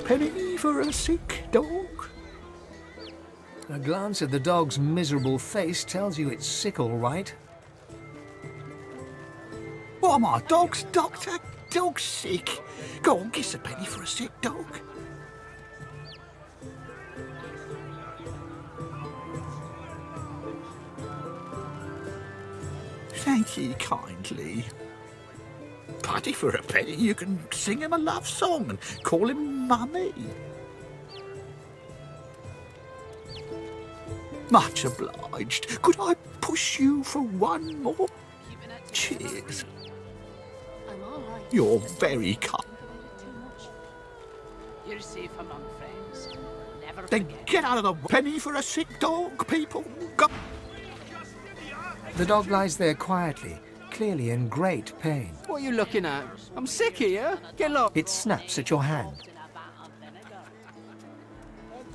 Penny for a sick dog. A glance at the dog's miserable face tells you it's sick, all right. What am I, dog's doctor? Dog's sick. Go on, kiss a penny for a sick dog. Thank ye kindly. Paddy for a penny, you can sing him a love song and call him Mummy. Much obliged. Could I push you for one more? Cheers. You're very kind. You're safe among friends. Never Then forget. get out of the penny for a sick dog, people. Go. The dog lies there quietly, clearly in great pain. What are you looking at? I'm sick here. Get lost. It snaps at your hand.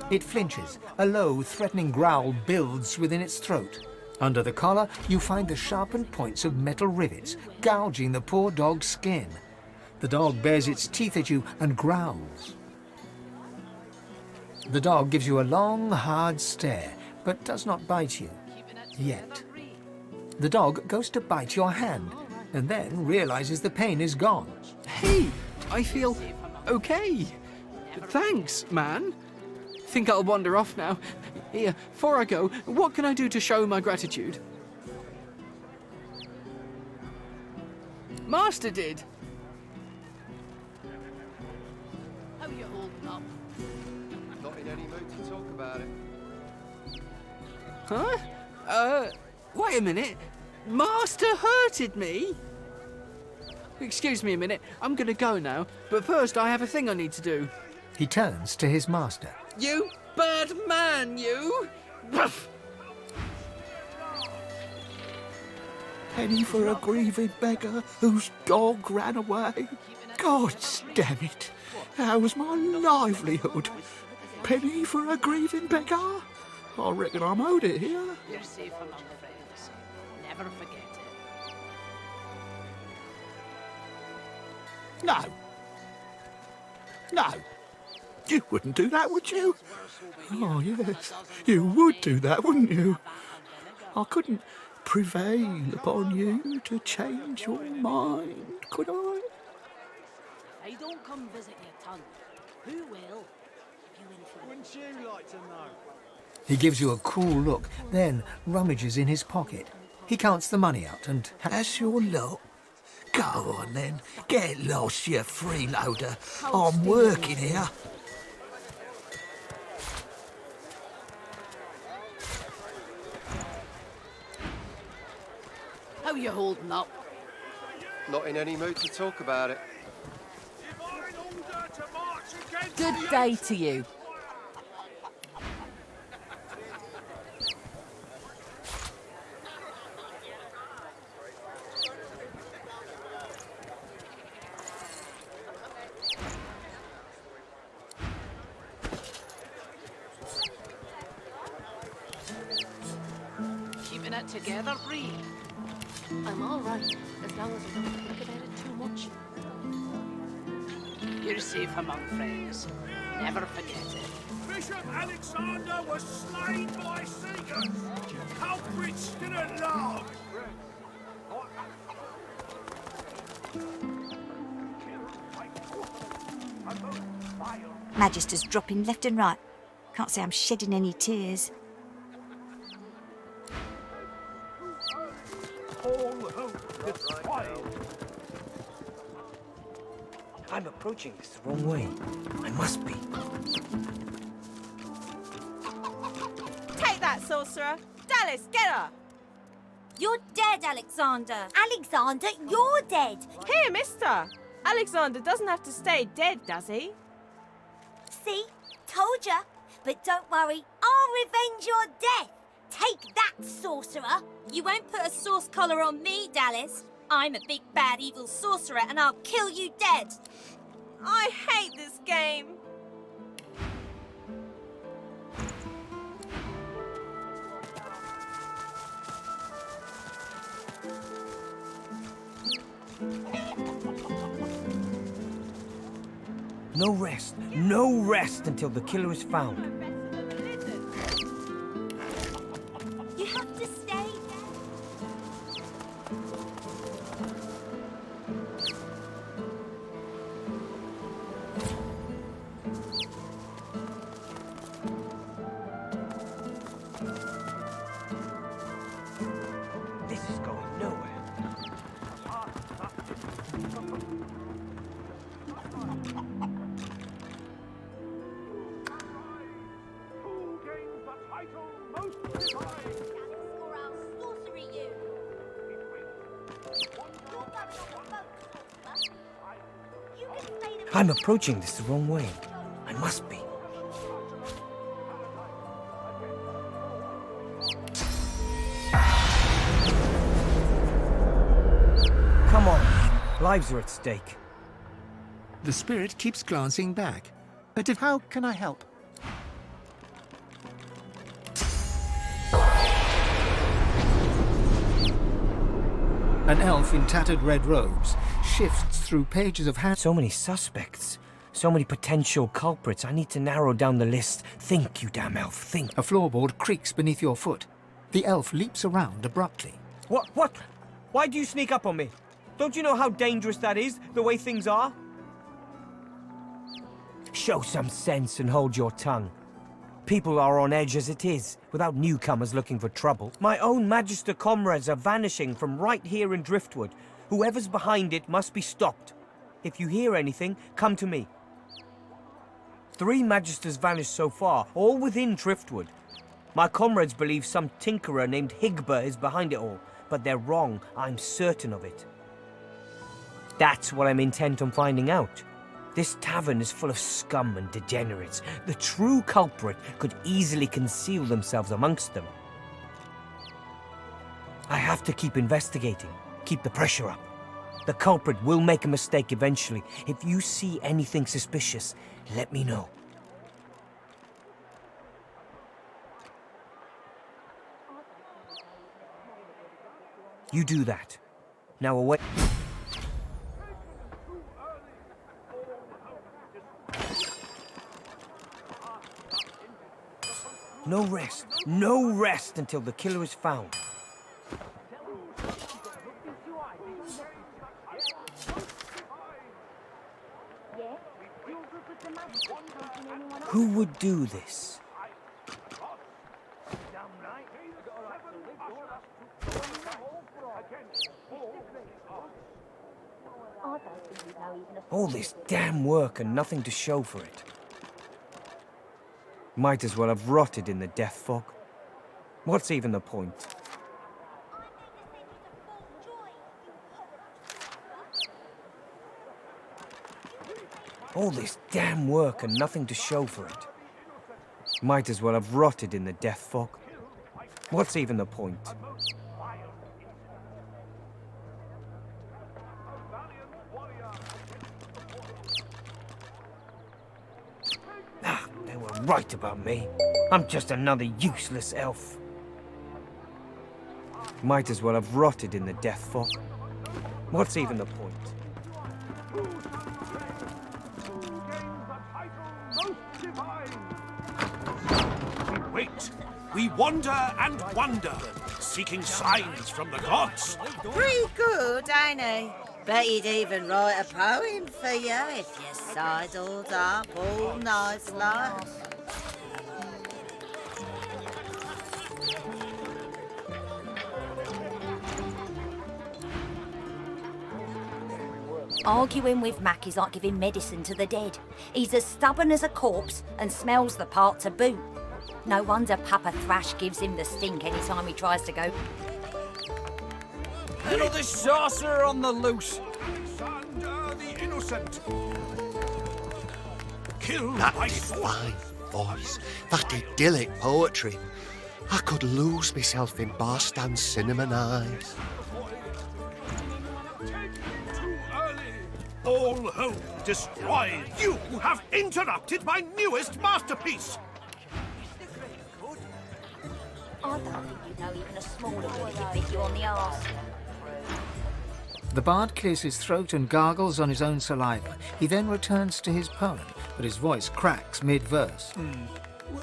It flinches. A low, threatening growl builds within its throat. Under the collar, you find the sharpened points of metal rivets, gouging the poor dog's skin. The dog bares its teeth at you and growls. The dog gives you a long, hard stare, but does not bite you. Yet. The dog goes to bite your hand, and then realizes the pain is gone. Hey, I feel okay. Thanks, man. Think I'll wander off now. Here, before I go, what can I do to show my gratitude? Master did. How you holding up? Not in any mood to talk about it. Huh? Wait a minute. Master hurted me? Excuse me a minute. I'm gonna go now, but first I have a thing I need to do. He turns to his master. You bad man, you! Ruff. Penny for a grieving beggar whose dog ran away. God damn it. That was my livelihood. Penny for a grieving beggar? I reckon I'm owed it here. You're safe among friends. Never forget it. No. No. You wouldn't do that, would you? Oh, yes. You would do that, wouldn't you? I couldn't prevail upon you to change your mind, could I? I don't come visit your tongue. Who will? You influence. Wouldn't you like to know? He gives you a cool look, then rummages in his pocket. He counts the money out and... That's your lot. Go on then. Get lost, you freeloader. I'm working here. How you holding up? Not in any mood to talk about it. Good day to you. Keeping it together, Bree? I'm all right, as long as I don't think about it too much. You're safe among friends. Never forget it. Bishop Alexander was slain by seekers. Culprits didn't laugh. Magister's dropping left and right. Can't say I'm shedding any tears. I'm approaching this the wrong way. I must be. Take that, sorcerer! Dallas, get her! You're dead, Alexander. Alexander, you're dead. Here, mister! Alexander doesn't have to stay dead, does he? See? Told ya. But don't worry, I'll revenge your death. Take that, sorcerer. You won't put a sauce collar on me, Dallas. I'm a big, bad, evil sorcerer, and I'll kill you dead. I hate this game. No rest. No rest until the killer is found. You have to stay. This is going nowhere. Who gains the title most divine? Or I'll sorcery you. You're going on the boat, sorcerer. You can stay the I'm approaching this the wrong way. I must be. Come on. Lives are at stake. The spirit keeps glancing back. But how can I help? An elf in tattered red robes shifts through pages of So many suspects. So many potential culprits. I need to narrow down the list. Think, you damn elf, think. A floorboard creaks beneath your foot. The elf leaps around abruptly. What? Why do you sneak up on me? Don't you know how dangerous that is, the way things are? Show some sense and hold your tongue. People are on edge as it is, without newcomers looking for trouble. My own Magister comrades are vanishing from right here in Driftwood. Whoever's behind it must be stopped. If you hear anything, come to me. 3 Magisters vanished so far, all within Driftwood. My comrades believe some tinkerer named Higba is behind it all, but they're wrong. I'm certain of it. That's what I'm intent on finding out. This tavern is full of scum and degenerates. The true culprit could easily conceal themselves amongst them. I have to keep investigating, keep the pressure up. The culprit will make a mistake eventually. If you see anything suspicious, let me know. You do that. Now away. No rest. No rest until the killer is found. Who would do this? All this damn work and nothing to show for it. Might as well have rotted in the death fog. What's even the point? All this damn work and nothing to show for it. Might as well have rotted in the death fog. What's even the point? They were right about me. I'm just another useless elf. Might as well have rotted in the death fog. What's even the point? We wait. We wander and wonder, seeking signs from the gods. Pretty good, ain't he? Bet he'd even write a poem for you if you sidled up all night long. Arguing with Mac is like giving medicine to the dead. He's as stubborn as a corpse and smells the part to boot. No wonder Papa Thrash gives him the stink any time he tries to go. Another sorcerer on the loose. Alexander the Innocent. Killed That by fine voice, that idyllic poetry. I could lose myself in Barstan's cinnamon eyes. Too early. All hope destroyed. You have interrupted my newest masterpiece. I don't think you know even a smaller one could bit you on the arse. The bard clears his throat and gargles on his own saliva. He then returns to his poem, but his voice cracks mid-verse.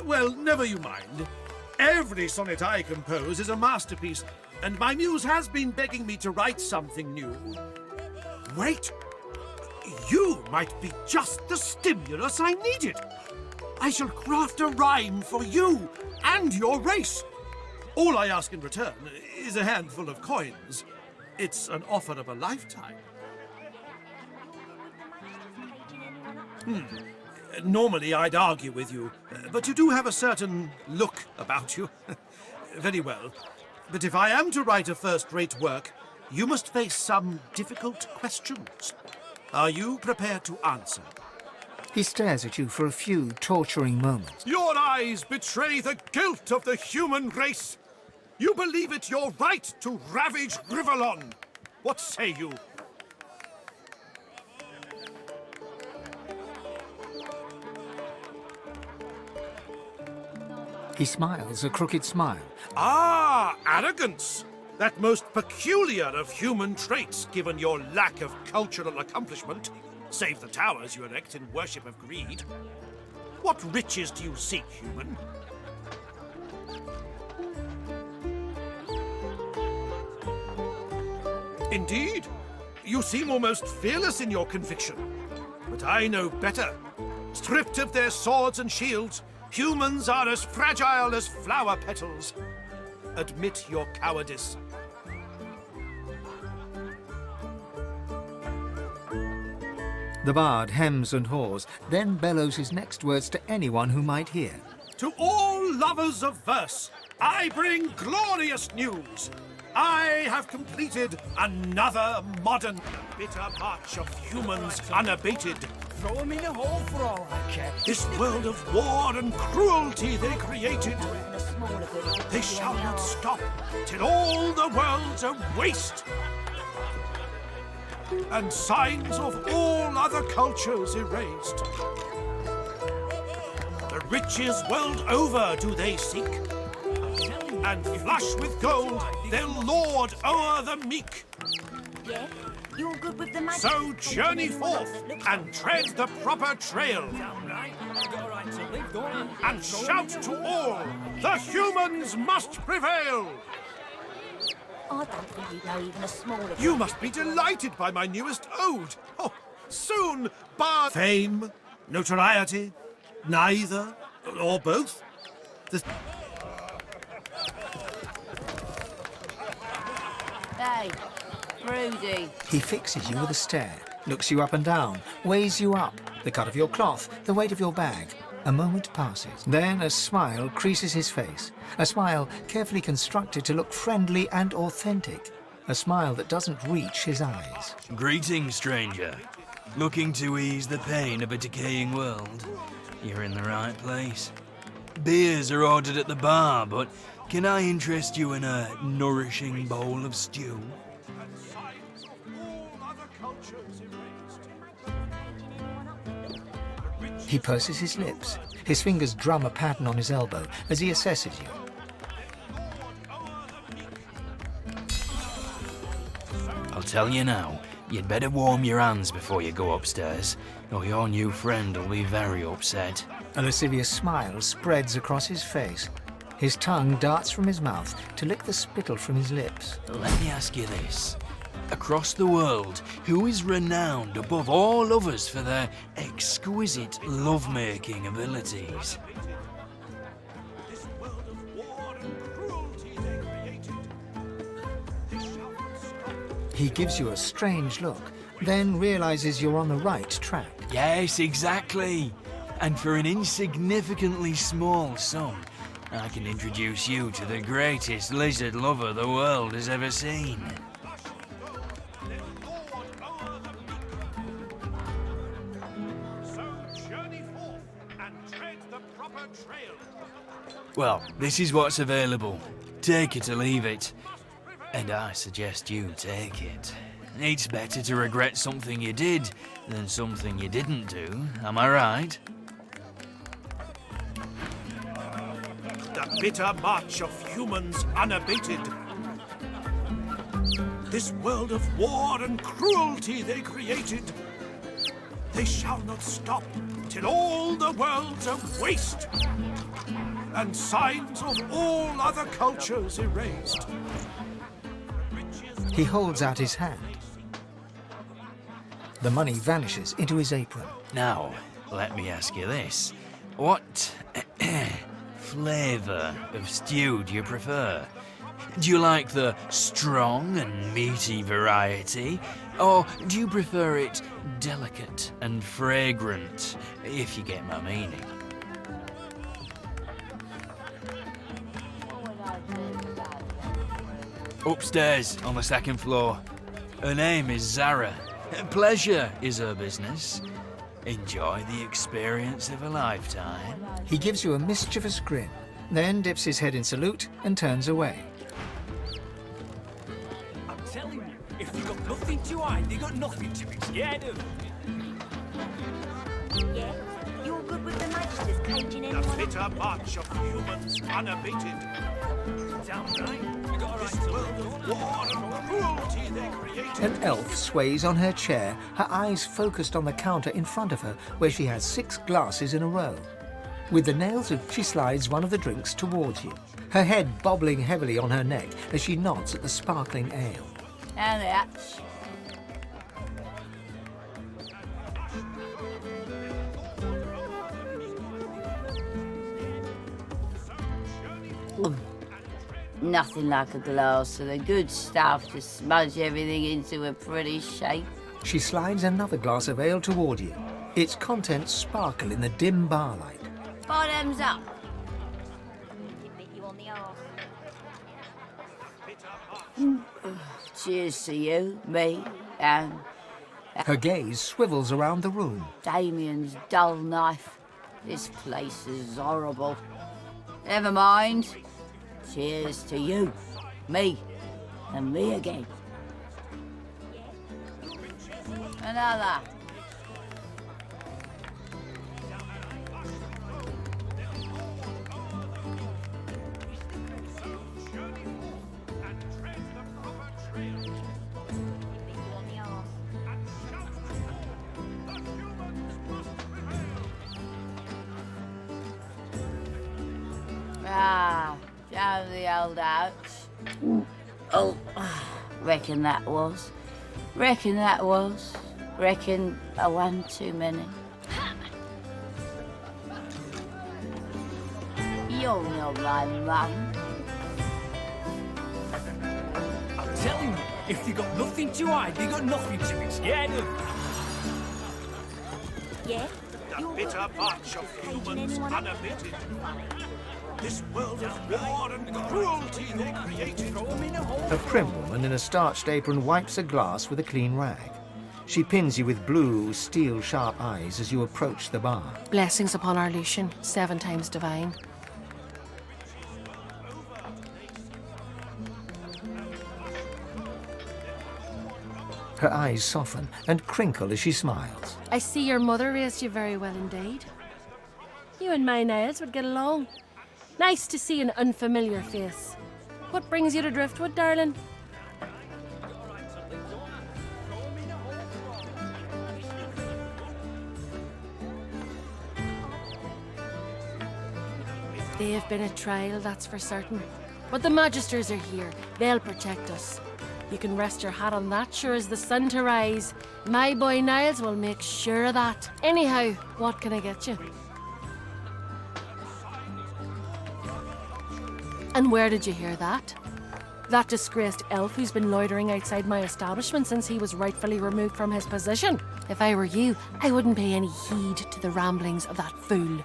Well, never you mind. Every sonnet I compose is a masterpiece, and my muse has been begging me to write something new. Wait! You might be just the stimulus I needed. I shall craft a rhyme for you and your race. All I ask in return is a handful of coins. It's an offer of a lifetime. Normally I'd argue with you, but you do have a certain look about you. Very well. But if I am to write a first-rate work, you must face some difficult questions. Are you prepared to answer? He stares at you for a few torturing moments. Your eyes betray the guilt of the human race. You believe it your right to ravage Rivalon. What say you? He smiles a crooked smile. Ah, arrogance! That most peculiar of human traits, given your lack of cultural accomplishment, save the towers you erect in worship of greed. What riches do you seek, human? Indeed, you seem almost fearless in your conviction. But I know better. Stripped of their swords and shields, humans are as fragile as flower petals. Admit your cowardice. The bard hems and haws, then bellows his next words to anyone who might hear. To all lovers of verse, I bring glorious news. I have completed another modern bitter march of humans unabated. Throw him in a hole for all I care. This world of war and cruelty they created, they shall not stop till all the world's a waste. And signs of all other cultures erased. The riches world over do they seek, and flush with gold they'll lord o'er the meek. Yeah? You're good with the magic? So journey forth and tread the proper trail. And shout to all, the humans must prevail. I don't think you know even a smaller... You must be delighted by my newest ode. Oh, soon, bar fame, notoriety, neither, or both. Hey, Rudy. He fixes you with a stare, looks you up and down, weighs you up, the cut of your cloth, the weight of your bag. A moment passes. Then a smile creases his face. A smile carefully constructed to look friendly and authentic. A smile that doesn't reach his eyes. Greetings, stranger. Looking to ease the pain of a decaying world? You're in the right place. Beers are ordered at the bar, but can I interest you in a nourishing bowl of stew? He purses his lips. His fingers drum a pattern on his elbow as he assesses you. I'll tell you now, you'd better warm your hands before you go upstairs, or your new friend will be very upset. A lascivious smile spreads across his face. His tongue darts from his mouth to lick the spittle from his lips. Let me ask you this. Across the world, who is renowned above all others for their exquisite love-making abilities? He gives you a strange look, then realizes you're on the right track. Yes, exactly. And for an insignificantly small sum, I can introduce you to the greatest lizard lover the world has ever seen. Well, this is what's available. Take it or leave it. And I suggest you take it. It's better to regret something you did than something you didn't do, am I right? The bitter march of humans unabated. This world of war and cruelty they created, they shall not stop till all the world's a waste, and signs of all other cultures erased. He holds out his hand. The money vanishes into his apron. Now, let me ask you this. What flavour of stew do you prefer? Do you like the strong and meaty variety? Or do you prefer it delicate and fragrant, if you get my meaning? Upstairs, on the second floor. Her name is Zara. Pleasure is her business. Enjoy the experience of a lifetime. He gives you a mischievous grin, then dips his head in salute and turns away. I'm telling you, if they got nothing to hide, they got nothing to be scared of. Yeah? You're good with the magisters caging anyone The up? bitter march of humans unabated. Damn right. We got a right This to world of war and cruelty they created. An elf sways on her chair, her eyes focused on the counter in front of her, where she has 6 glasses in a row. With the nails she slides one of the drinks towards you, her head bobbling heavily on her neck as she nods at the sparkling ale. And that's. Nothing like a glass of the good stuff to smudge everything into a pretty shape. She slides another glass of ale toward you. Its contents sparkle in the dim bar light. Bottoms up. Cheers to you, me, and Her gaze swivels around the room. Damien's dull knife. This place is horrible. Never mind. Cheers to you, me, and me again. Another. Ah, down the old ouch. Oh, reckon that was. Reckon a one too many. You're not my mum. I'm telling you, if they got nothing to hide, they got nothing to be scared of. Yeah? The bitter march of humans unabated. This world of war and cruelty they created. A prim woman in a starched apron wipes a glass with a clean rag. She pins you with blue, steel-sharp eyes as you approach the bar. Blessings upon our Lucian, 7 times divine. Her eyes soften and crinkle as she smiles. I see your mother raised you very well indeed. You and my Niles would get along. Nice to see an unfamiliar face. What brings you to Driftwood, darling? They have been a trial, that's for certain. But the Magisters are here. They'll protect us. You can rest your hat on that, sure as the sun to rise. My boy Niles will make sure of that. Anyhow, what can I get you? And where did you hear that? That disgraced elf who's been loitering outside my establishment since he was rightfully removed from his position. If I were you, I wouldn't pay any heed to the ramblings of that fool.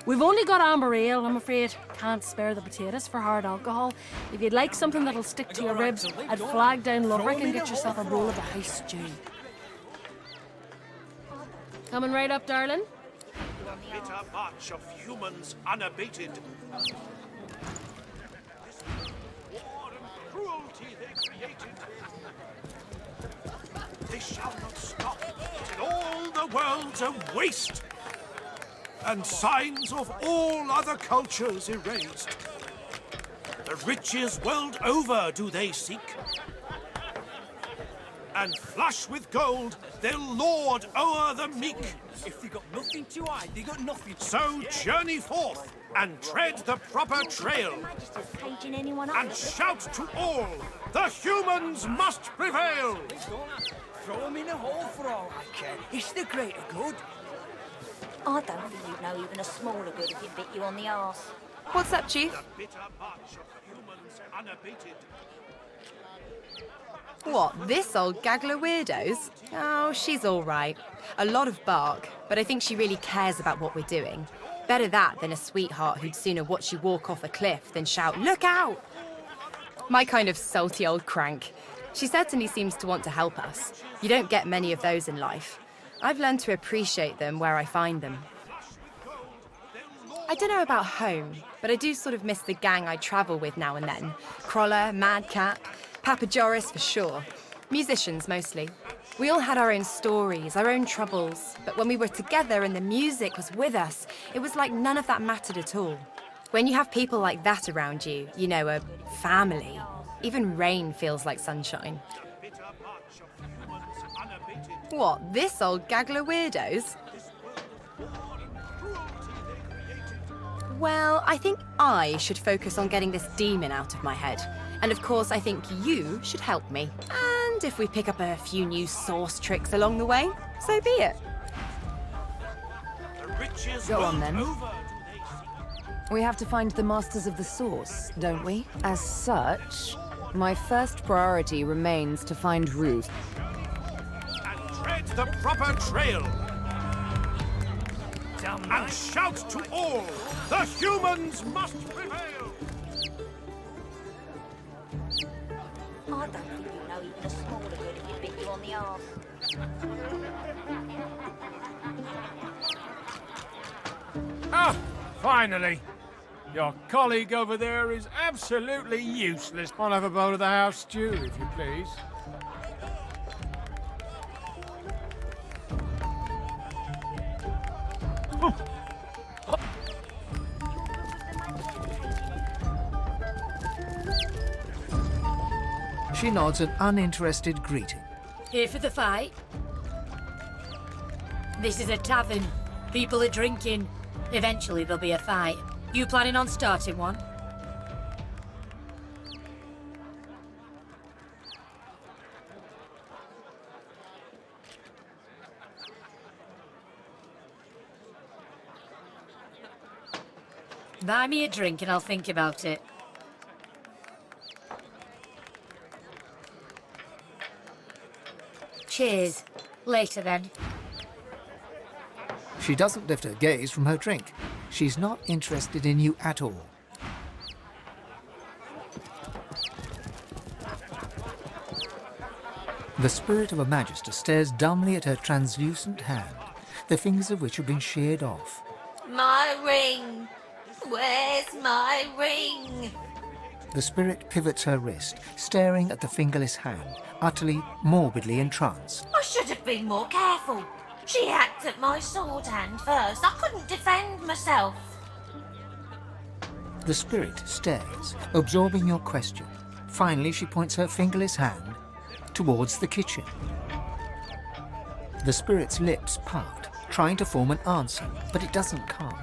We've only got amber ale, I'm afraid. Can't spare the potatoes for hard alcohol. If you'd like something that'll stick to your ribs, I'd flag down Loughrick and get yourself a bowl of the house stew. Coming right up, darling. The bitter march of humans unabated. This war and cruelty they created. They shall not stop till all the world's a waste, and signs of all other cultures erased. The riches world over do they seek, and flush with gold they'll lord o'er the meek. If they got nothing to hide, they got nothing to... So journey forth and tread the proper trail, and shout to all, the humans must prevail. Throw them in a hole for all I care. It's the greater good. I don't think you'd know even a smaller good if it bit you on the arse. What's up, Chief? The bitter march of the humans unabated. What, this old gaggle of weirdos? Oh, she's all right. A lot of bark, but I think she really cares about what we're doing. Better that than a sweetheart who'd sooner watch you walk off a cliff than shout, "Look out!" My kind of salty old crank. She certainly seems to want to help us. You don't get many of those in life. I've learned to appreciate them where I find them. I don't know about home, but I do sort of miss the gang I travel with now and then. Crawler, Madcap, Papa Joris for sure. Musicians mostly. We all had our own stories, our own troubles, but when we were together and the music was with us, it was like none of that mattered at all. When you have people like that around you, you know, a family, even rain feels like sunshine. What, this old gaggle of weirdos? Well, I think I should focus on getting this demon out of my head. And of course, I think you should help me. And if we pick up a few new source tricks along the way, so be it. Go on then. We have to find the masters of the source, don't we? As such, my first priority remains to find Ruth. And tread the proper trail, and shout to all, the humans must prevail. I don't think you know even a smaller good if it bit you on the arse. Ah, finally. Your colleague over there is absolutely useless. I'll have a bowl of the house stew, if you please. She nods an uninterested greeting. Here for the fight? This is a tavern. People are drinking. Eventually there'll be a fight. You planning on starting one? Buy me a drink and I'll think about it. Cheers. Later then. She doesn't lift her gaze from her drink. She's not interested in you at all. The spirit of a magister stares dumbly at her translucent hand, the fingers of which have been sheared off. My ring! Where's my ring? The spirit pivots her wrist, staring at the fingerless hand, utterly, morbidly entranced. I should have been more careful. She hacked at my sword hand first. I couldn't defend myself. The spirit stares, absorbing your question. Finally, she points her fingerless hand towards the kitchen. The spirit's lips part, trying to form an answer, but it doesn't come.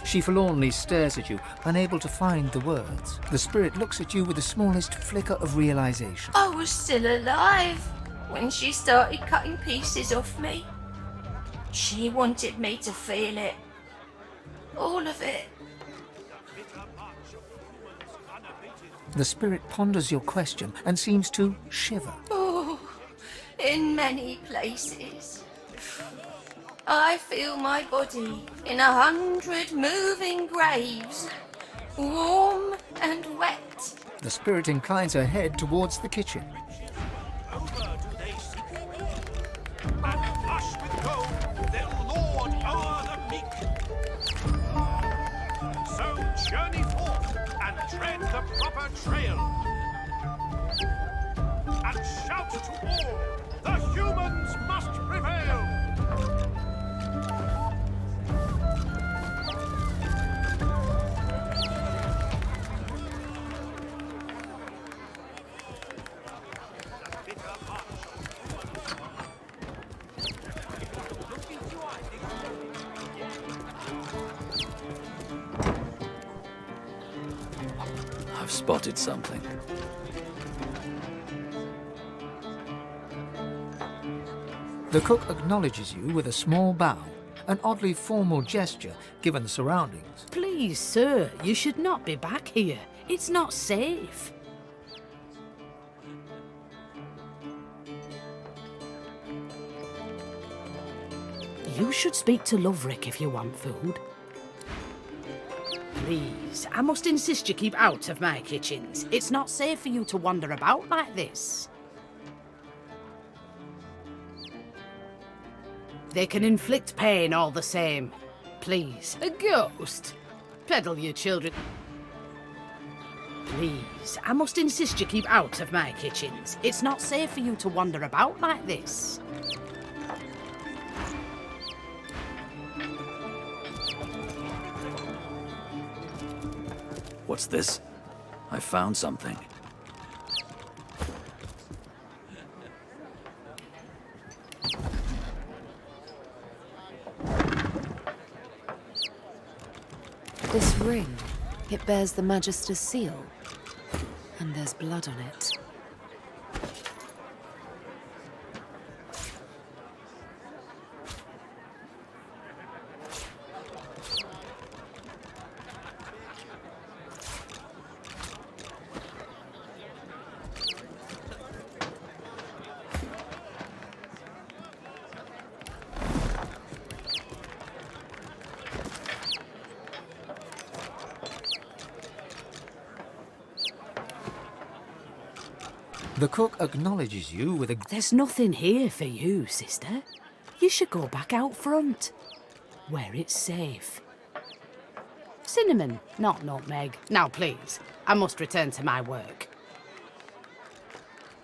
She forlornly stares at you, unable to find the words. The spirit looks at you with the smallest flicker of realization. I was still alive when she started cutting pieces off me. She wanted me to feel it. All of it. The spirit ponders your question and seems to shiver. Oh, in many places. I feel my body in 100 moving graves, warm and wet. The spirit inclines her head towards the kitchen. Journey forth and tread the proper trail, and shout to all, the humans must prevail. I've spotted something. The cook acknowledges you with a small bow, an oddly formal gesture given the surroundings. Please, sir, you should not be back here. It's not safe. You should speak to Loverick if you want food. Please, I must insist you keep out of my kitchens. It's not safe for you to wander about like this. They can inflict pain all the same. Please, a ghost? Peddle you children. Please, I must insist you keep out of my kitchens. It's not safe for you to wander about like this. What's this? I found something. This ring, it bears the Magister's seal. And there's blood on it. The cook acknowledges you with a... There's nothing here for you, sister. You should go back out front, where it's safe. Cinnamon, not nutmeg. Now, please, I must return to my work.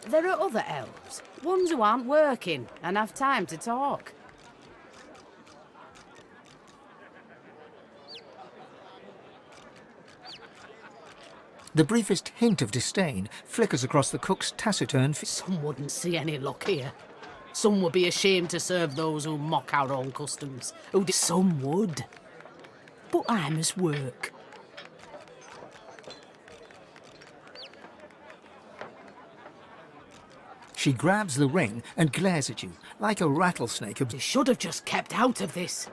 There are other elves, ones who aren't working and have time to talk. The briefest hint of disdain flickers across the cook's taciturn face. Some wouldn't see any luck here. Some would be ashamed to serve those who mock our own customs. Some would. But I must work. She grabs the ring and glares at you, like a rattlesnake. You should have just kept out of this.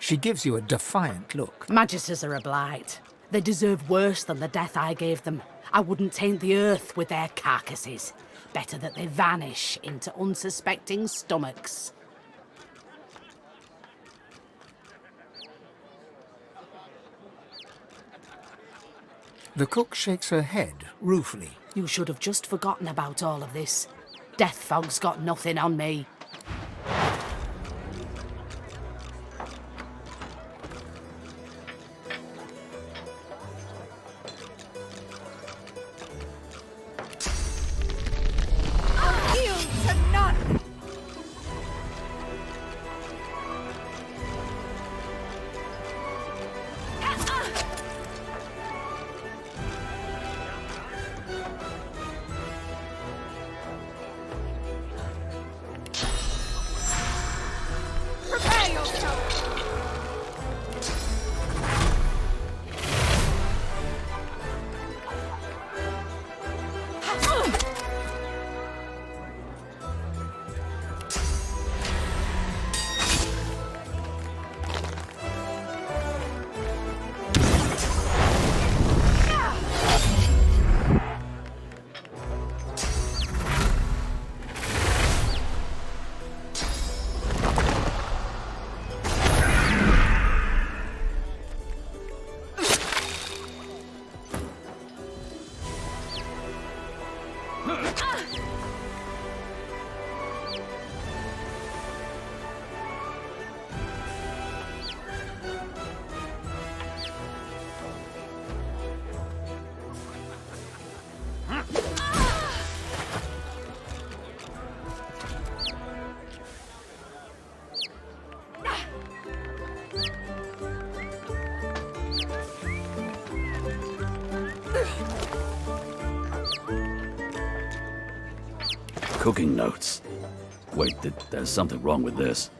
She gives you a defiant look. Magisters are a blight. They deserve worse than the death I gave them. I wouldn't taint the earth with their carcasses. Better that they vanish into unsuspecting stomachs. The cook shakes her head ruefully. You should have just forgotten about all of this. Death fog's got nothing on me. Cooking notes. Wait, there's something wrong with this.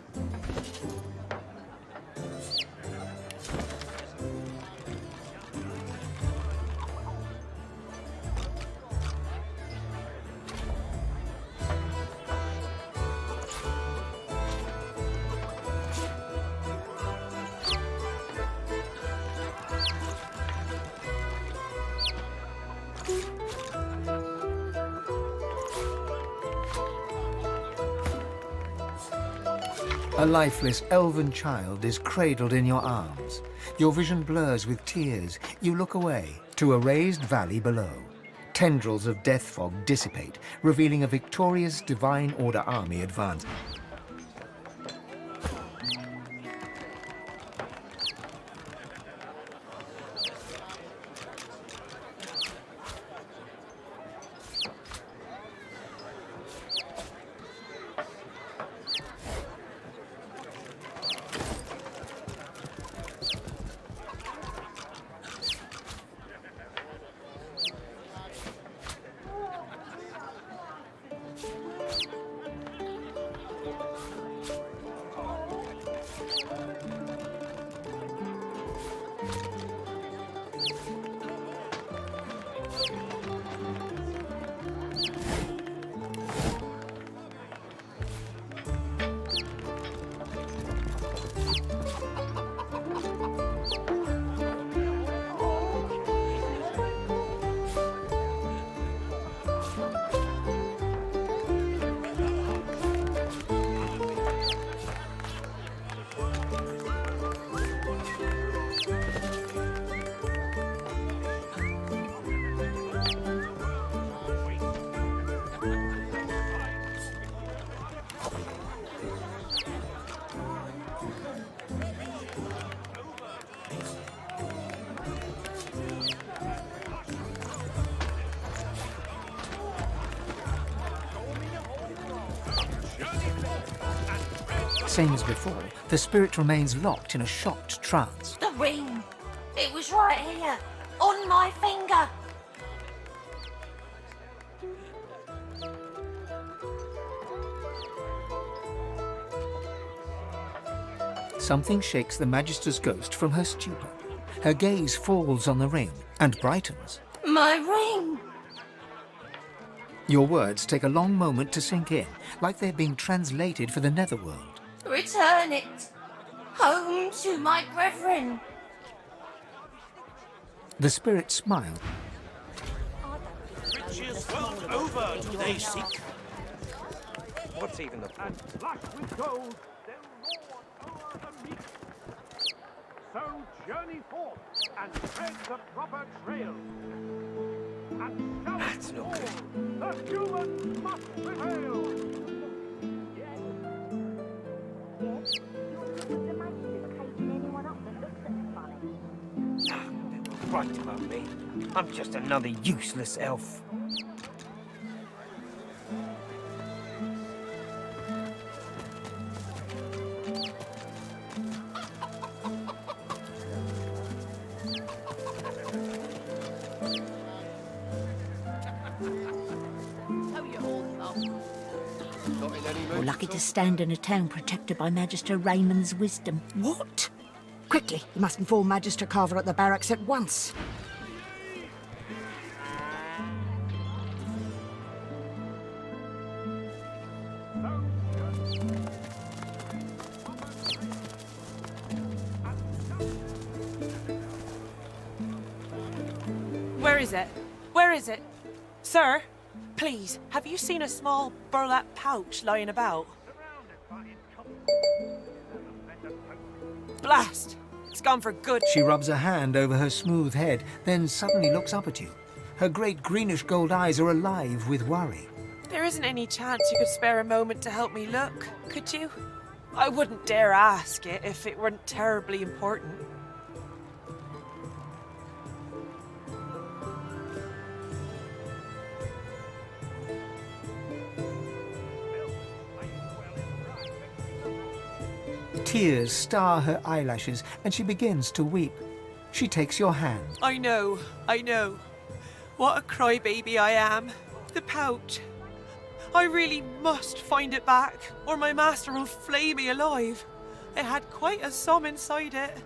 A lifeless elven child is cradled in your arms. Your vision blurs with tears. You look away to a raised valley below. Tendrils of death fog dissipate, revealing a victorious Divine Order army advance. Same as before, the spirit remains locked in a shocked trance. The ring! It was right here, on my finger! Something shakes the Magister's ghost from her stupor. Her gaze falls on the ring and brightens. My ring! Your words take a long moment to sink in, like they're being translated for the netherworld. Return it! Home to my brethren! The spirit smiled. Riches world over do they seek. What's even the point? And flush with gold, then roar o'er the meek. So journey forth and tread the proper trail. And shout That's no good. the human must prevail. Right about me. I'm just another useless elf. You're lucky to stand in a town protected by Magister Raymond's wisdom. What? Quickly, you must inform Magister Carver at the barracks at once. Where is it? Where is it? Sir, please, have you seen a small burlap pouch lying about? Blast! It's gone for good. She rubs a hand over her smooth head, then suddenly looks up at you. Her great greenish gold eyes are alive with worry. There isn't any chance you could spare a moment to help me look, could you? I wouldn't dare ask it if it weren't terribly important. Tears star her eyelashes and she begins to weep. She takes your hand. I know. What a crybaby I am. The pouch. I really must find it back, or my master will flay me alive. It had quite a sum inside it.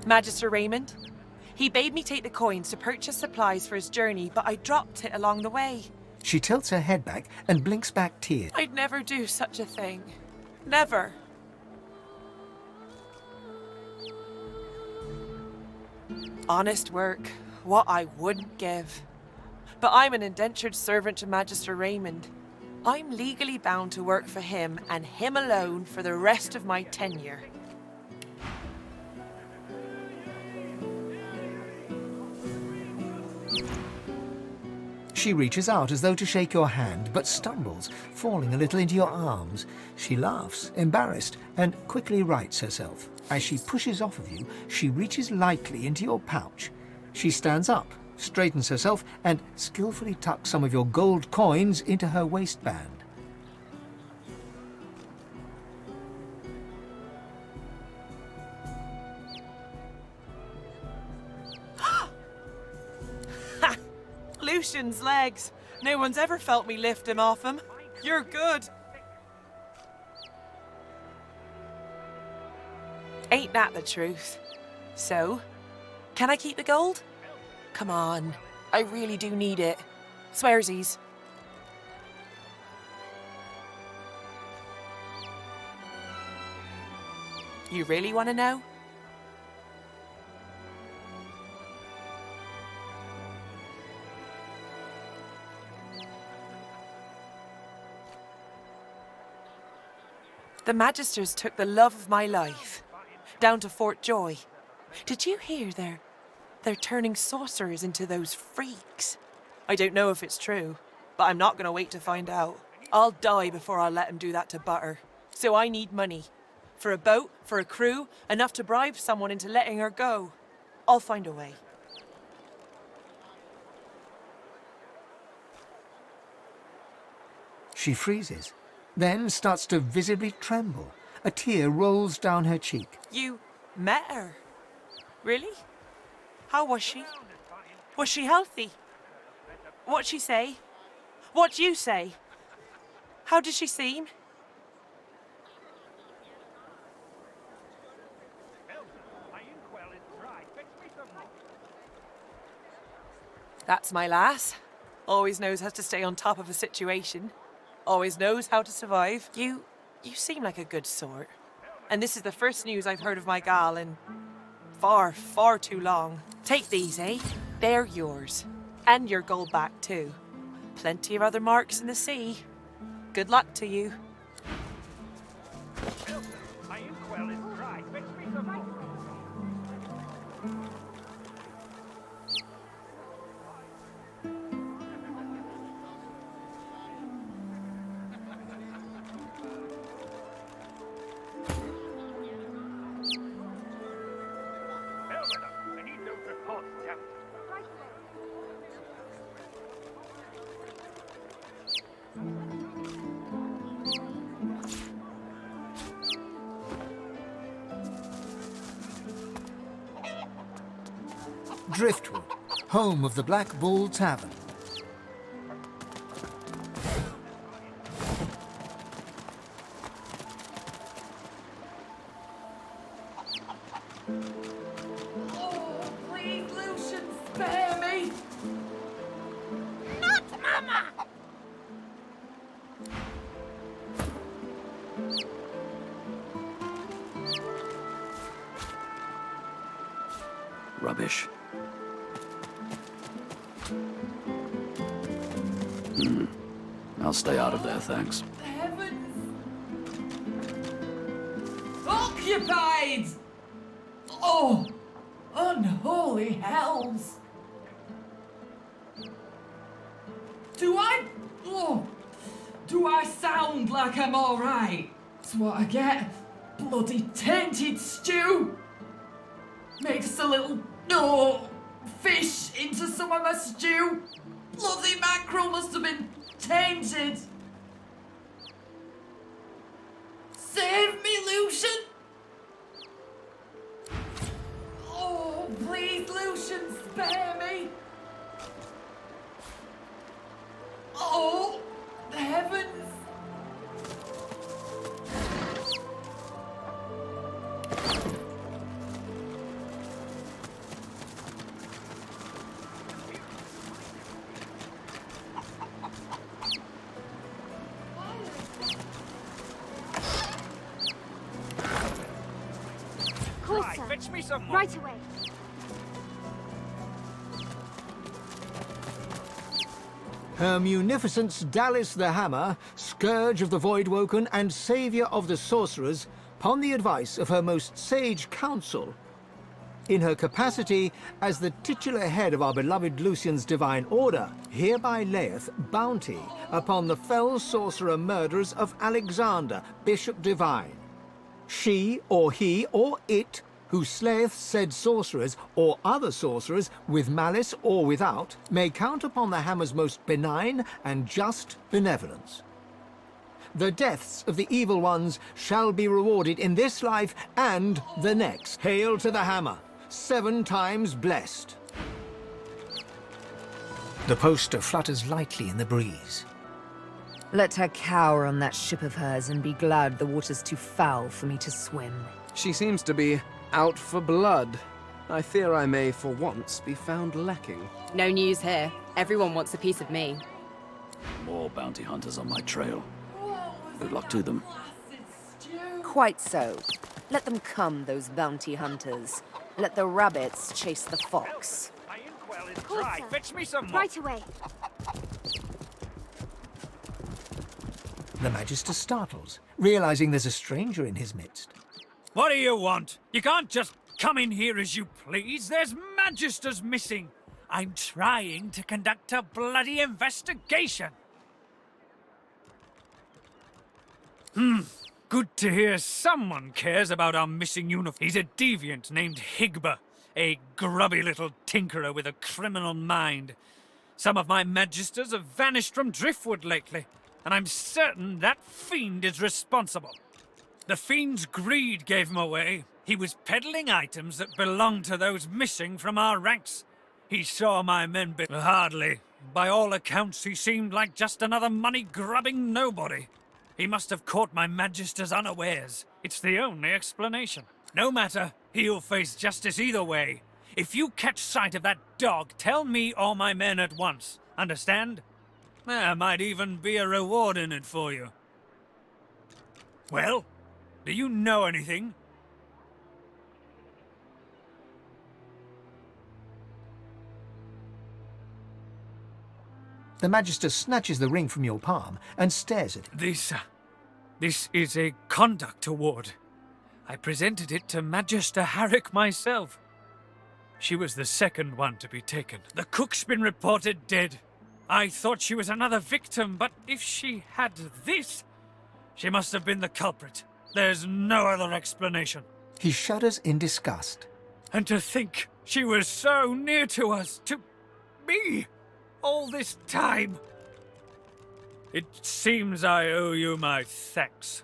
Magister Raymond, he bade me take the coins to purchase supplies for his journey, but I dropped it along the way. She tilts her head back and blinks back tears. I'd never do such a thing. Never. Honest work, what I wouldn't give. But I'm an indentured servant to Magister Raymond. I'm legally bound to work for him and him alone for the rest of my tenure. She reaches out as though to shake your hand, but stumbles, falling a little into your arms. She laughs, embarrassed, and quickly rights herself. As she pushes off of you, she reaches lightly into your pouch. She stands up, straightens herself, and skillfully tucks some of your gold coins into her waistband. Lucian's legs. No one's ever felt me lift him off him. You're good. Ain't that the truth? So, can I keep the gold? Come on, I really do need it. Swearsies. You really want to know? The Magisters took the love of my life down to Fort Joy. Did you hear they're turning sorcerers into those freaks? I don't know if it's true, but I'm not going to wait to find out. I'll die before I'll let them do that to Butter. So I need money. For a boat, for a crew, enough to bribe someone into letting her go. I'll find a way. She freezes, then starts to visibly tremble. A tear rolls down her cheek. You met her? Really? How was she? Was she healthy? What'd she say? What'd you say? How did she seem? That's my lass. Always knows how to stay on top of a situation. Always knows how to survive. You seem like a good sort. And this is the first news I've heard of my gal in far, far too long. Take these, eh? They're yours. And your gold back, too. Plenty of other marks in the sea. Good luck to you. Driftwood, home of the Black Bull Tavern. Oh, please, Lucian, spare me! Not Mama! Rubbish. I'll stay out of there, thanks. Heavens! Occupied! Oh, unholy hells! Do I sound like I'm all right? That's what I get. Bloody tainted stew. Makes a little fish into some of my stew. Bloody mackerel must have been tainted. Save me, Lucian. Oh, please, Lucian, spare me. Oh, the heavens. Fetch me some more. Right away. Her munificence Dallis the Hammer, scourge of the Voidwoken and saviour of the sorcerers, upon the advice of her most sage council, in her capacity as the titular head of our beloved Lucian's divine order, hereby layeth bounty upon the fell sorcerer murderers of Alexander, Bishop Divine. She, or he, or it, who slayeth said sorcerers, or other sorcerers, with malice or without, may count upon the Hammer's most benign and just benevolence. The deaths of the evil ones shall be rewarded in this life and the next. Hail to the Hammer, 7 times blessed. The poster flutters lightly in the breeze. Let her cower on that ship of hers and be glad the water's too foul for me to swim. She seems to be out for blood. I fear I may, for once, be found lacking. No news here. Everyone wants a piece of me. More bounty hunters on my trail. Good luck to them. Quite so. Let them come, those bounty hunters. Let the rabbits chase the fox. My inkwell is dry. Fetch me some more. Right away. The Magister startles, realizing there's a stranger in his midst. What do you want? You can't just come in here as you please. There's Magisters missing. I'm trying to conduct a bloody investigation. Good to hear someone cares about our missing uniform. He's a deviant named Higba, a grubby little tinkerer with a criminal mind. Some of my Magisters have vanished from Driftwood lately, and I'm certain that fiend is responsible. The fiend's greed gave him away. He was peddling items that belonged to those missing from our ranks. He saw my men hardly. By all accounts, he seemed like just another money-grubbing nobody. He must have caught my Magisters unawares. It's the only explanation. No matter, he'll face justice either way. If you catch sight of that dog, tell me or my men at once. Understand? There might even be a reward in it for you. Well? Do you know anything? The Magister snatches the ring from your palm and stares at it. This is a conduct award. I presented it to Magister Harrick myself. She was the second one to be taken. The cook's been reported dead. I thought she was another victim, but if she had this, she must have been the culprit. There's no other explanation. He shudders in disgust. And to think she was so near to us, to me, all this time. It seems I owe you my thanks.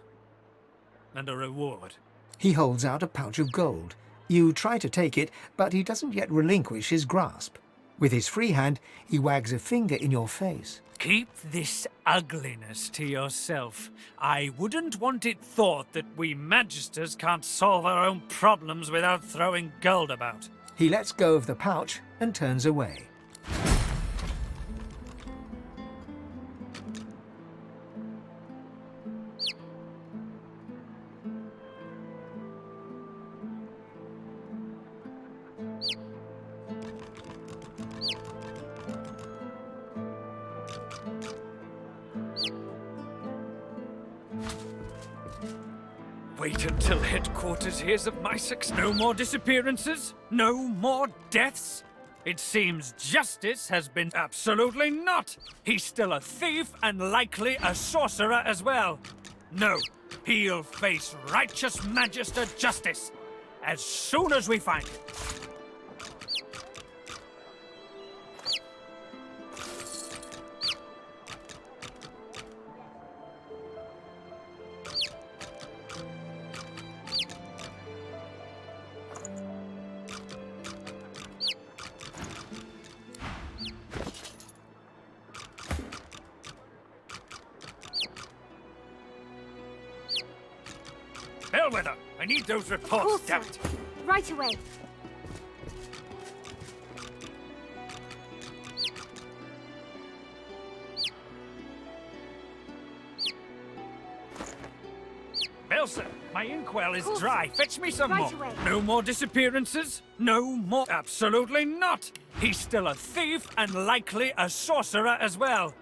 And a reward. He holds out a pouch of gold. You try to take it, but he doesn't yet relinquish his grasp. With his free hand, he wags a finger in your face. Keep this ugliness to yourself. I wouldn't want it thought that we Magisters can't solve our own problems without throwing gold about. He lets go of the pouch and turns away. Wait until headquarters hears of my success. No more disappearances? No more deaths? It seems justice has been absolutely not. He's still a thief and likely a sorcerer as well. No, he'll face righteous Magister justice as soon as we find him. Bellwether, I need those reports, damn it. Right away. Belson, my inkwell is dry. Fetch me some Right more. away. No more disappearances? No more. Absolutely not. He's still a thief and likely a sorcerer as well.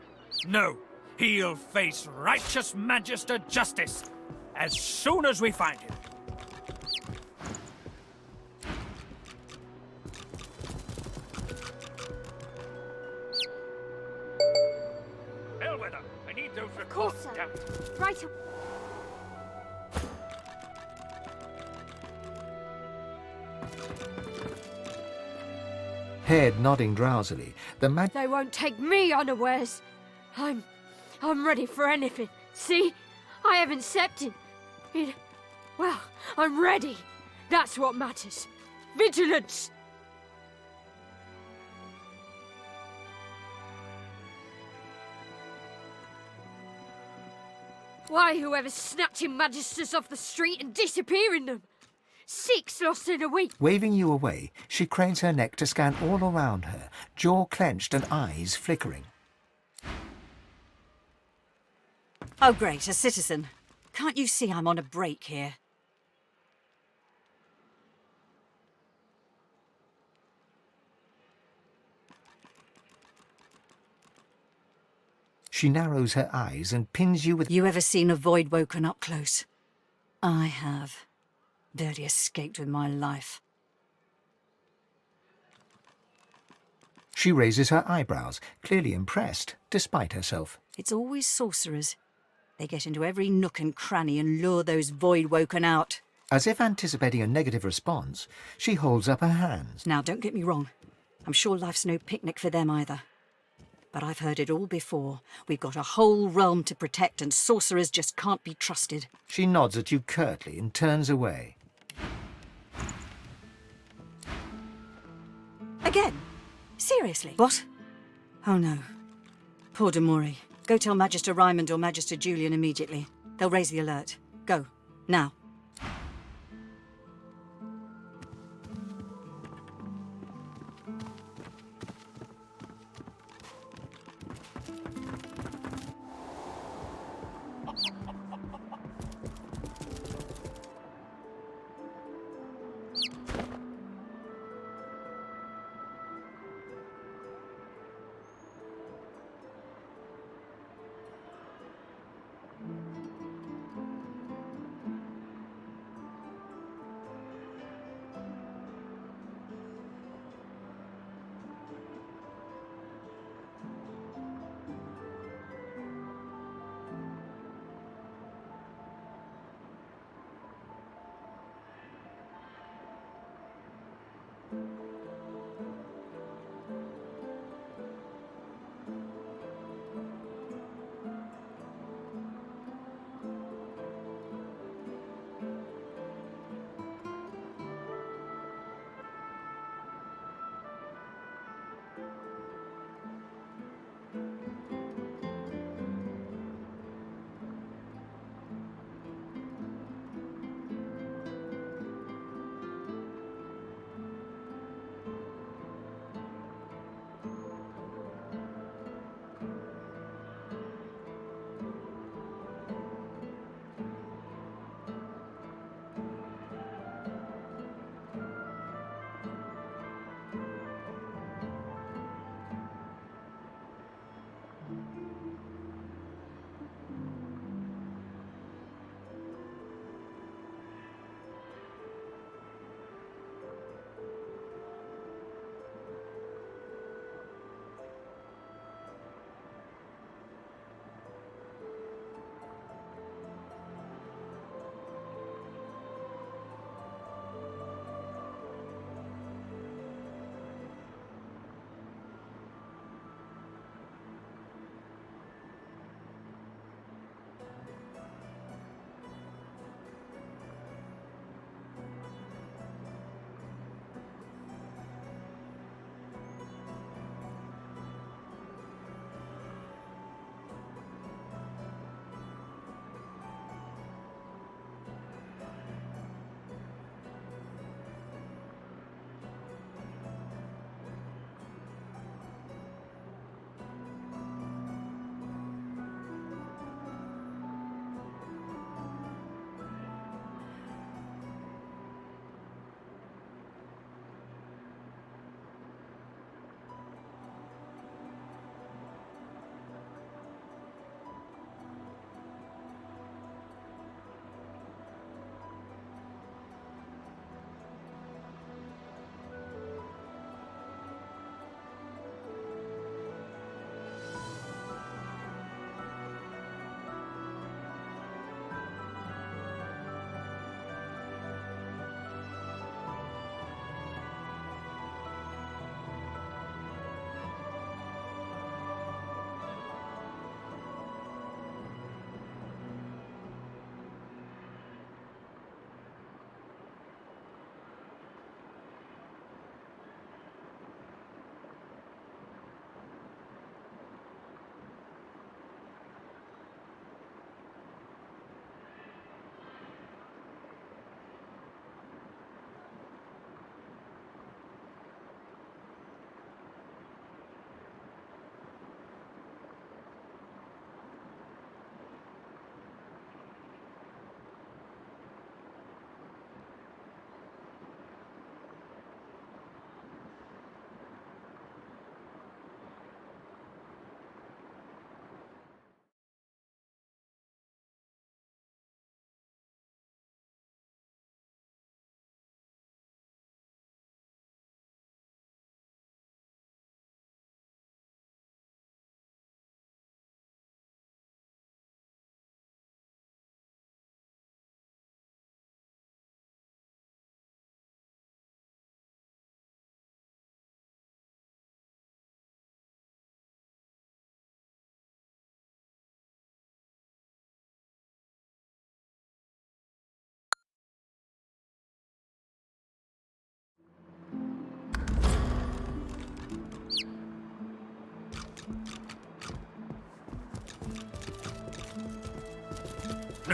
No, he'll face righteous Magister justice as soon as we find him. Bellwether, I need those reports down. Right. Head nodding drowsily, the They won't take me unawares. I'm ready for anything. See? I haven't stepped in. Well, I'm ready. That's what matters. Vigilance! Why, whoever's snatching magisters off the street and disappearing them? 6 lost in a week. Waving you away, she cranes her neck to scan all around her, jaw clenched and eyes flickering. Oh, great, a citizen. Can't you see I'm on a break here? She narrows her eyes and pins you with... You ever seen a void woken up close? I have. Barely escaped with my life. She raises her eyebrows, clearly impressed, despite herself. It's always sorcerers. They get into every nook and cranny and lure those void woken out. As if anticipating a negative response, she holds up her hands. Now, don't get me wrong. I'm sure life's no picnic for them either. But I've heard it all before. We've got a whole realm to protect and sorcerers just can't be trusted. She nods at you curtly and turns away. Again? Seriously? What? Oh no. Poor Demori. Go tell Magister Raymond or Magister Julian immediately. They'll raise the alert. Go. Now.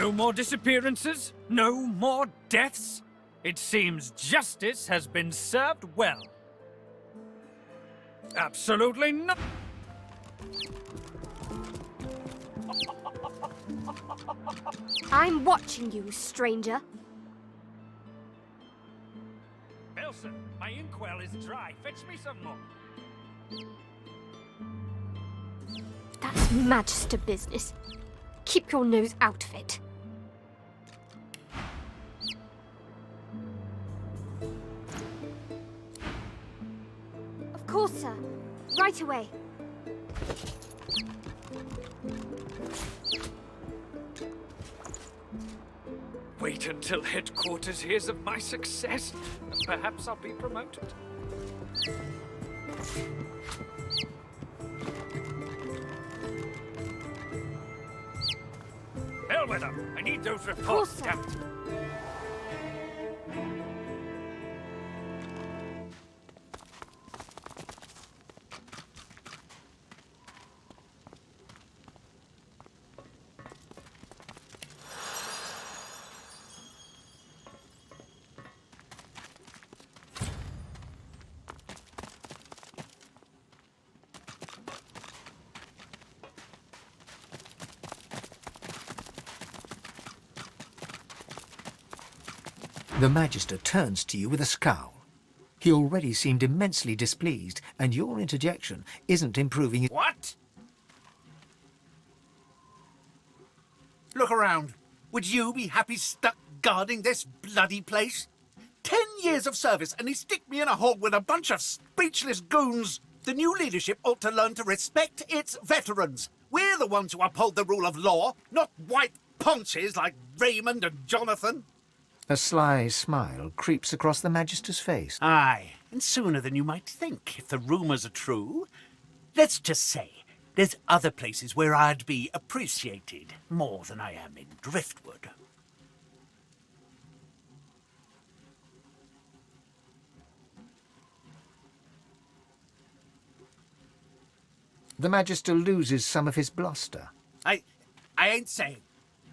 No more disappearances? No more deaths? It seems justice has been served well. Absolutely not. I'm watching you, stranger. Elson, my inkwell is dry. Fetch me some more. That's Magister business. Keep your nose out of it. Of course, sir. Right away. Wait until headquarters hears of my success, and perhaps I'll be promoted. Bellwether, I need those reports stamped. The Magister turns to you with a scowl. He already seemed immensely displeased, and your interjection isn't improving it. What? Look around. Would you be happy stuck guarding this bloody place? 10 years of service and he stick me in a hole with a bunch of speechless goons. The new leadership ought to learn to respect its veterans. We're the ones who uphold the rule of law, not white ponches like Raymond and Jonathan. A sly smile creeps across the Magister's face. Aye, and sooner than you might think, if the rumours are true. Let's just say, there's other places where I'd be appreciated more than I am in Driftwood. The Magister loses some of his bluster. I ain't saying.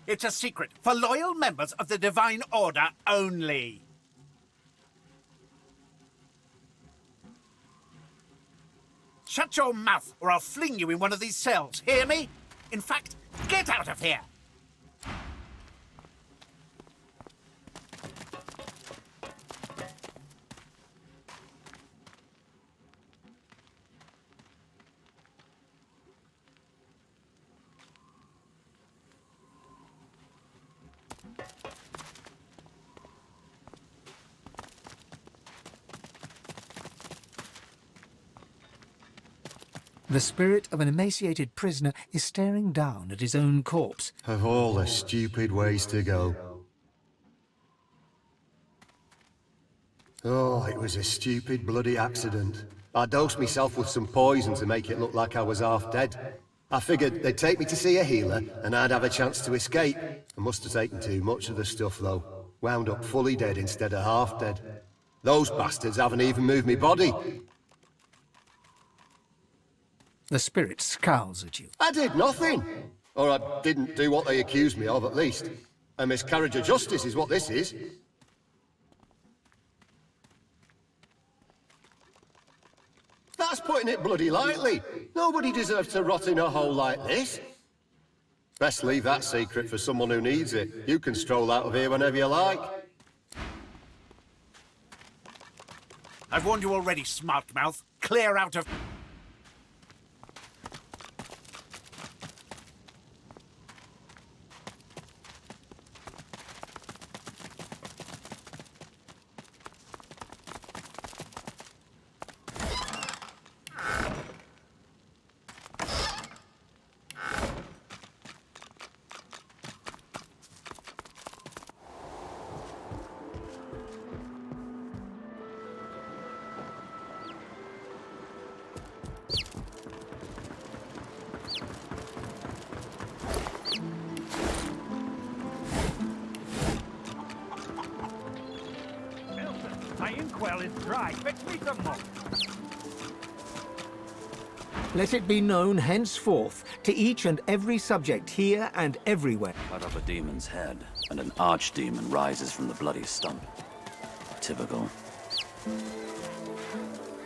It's a secret for loyal members of the Divine Order only. Shut your mouth or I'll fling you in one of these cells, hear me? In fact, get out of here! The spirit of an emaciated prisoner is staring down at his own corpse. Of all the stupid ways to go. Oh, it was a stupid bloody accident. I dosed myself with some poison to make it look like I was half dead. I figured they'd take me to see a healer and I'd have a chance to escape. I must have taken too much of the stuff though. Wound up fully dead instead of half dead. Those bastards haven't even moved me body. The spirit scowls at you. I did nothing. Or I didn't do what they accused me of, at least. A miscarriage of justice is what this is. That's putting it bloody lightly. Nobody deserves to rot in a hole like this. Best leave that secret for someone who needs it. You can stroll out of here whenever you like. I've warned you already, smart mouth. Clear out of... My inkwell is dry. Fetch me some more. Let it be known henceforth to each and every subject here and everywhere. Cut off a demon's head, and an archdemon rises from the bloody stump. Typical.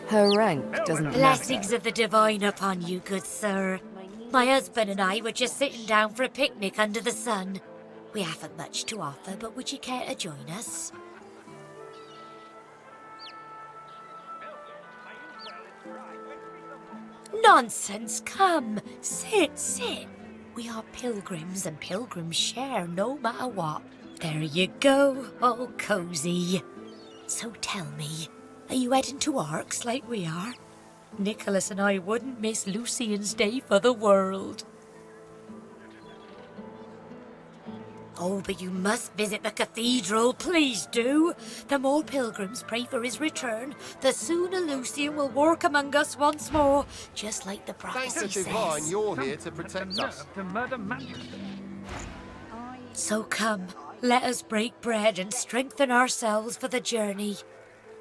Her rank doesn't matter. Blessings of the divine upon you, good sir. My husband and I were just sitting down for a picnic under the sun. We haven't much to offer, but would you care to join us? Nonsense, come. Sit. We are pilgrims, and pilgrims share no matter what. There you go, all cozy. So tell me, are you heading to Arks like we are? Nicholas and I wouldn't miss Lucian's Day for the world. Oh, but you must visit the cathedral, please do. The more pilgrims pray for his return, the sooner Lucian will walk among us once more, just like the prophecy says. Divine, you're here to protect us. So come, let us break bread and strengthen ourselves for the journey.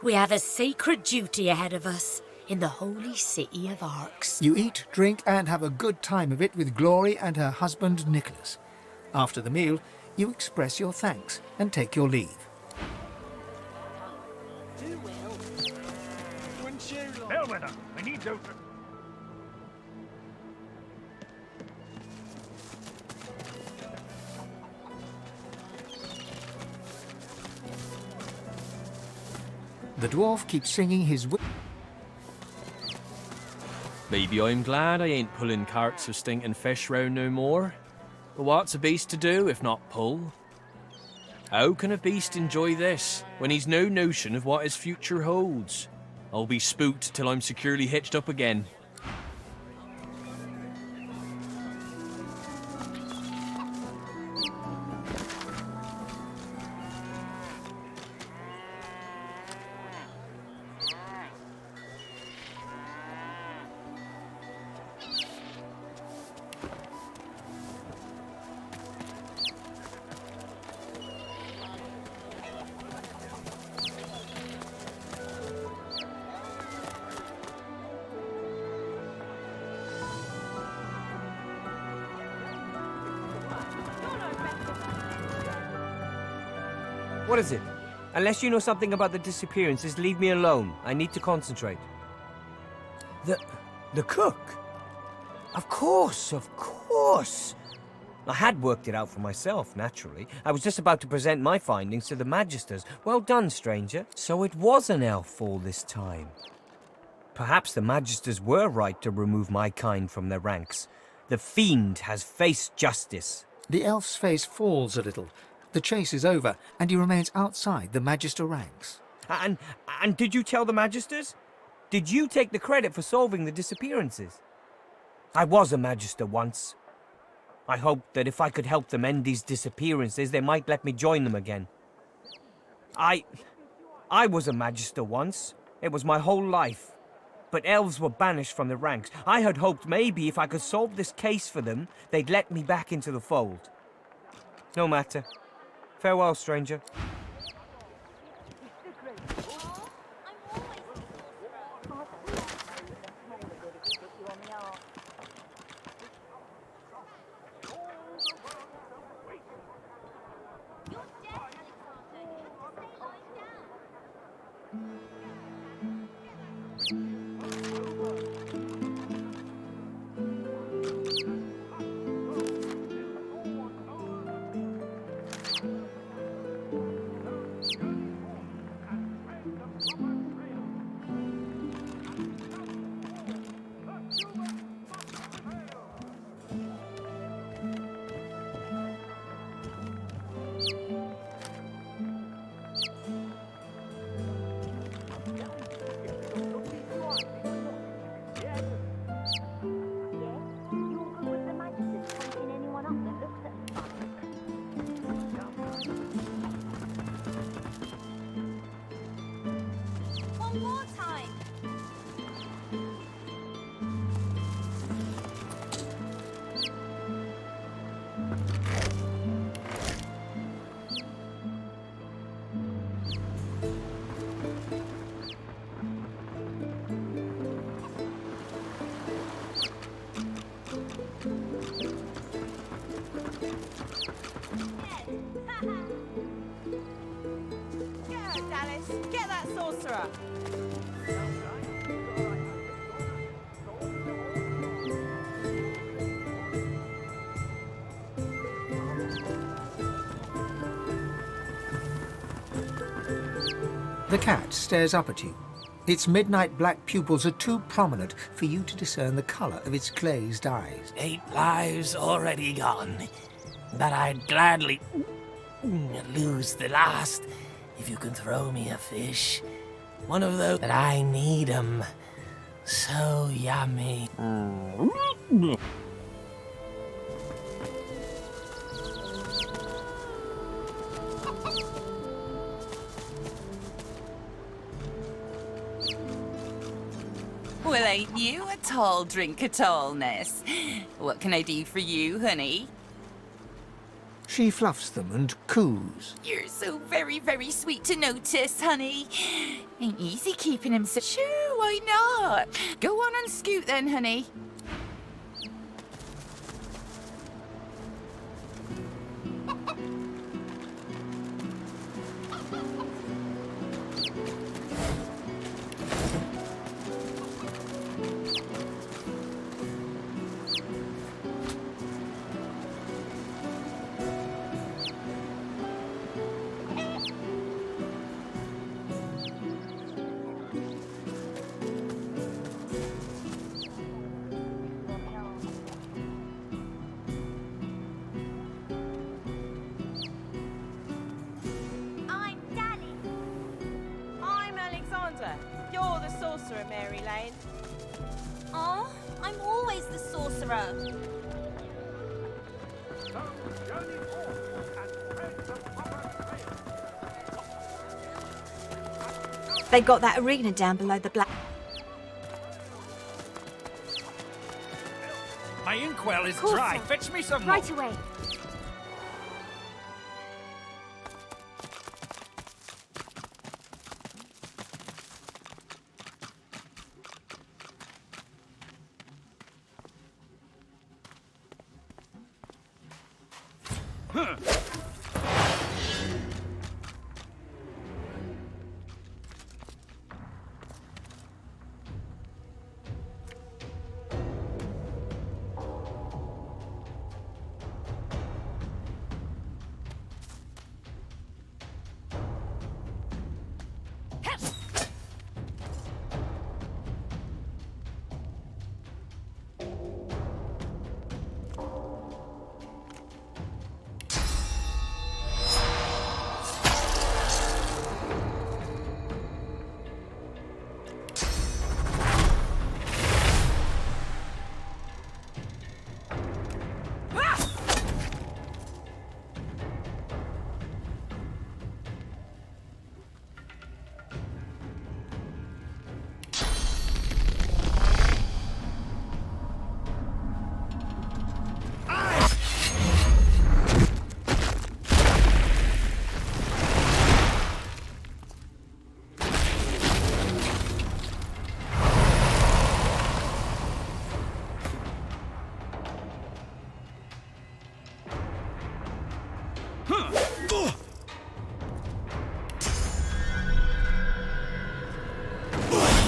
We have a sacred duty ahead of us in the holy city of Arks. You eat, drink, and have a good time of it with Glory and her husband Nicholas. After the meal, you express your thanks and take your leave. Bellwether, I need you. The dwarf keeps singing his... Maybe I'm glad I ain't pulling carts of stinking fish round no more. But what's a beast to do if not pull? How can a beast enjoy this, when he's no notion of what his future holds? I'll be spooked till I'm securely hitched up again. What is it? Unless you know something about the disappearances, leave me alone. I need to concentrate. The cook? Of course. I had worked it out for myself, naturally. I was just about to present my findings to the Magisters. Well done, stranger. So it was an elf all this time. Perhaps the Magisters were right to remove my kind from their ranks. The fiend has faced justice. The elf's face falls a little. The chase is over, and he remains outside the Magister ranks. And did you tell the Magisters? Did you take the credit for solving the disappearances? I was a Magister once. I hoped that if I could help them end these disappearances, they might let me join them again. I was a Magister once. It was my whole life. But elves were banished from the ranks. I had hoped maybe if I could solve this case for them, they'd let me back into the fold. No matter. Farewell, stranger. One more time. The cat stares up at you. Its midnight black pupils are too prominent for you to discern the colour of its glazed eyes. 8 lives already gone, but I'd gladly lose the last if you can throw me a fish. One of those that I need 'em. So yummy. Well, ain't you a tall drink of tallness? What can I do for you, honey? She fluffs them and coos. You're so very, very sweet to notice, honey. Ain't easy keeping him so... Sure, why not? Go on and scoot then, honey. You're the sorcerer, Mary Lane. Oh, I'm always the sorcerer. They've got that arena down below the black... My inkwell is Course, dry. sir. Fetch me some Right more. away.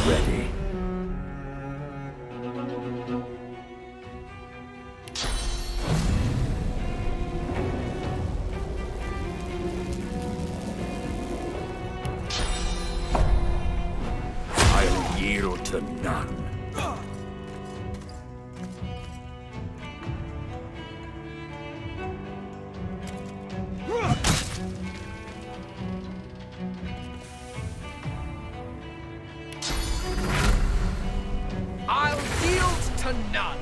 Ready. I'll yield to none. I'll yield to none.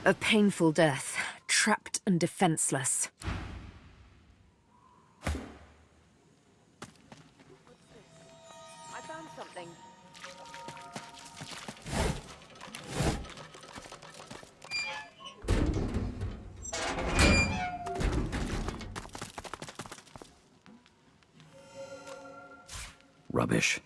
A painful death, trapped and defenseless. I found something. Rubbish.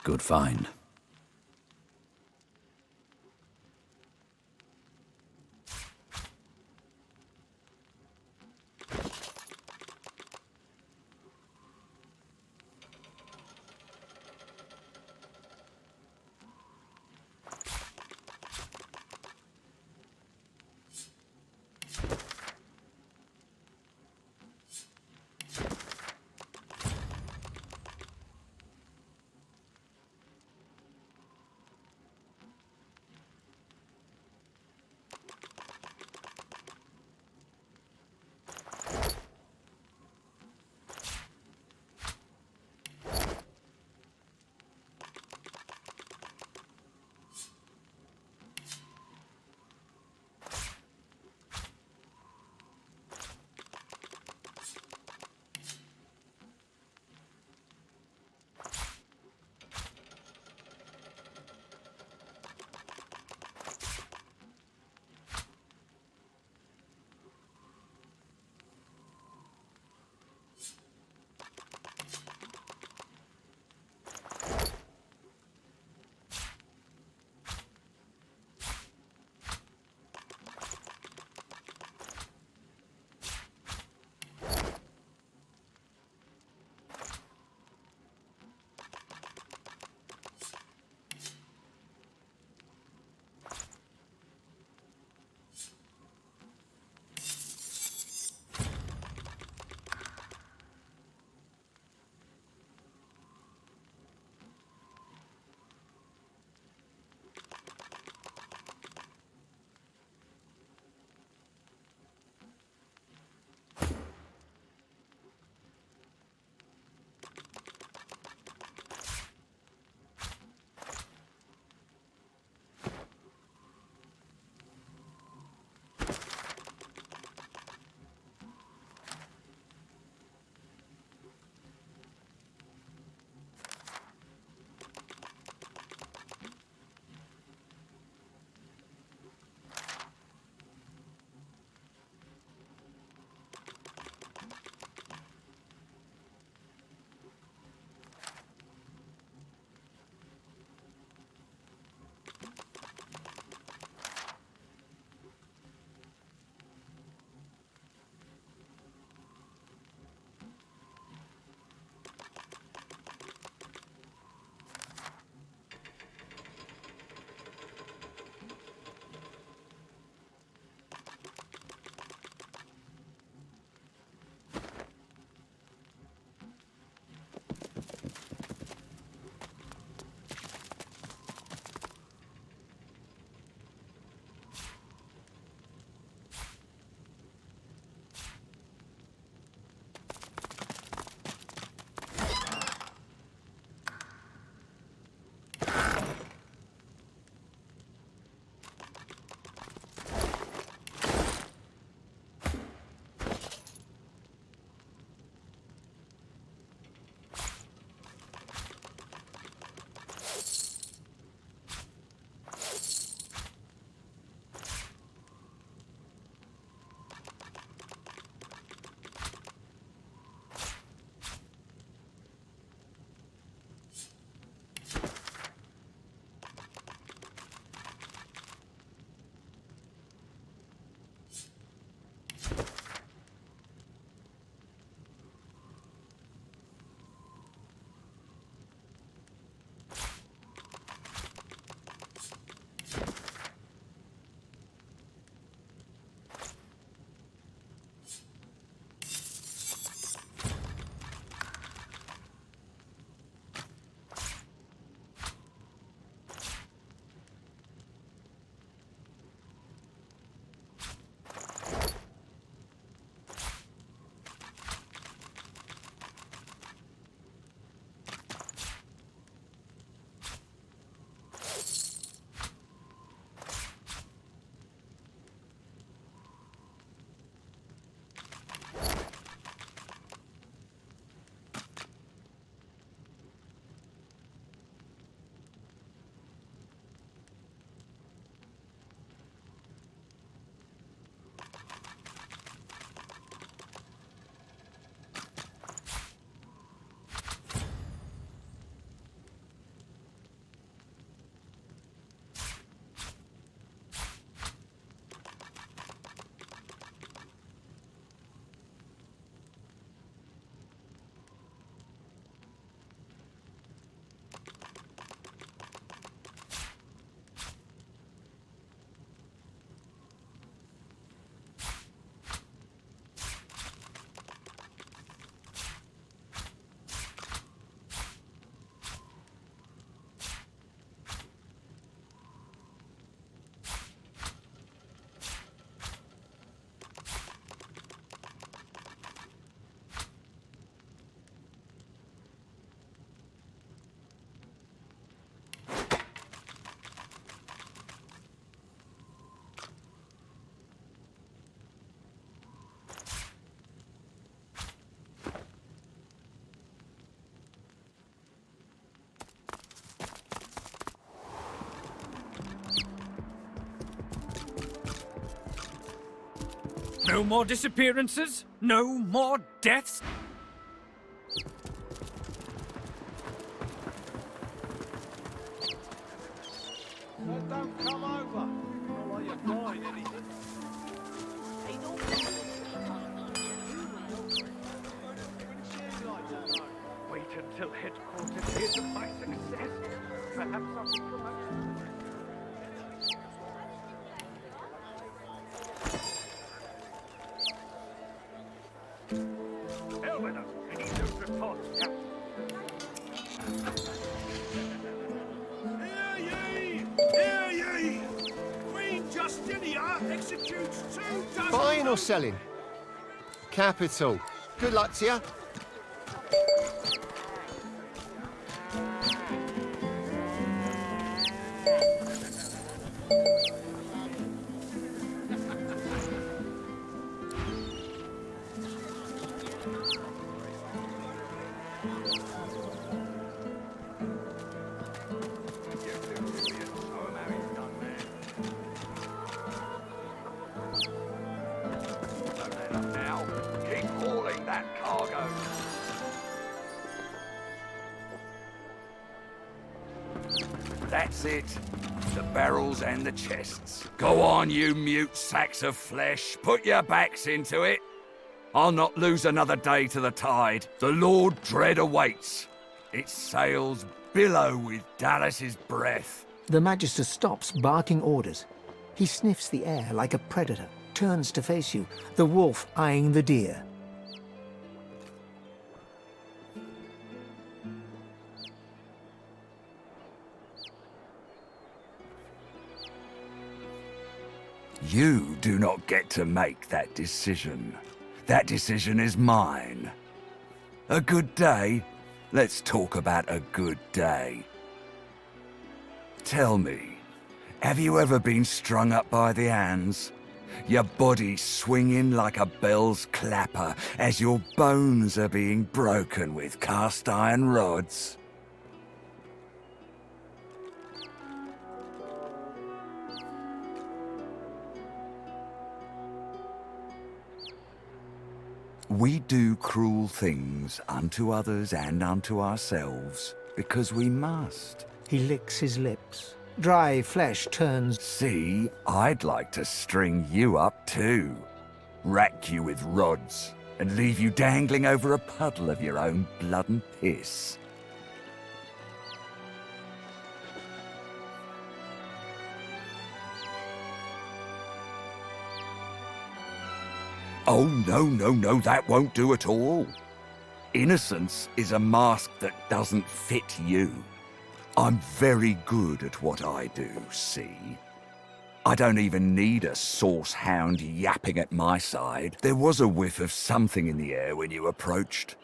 Good find. No more disappearances? No more deaths? Don't come over. Not like you're buying anything. Wait until headquarters hears of my success. Perhaps I'll be promoted. Bellwether, any news reports? Hear ye! Queen Justinia executes 2 dozen... Buying or selling? Capital. Good luck to you. Now, keep hauling that cargo. That's it. The barrels and the chests. Go on, you mute sacks of flesh. Put your backs into it. I'll not lose another day to the tide. The Lord Dread awaits. Its sails billow with Dallas's breath. The Magister stops, barking orders. He sniffs the air like a predator, turns to face you, the wolf eyeing the deer. You do not get to make that decision. That decision is mine. A good day? Let's talk about a good day. Tell me, have you ever been strung up by the hands? Your body swinging like a bell's clapper as your bones are being broken with cast iron rods? We do cruel things unto others and unto ourselves because we must. He licks his lips. Dry flesh turns... See, I'd like to string you up too. Rack you with rods and leave you dangling over a puddle of your own blood and piss. Oh, no, that won't do at all. Innocence is a mask that doesn't fit you. I'm very good at what I do, see? I don't even need a sauce hound yapping at my side. There was a whiff of something in the air when you approached.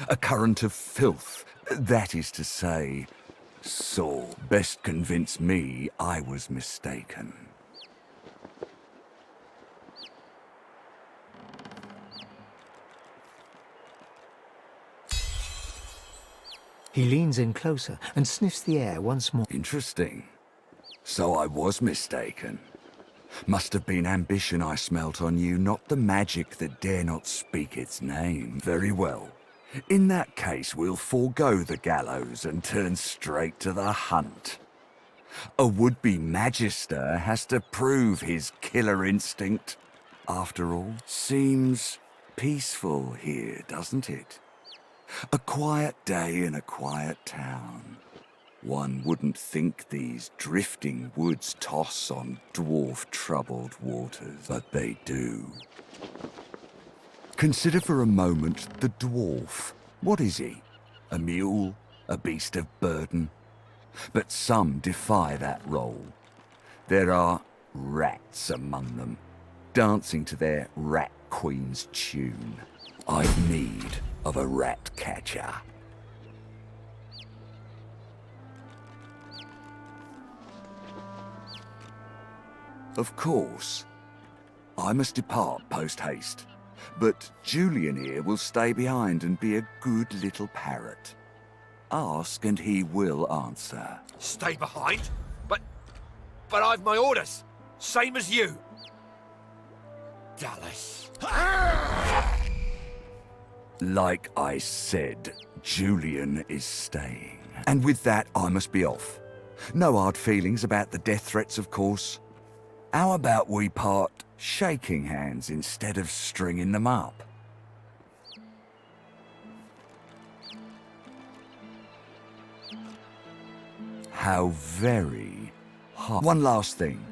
A current of filth, that is to say. So, best convince me I was mistaken. He leans in closer and sniffs the air once more. Interesting. So I was mistaken. Must have been ambition I smelt on you, not the magic that dare not speak its name. Very well. In that case, we'll forego the gallows and turn straight to the hunt. A would-be magister has to prove his killer instinct. After all, seems peaceful here, doesn't it? A quiet day in a quiet town. One wouldn't think these drifting woods toss on dwarf-troubled waters, but they do. Consider for a moment the dwarf. What is he? A mule? A beast of burden? But some defy that role. There are rats among them, dancing to their rat queen's tune. I've need of a rat catcher. Of course. I must depart post-haste, but Julian here will stay behind and be a good little parrot. Ask and he will answer. Stay behind? But I've my orders. Same as you. Dallas. Like I said, Julian is staying. And with that, I must be off. No hard feelings about the death threats, of course. How about we part shaking hands instead of stringing them up? How very hard. One last thing.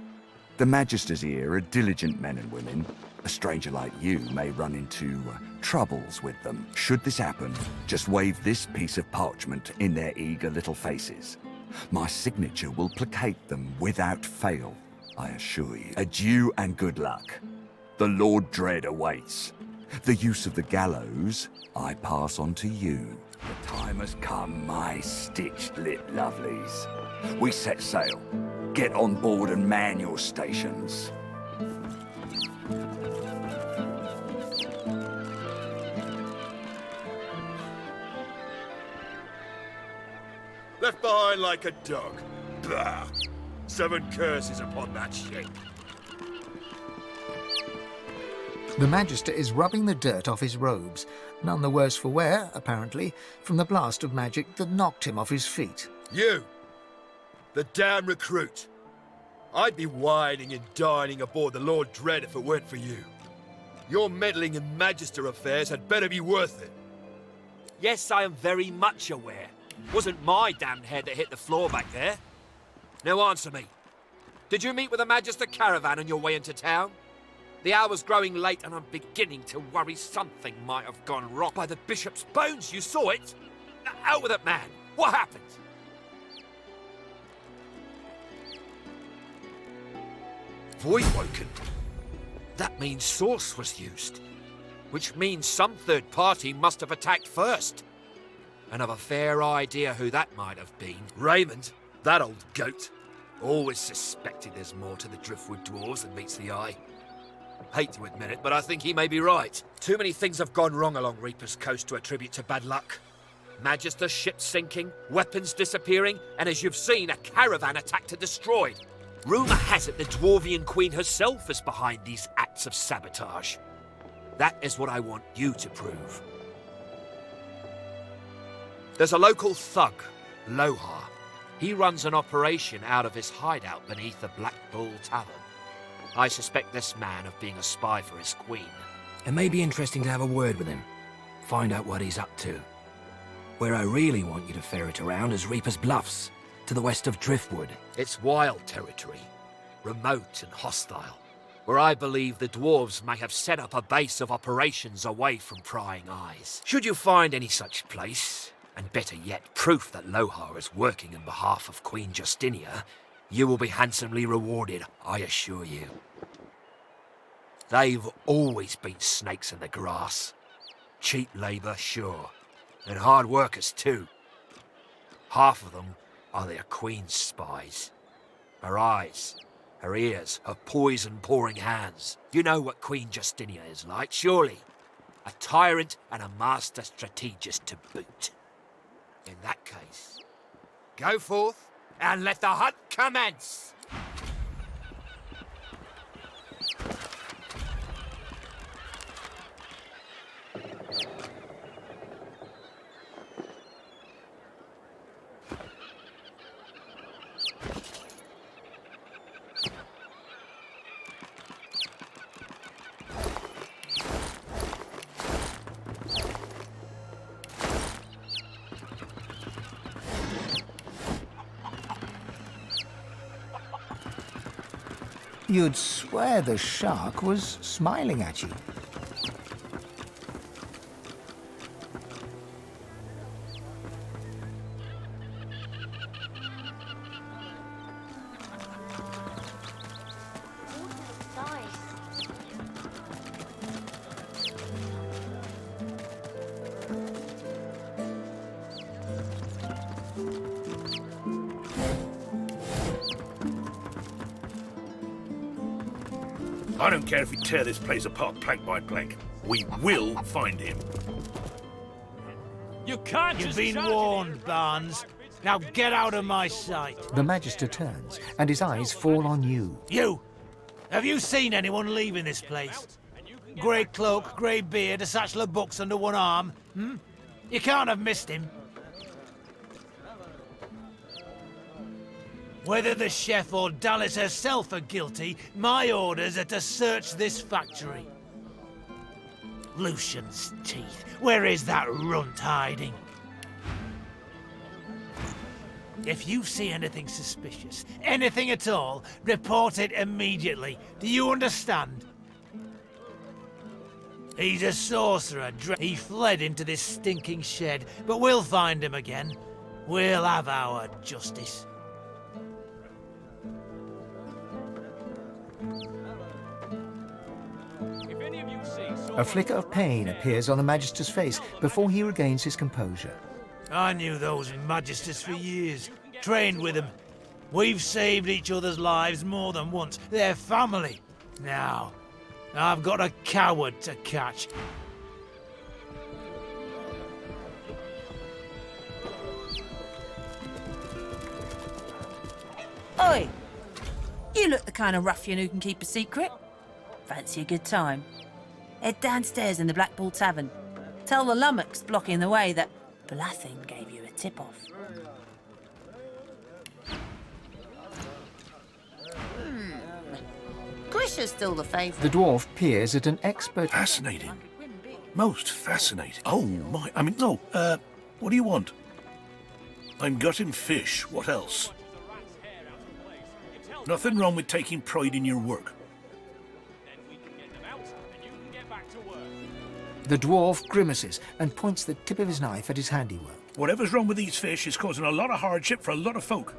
The Magisters here are diligent men and women. A stranger like you may run into troubles with them. Should this happen, just wave this piece of parchment in their eager little faces. My signature will placate them without fail, I assure you. Adieu and good luck. The Lord Dread awaits. The use of the gallows, I pass on to you. The time has come, my stitched-lip lovelies. We set sail. Get on board and man your stations. Left behind like a dog. Bah! 7 curses upon that ship. The Magister is rubbing the dirt off his robes, none the worse for wear, apparently, from the blast of magic that knocked him off his feet. You! The damn recruit! I'd be whining and dining aboard the Lord Dread if it weren't for you. Your meddling in Magister affairs had better be worth it. Yes, I am very much aware. Wasn't my damned head that hit the floor back there. Now answer me. Did you meet with a Magister caravan on your way into town? The hour's growing late and I'm beginning to worry something might have gone wrong. By the Bishop's bones, you saw it? Out with it, man. What happened? Void woken. That means source was used. Which means some third party must have attacked first. And I've a fair idea who that might have been. Raymond, that old goat. Always suspected there's more to the Driftwood dwarves than meets the eye. Hate to admit it, but I think he may be right. Too many things have gone wrong along Reaper's Coast to attribute to bad luck. Magister ships sinking, weapons disappearing, and as you've seen, a caravan attacked and destroyed. Rumour has it the Dwarvian Queen herself is behind these acts of sabotage. That is what I want you to prove. There's a local thug, Lohar. He runs an operation out of his hideout beneath the Black Bull Tavern. I suspect this man of being a spy for his queen. It may be interesting to have a word with him. Find out what he's up to. Where I really want you to ferret around is Reaper's Bluffs, to the west of Driftwood. It's wild territory, remote and hostile, where I believe the dwarves may have set up a base of operations away from prying eyes. Should you find any such place, and better yet, proof that Lohar is working on behalf of Queen Justinia, you will be handsomely rewarded, I assure you. They've always been snakes in the grass. Cheap labour, sure, and hard workers too. Half of them are their queen's spies. Her eyes, her ears, her poison-pouring hands. You know what Queen Justinia is like, surely. A tyrant and a master strategist to boot. In that case, go forth and let the hunt commence! You'd swear the shark was smiling at you. I don't care if we tear this place apart plank by plank. We will find him. You can't You've been warned, Barnes. Now get out of my sight. The Magister turns, and his eyes fall on you. You! Have you seen anyone leaving this place? Grey cloak, grey beard, a satchel of books under one arm. You can't have missed him. Whether the chef or Dallas herself are guilty, my orders are to search this factory. Lucian's teeth. Where is that runt hiding? If you see anything suspicious, anything at all, report it immediately. Do you understand? He's a sorcerer. He fled into this stinking shed, but we'll find him again. We'll have our justice. A flicker of pain appears on the Magister's face before he regains his composure. I knew those Magisters for years. Trained with them. We've saved each other's lives more than once. They're family. Now, I've got a coward to catch. Oi! You look the kind of ruffian who can keep a secret. Fancy a good time? Head downstairs in the Blackpool Tavern. Tell the lummox blocking the way that Blathin gave you a tip-off. Grisha's still the favourite. The dwarf peers at an expert. Fascinating. Most fascinating. Oh, my. I mean, no. What do you want? I'm gutting fish. What else? Nothing wrong with taking pride in your work. The dwarf grimaces and points the tip of his knife at his handiwork. Whatever's wrong with these fish is causing a lot of hardship for a lot of folk.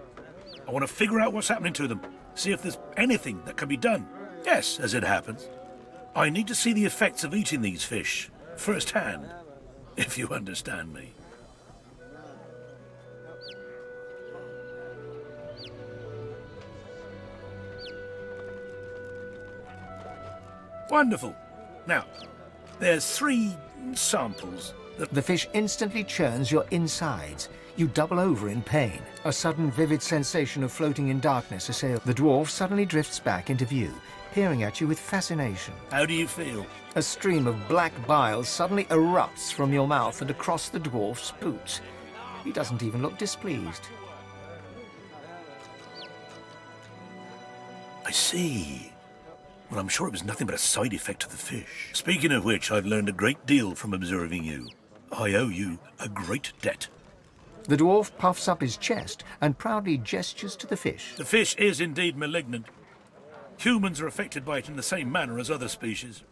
I want to figure out what's happening to them. See if there's anything that can be done. Yes, as it happens. I need to see the effects of eating these fish firsthand, if you understand me. Wonderful. Now, there's 3 samples. The fish instantly churns your insides. You double over in pain. A sudden vivid sensation of floating in darkness assails. The dwarf suddenly drifts back into view, peering at you with fascination. How do you feel? A stream of black bile suddenly erupts from your mouth and across the dwarf's boots. He doesn't even look displeased. I see. Well, I'm sure it was nothing but a side effect of the fish. Speaking of which, I've learned a great deal from observing you. I owe you a great debt. The dwarf puffs up his chest and proudly gestures to the fish. The fish is indeed malignant. Humans are affected by it in the same manner as other species.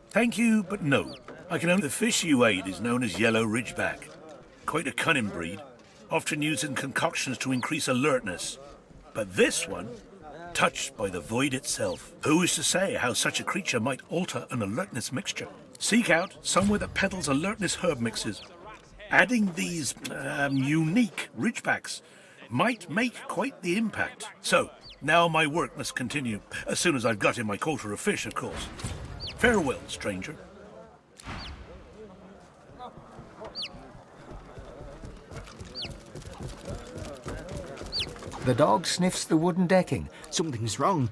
Thank you, but no. I can only... The fish you ate is known as yellow ridgeback. Quite a cunning breed, often used in concoctions to increase alertness. But this one, touched by the void itself. Who is to say how such a creature might alter an alertness mixture? Seek out somewhere that peddles alertness herb mixes. Adding these unique ridgebacks might make quite the impact. So, now my work must continue, as soon as I've got in my quota of fish, of course. Farewell, stranger. The dog sniffs the wooden decking. Something's wrong.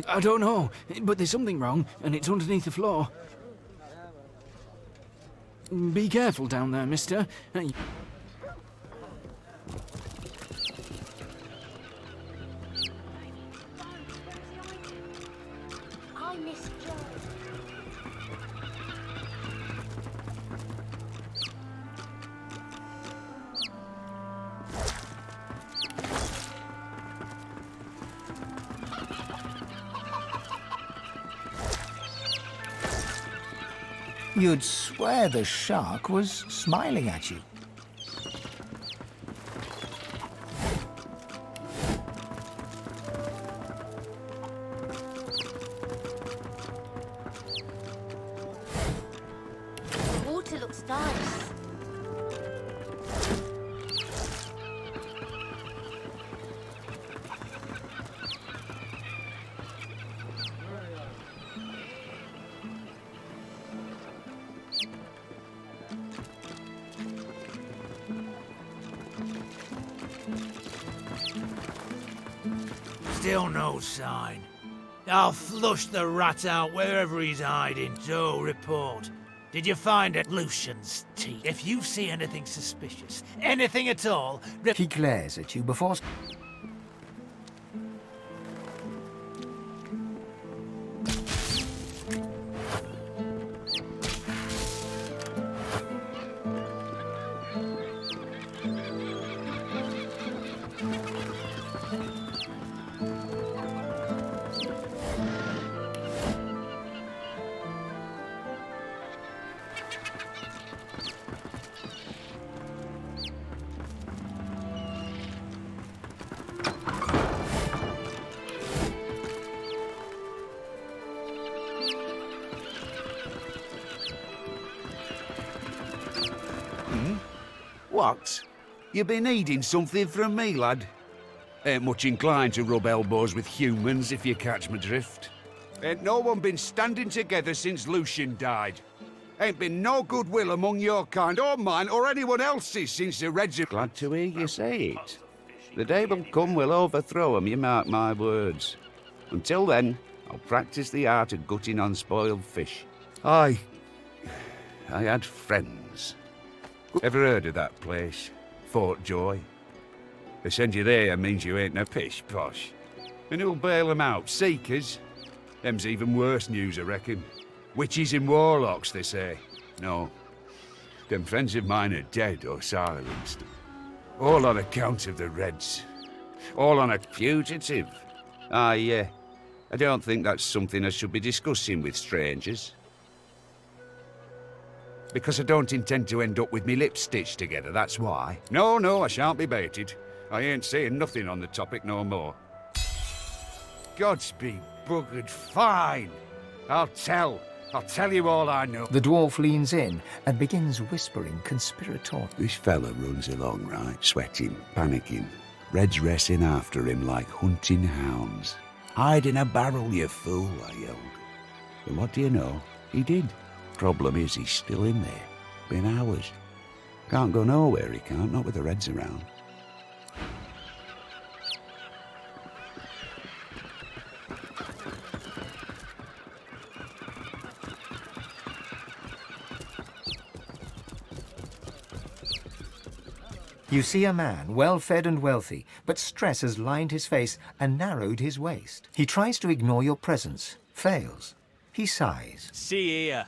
I don't know, but there's something wrong, and it's underneath the floor. Be careful down there, mister. I miss Joe. You'd swear the shark was smiling at you. The water looks nice. Still no sign. I'll flush the rat out wherever he's hiding. So, report. Did you find it? Lucian's teeth. If you see anything suspicious, anything at all... He glares at you before... What? You been needing something from me, lad? Ain't much inclined to rub elbows with humans, if you catch my drift. Ain't no one been standing together since Lucian died. Ain't been no goodwill among your kind, or mine, or anyone else's since the Reds... Glad to hear you say it. The day will come we'll overthrow 'em, you mark my words. Until then, I'll practice the art of gutting unspoiled fish. I had friends. Ever heard of that place? Fort Joy? They send you there means you ain't no pish-posh. And who'll bail 'em out? Seekers? Them's even worse news, I reckon. Witches and warlocks, they say. No. Them friends of mine are dead or silenced. All on account of the Reds. All on a fugitive. I don't think that's something I should be discussing with strangers. Because I don't intend to end up with me lips stitched together, that's why. No, I shan't be baited. I ain't saying nothing on the topic no more. Gods be buggered fine. I'll tell you all I know. The dwarf leans in and begins whispering conspiratorial. This fella runs along, right? Sweating, panicking. Reds racing after him like hunting hounds. Hide in a barrel, you fool, I yelled. And what do you know? He did. Problem is, he's still in there. Been hours. Can't go nowhere, he can't, not with the Reds around. You see a man, well-fed and wealthy, but stress has lined his face and narrowed his waist. He tries to ignore your presence, fails. He sighs. See here.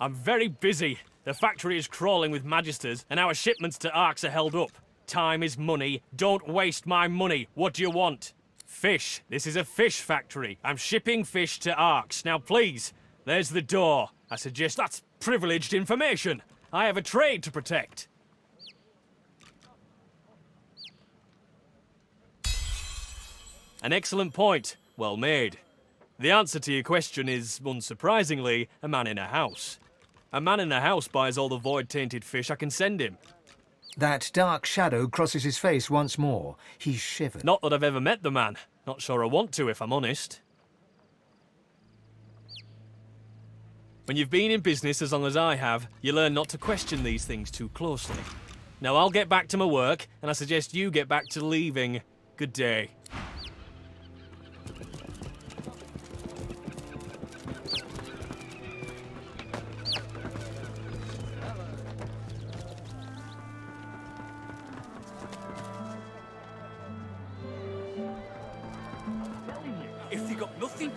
I'm very busy. The factory is crawling with magisters, and our shipments to Arks are held up. Time is money. Don't waste my money. What do you want? Fish. This is a fish factory. I'm shipping fish to Arks. Now, please, there's the door. I suggest that's privileged information. I have a trade to protect. An excellent point. Well made. The answer to your question is, unsurprisingly, a man in a house. A man in a house buys all the void-tainted fish I can send him. That dark shadow crosses his face once more. He shivers. Not that I've ever met the man. Not sure I want to, if I'm honest. When you've been in business as long as I have, you learn not to question these things too closely. Now I'll get back to my work, and I suggest you get back to leaving. Good day.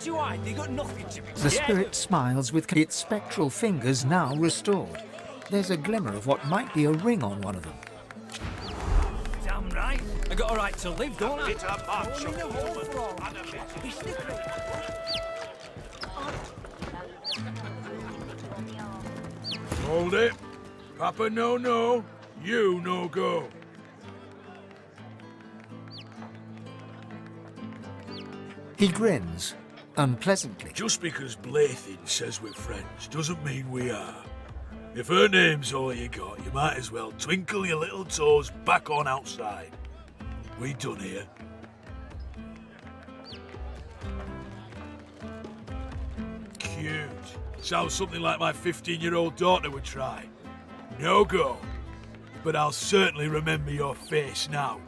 To hide. They got nothing to be The spirit smiles with its spectral fingers now restored. There's a glimmer of what might be a ring on one of them. Damn right. I got a right to live, don't I? Hold it. Papa no, you no go. He grins, unpleasantly. Just because Blathin says we're friends doesn't mean we are. If her name's all you got, you might as well twinkle your little toes back on outside. We done here. Cute. Sounds something like my 15-year-old daughter would try. No go. But I'll certainly remember your face now.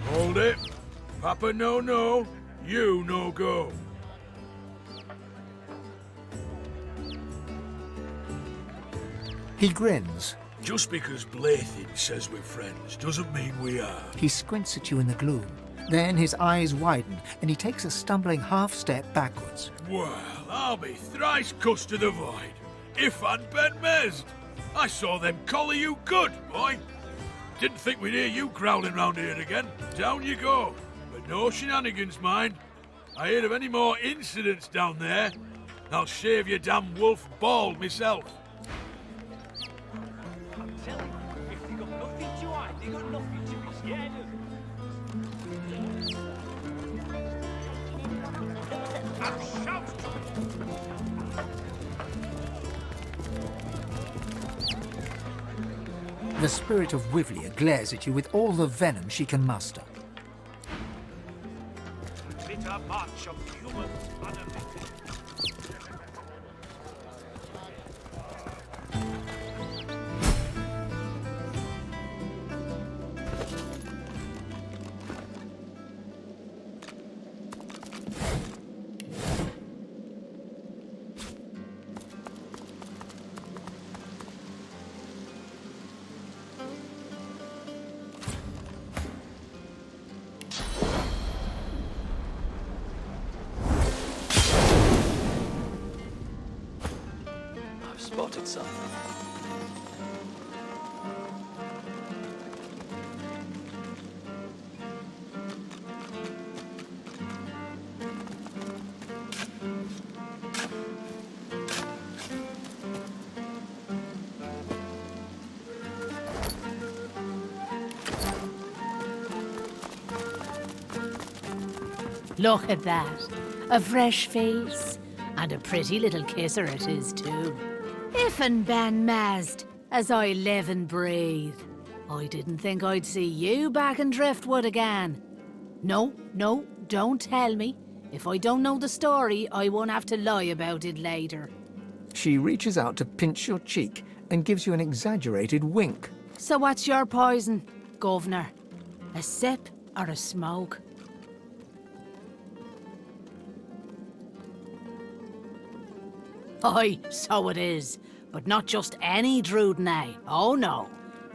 Hold it. Papa no, you no go. He grins. Just because Blathin says we're friends doesn't mean we are. He squints at you in the gloom. Then his eyes widen and he takes a stumbling half-step backwards. Well, I'll be thrice cussed to the void. If I'd been mezd. I saw them collar you good, boy. Didn't think we'd hear you growling round here again. Down you go. But no shenanigans, mind. I heard of any more incidents down there, I'll shave your damn wolf bald myself. I'm telling you, if they got nothing to hide, they got nothing to be scared of. I'll shout to The spirit of Wivlia glares at you with all the venom she can muster. Bitter march of humans unavenged. Spotted something. Look at that. A fresh face. And a pretty little kisser it is, too. If and ben mazed, as I live and breathe. I didn't think I'd see you back in Driftwood again. No, don't tell me. If I don't know the story, I won't have to lie about it later. She reaches out to pinch your cheek and gives you an exaggerated wink. So what's your poison, Governor? A sip or a smoke? Aye, so it is. But not just any Drudenay. Oh no.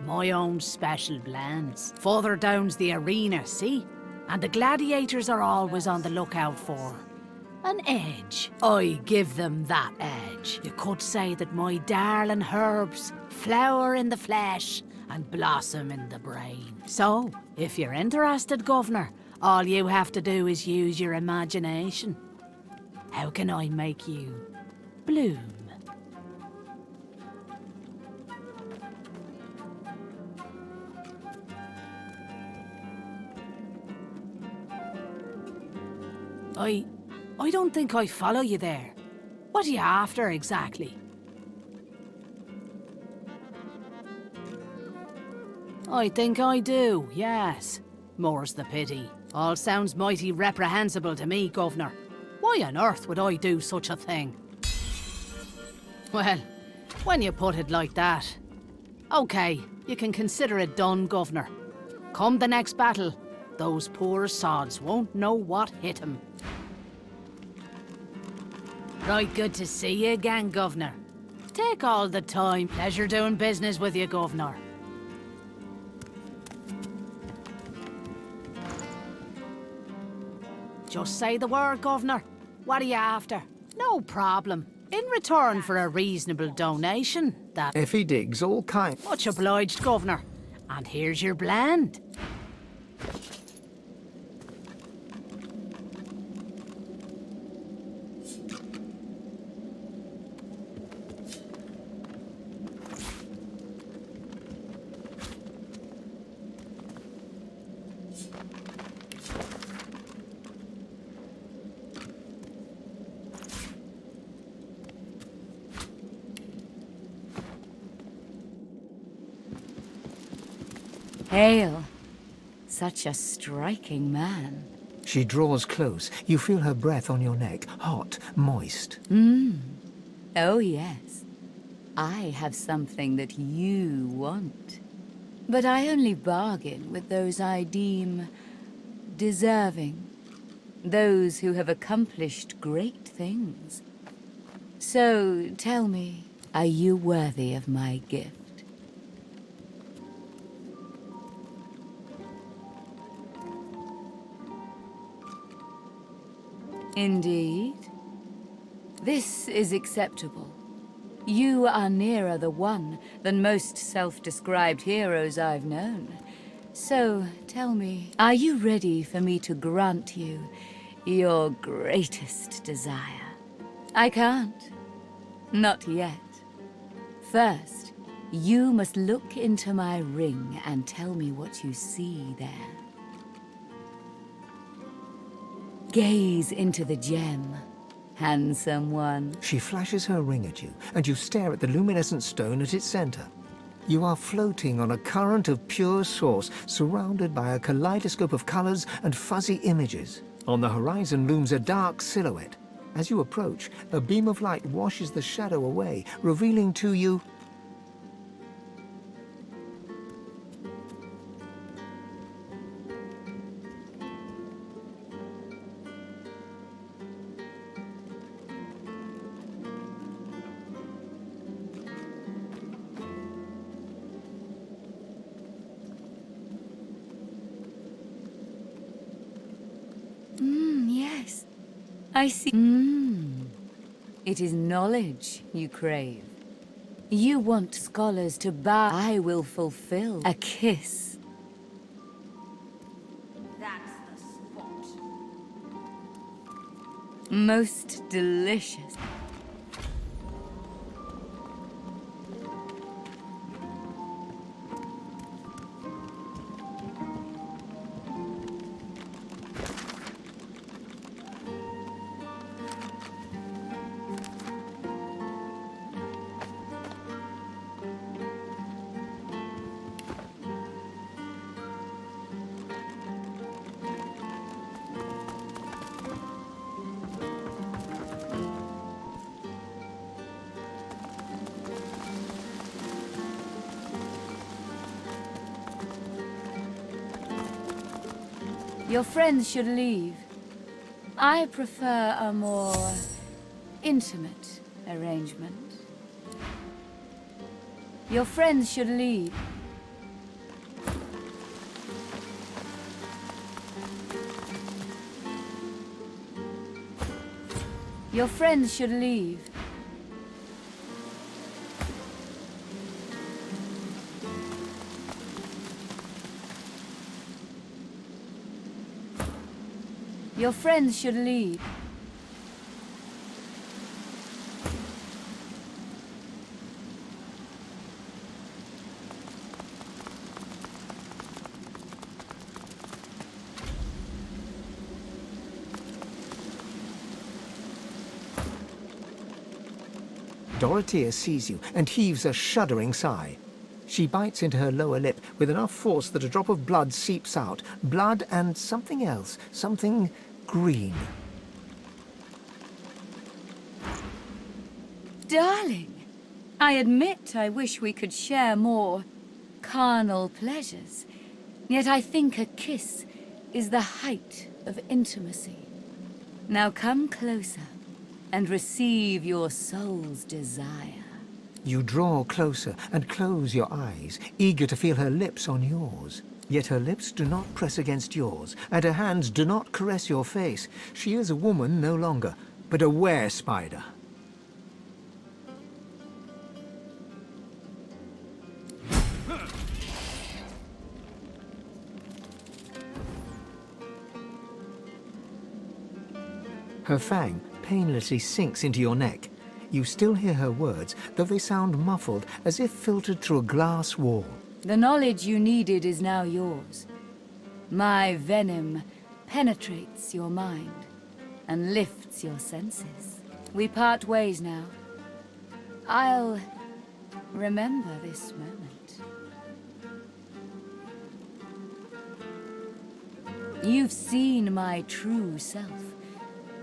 My own special blends. Further down's the arena, see? And the gladiators are always on the lookout for an edge. I give them that edge. You could say that my darling herbs flower in the flesh and blossom in the brain. So, if you're interested, Governor, all you have to do is use your imagination. How can I make you bloom? I don't think I follow you there. What are you after, exactly? I think I do, yes. More's the pity. All sounds mighty reprehensible to me, Governor. Why on earth would I do such a thing? Well, when you put it like that... Okay, you can consider it done, Governor. Come the next battle, those poor sods won't know what hit 'em. Right, good to see you again, Governor. Take all the time. Pleasure doing business with you, Governor. Just say the word, Governor. What are you after? No problem. In return for a reasonable donation, that... If he digs all kind... Much obliged, Governor. And here's your blend. Hail. Such a striking man. She draws close. You feel her breath on your neck, hot, moist. Oh, yes. I have something that you want. But I only bargain with those I deem deserving. Those who have accomplished great things. So, tell me, are you worthy of my gift? Indeed. This is acceptable. You are nearer the one than most self-described heroes I've known. So, tell me, are you ready for me to grant you your greatest desire? I can't. Not yet. First, you must look into my ring and tell me what you see there. Gaze into the gem, handsome one. She flashes her ring at you, and you stare at the luminescent stone at its center. You are floating on a current of pure source, surrounded by a kaleidoscope of colors and fuzzy images. On the horizon looms a dark silhouette. As you approach, a beam of light washes the shadow away, revealing to you... Yes. I see. It is knowledge you crave. You want scholars to bow. I will fulfill a kiss. That's the spot. Most delicious. Your friends should leave. I prefer a more intimate arrangement. Your friends should leave. Your friends should leave. Your friends should leave. Dorothea sees you and heaves a shuddering sigh. She bites into her lower lip with enough force that a drop of blood seeps out. Blood and something else. Something green. Darling, I admit I wish we could share more carnal pleasures. Yet I think a kiss is the height of intimacy. Now come closer and receive your soul's desire. You draw closer and close your eyes, eager to feel her lips on yours. Yet her lips do not press against yours, and her hands do not caress your face. She is a woman no longer, but a were-spider. Her fang painlessly sinks into your neck. You still hear her words, though they sound muffled, as if filtered through a glass wall. The knowledge you needed is now yours. My venom penetrates your mind and lifts your senses. We part ways now. I'll remember this moment. You've seen my true self.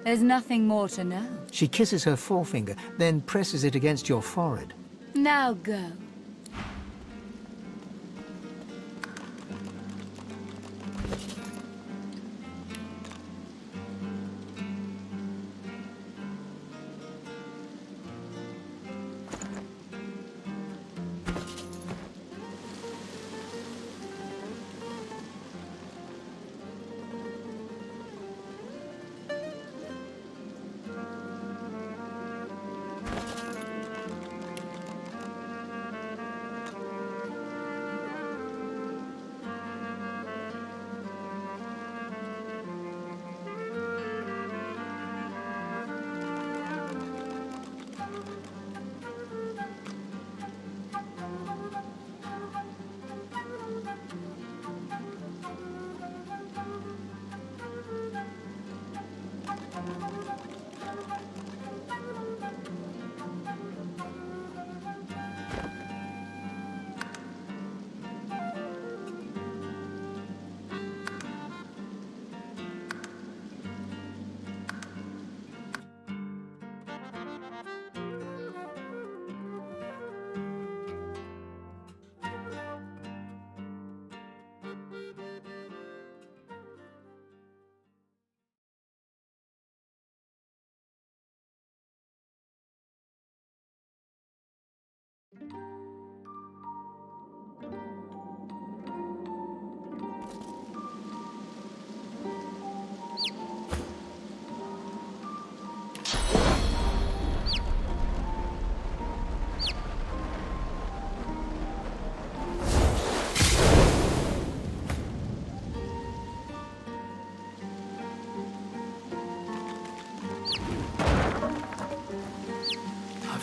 There's nothing more to know. She kisses her forefinger, then presses it against your forehead. Now go.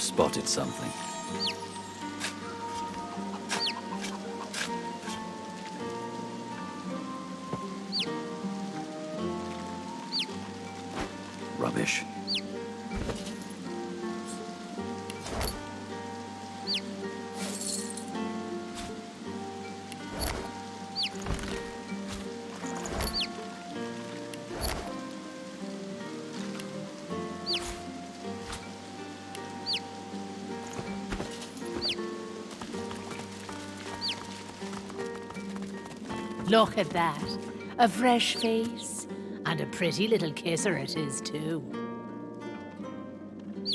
I've spotted something. Rubbish. Look at that. A fresh face. And a pretty little kisser it is, too.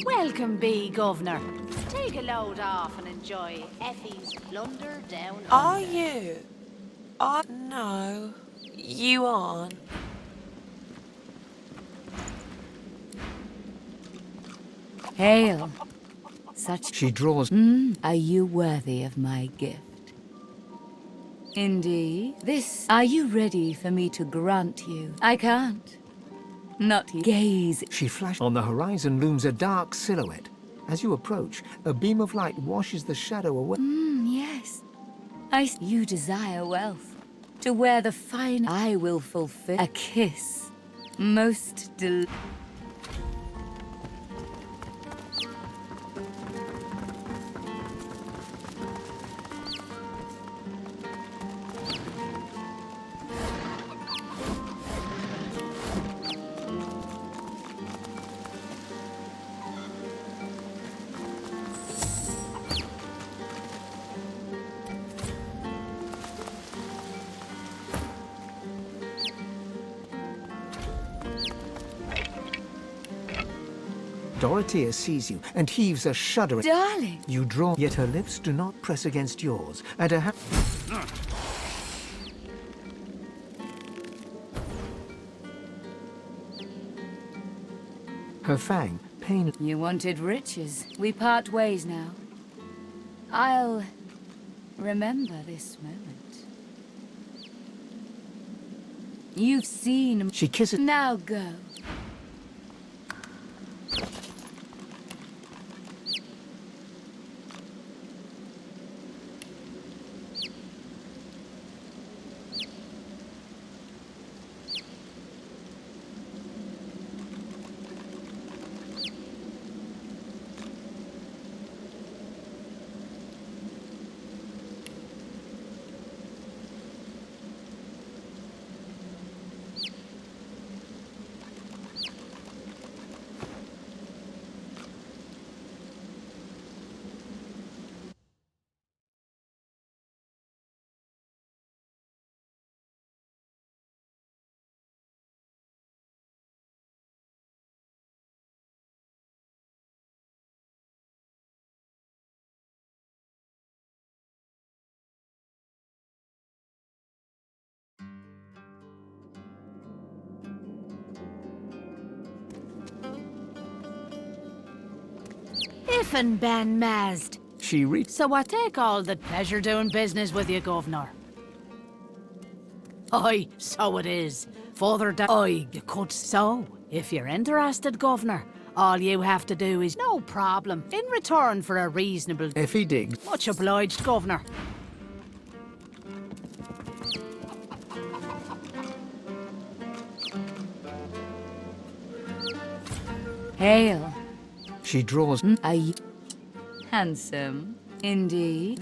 Welcome be, Governor. Take a load off and enjoy Effie's plunder down Are under. you? Oh, no. You aren't. Hail. Such... She draws... Are you worthy of my gift? Indeed. This... Are you ready for me to grant you? I can't. Not yet. Gaze. She flashes. On the horizon looms a dark silhouette. As you approach, a beam of light washes the shadow away. Yes. You desire wealth. To wear the fine... I will fulfill... A kiss. Most Dorothea sees you and heaves a shudder. Darling! You draw, yet her lips do not press against yours, and her hand... Her fang, pain... You wanted riches. We part ways now. I'll remember this moment. You've seen... She kisses... Now go. Biffin Ben Mazd. She reached. So I take all the pleasure doing business with you, Governor. Aye, so it is. Further down. Aye, you could so. If you're interested, Governor, all you have to do is no problem. In return for a reasonable. Effie digs. Much obliged, Governor. Hail. She draws. Are you handsome? Indeed.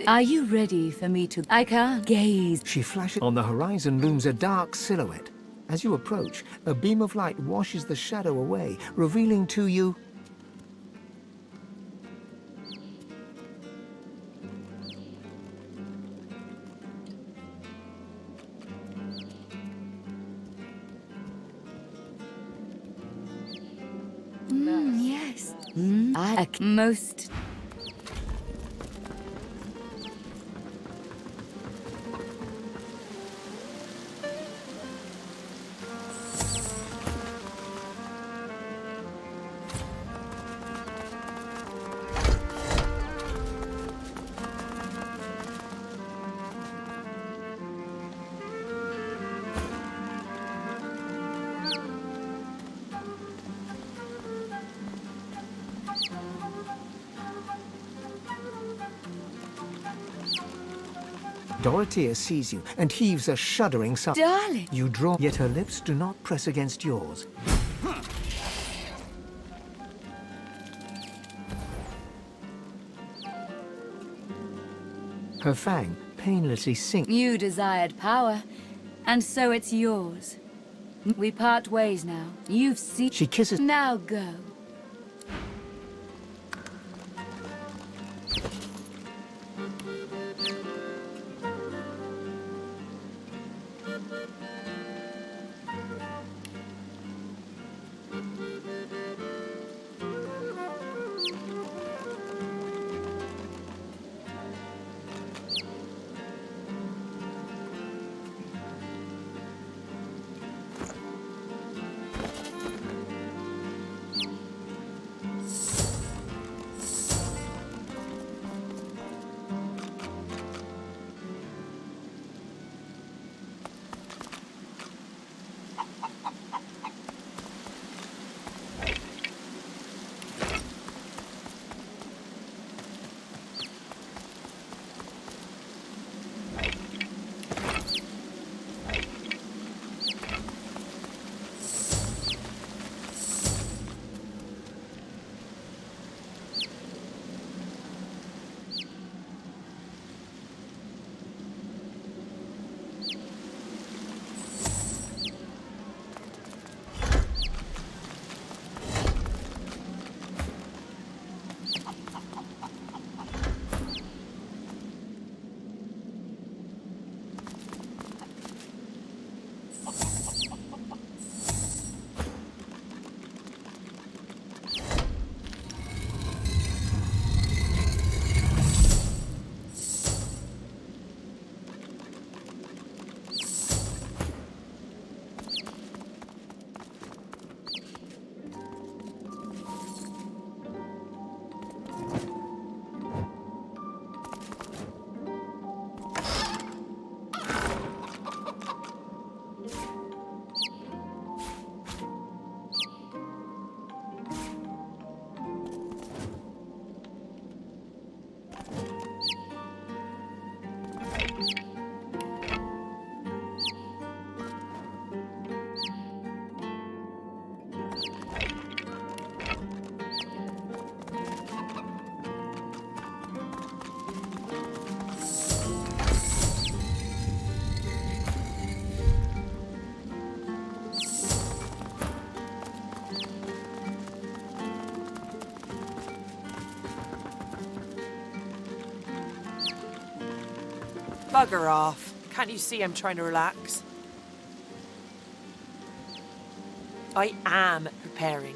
Are you ready for me to... I can't gaze. She flashes. On the horizon looms a dark silhouette. As you approach, a beam of light washes the shadow away, revealing to you... Yes. Most... Dorothea sees you and heaves a shuddering sigh. Darling! You draw, yet her lips do not press against yours. Her fang painlessly sinks. You desired power, and so it's yours. We part ways now. You've seen... She kisses... Now go. Bugger off. Can't you see I'm trying to relax? I am preparing.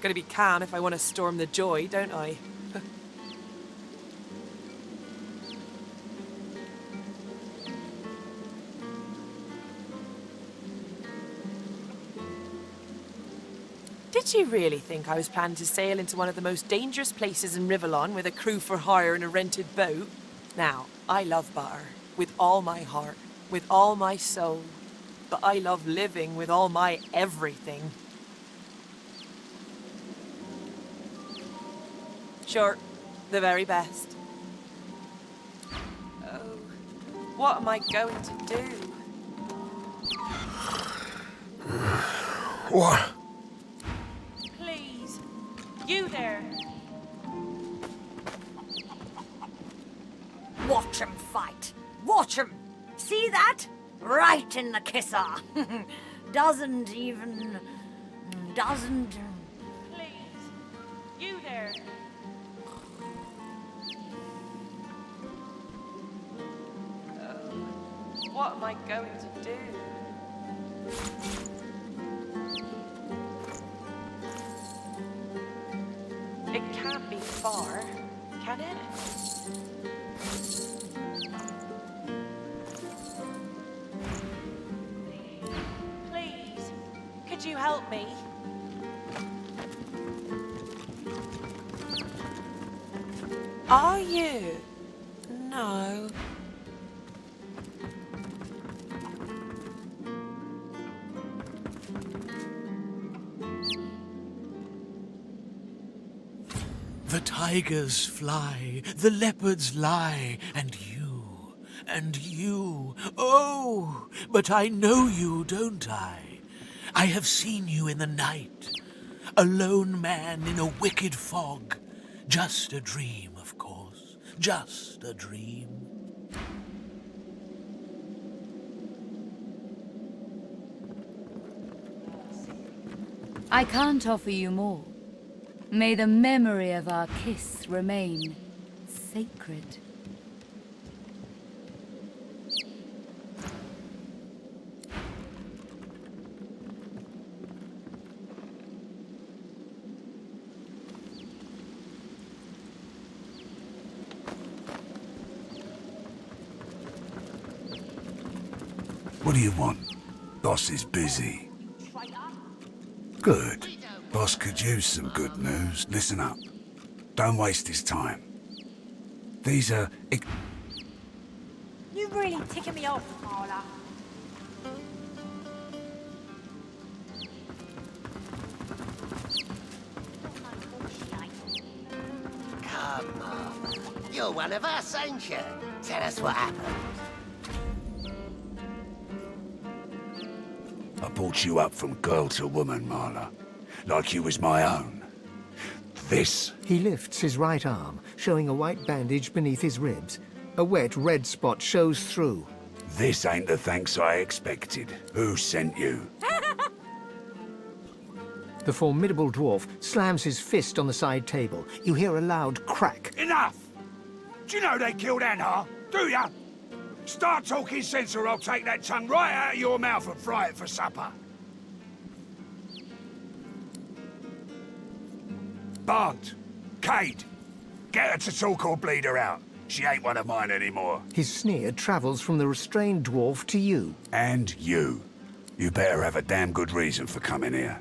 Gotta be calm if I want to storm the joy, don't I? Did you really think I was planning to sail into one of the most dangerous places in Rivellon with a crew for hire and a rented boat? Now, I love butter with all my heart, with all my soul. But I love living with all my everything. Sure, the very best. Oh, what am I going to do? What? Please, you there. Watch 'em fight. Watch 'em. See that? Right in the kisser. Doesn't. Please, you there. Oh, what am I going to do? It can't be far, can it? Please, could you help me? Are you? No. The tigers fly, the leopards lie, and you, oh, but I know you, don't I? I have seen you in the night, a lone man in a wicked fog. Just a dream, of course, just a dream. I can't offer you more. May the memory of our kiss remain sacred. What do you want? Boss is busy. Good. Boss could use some good news. Listen up. Don't waste his time. These are... You really ticking me off, Marla. Come on. You're one of us, ain't you? Tell us what happened. I brought you up from girl to woman, Marla. Like you was my own. This... He lifts his right arm, showing a white bandage beneath his ribs. A wet red spot shows through. This ain't the thanks I expected. Who sent you? The formidable dwarf slams his fist on the side table. You hear a loud crack. Enough! Do you know they killed Anhar? Do ya? Start talking sense or I'll take that tongue right out of your mouth and fry it for supper. Barnes, Cade, get her to talk or bleed her out. She ain't one of mine anymore. His sneer travels from the restrained dwarf to you. And you. You better have a damn good reason for coming here.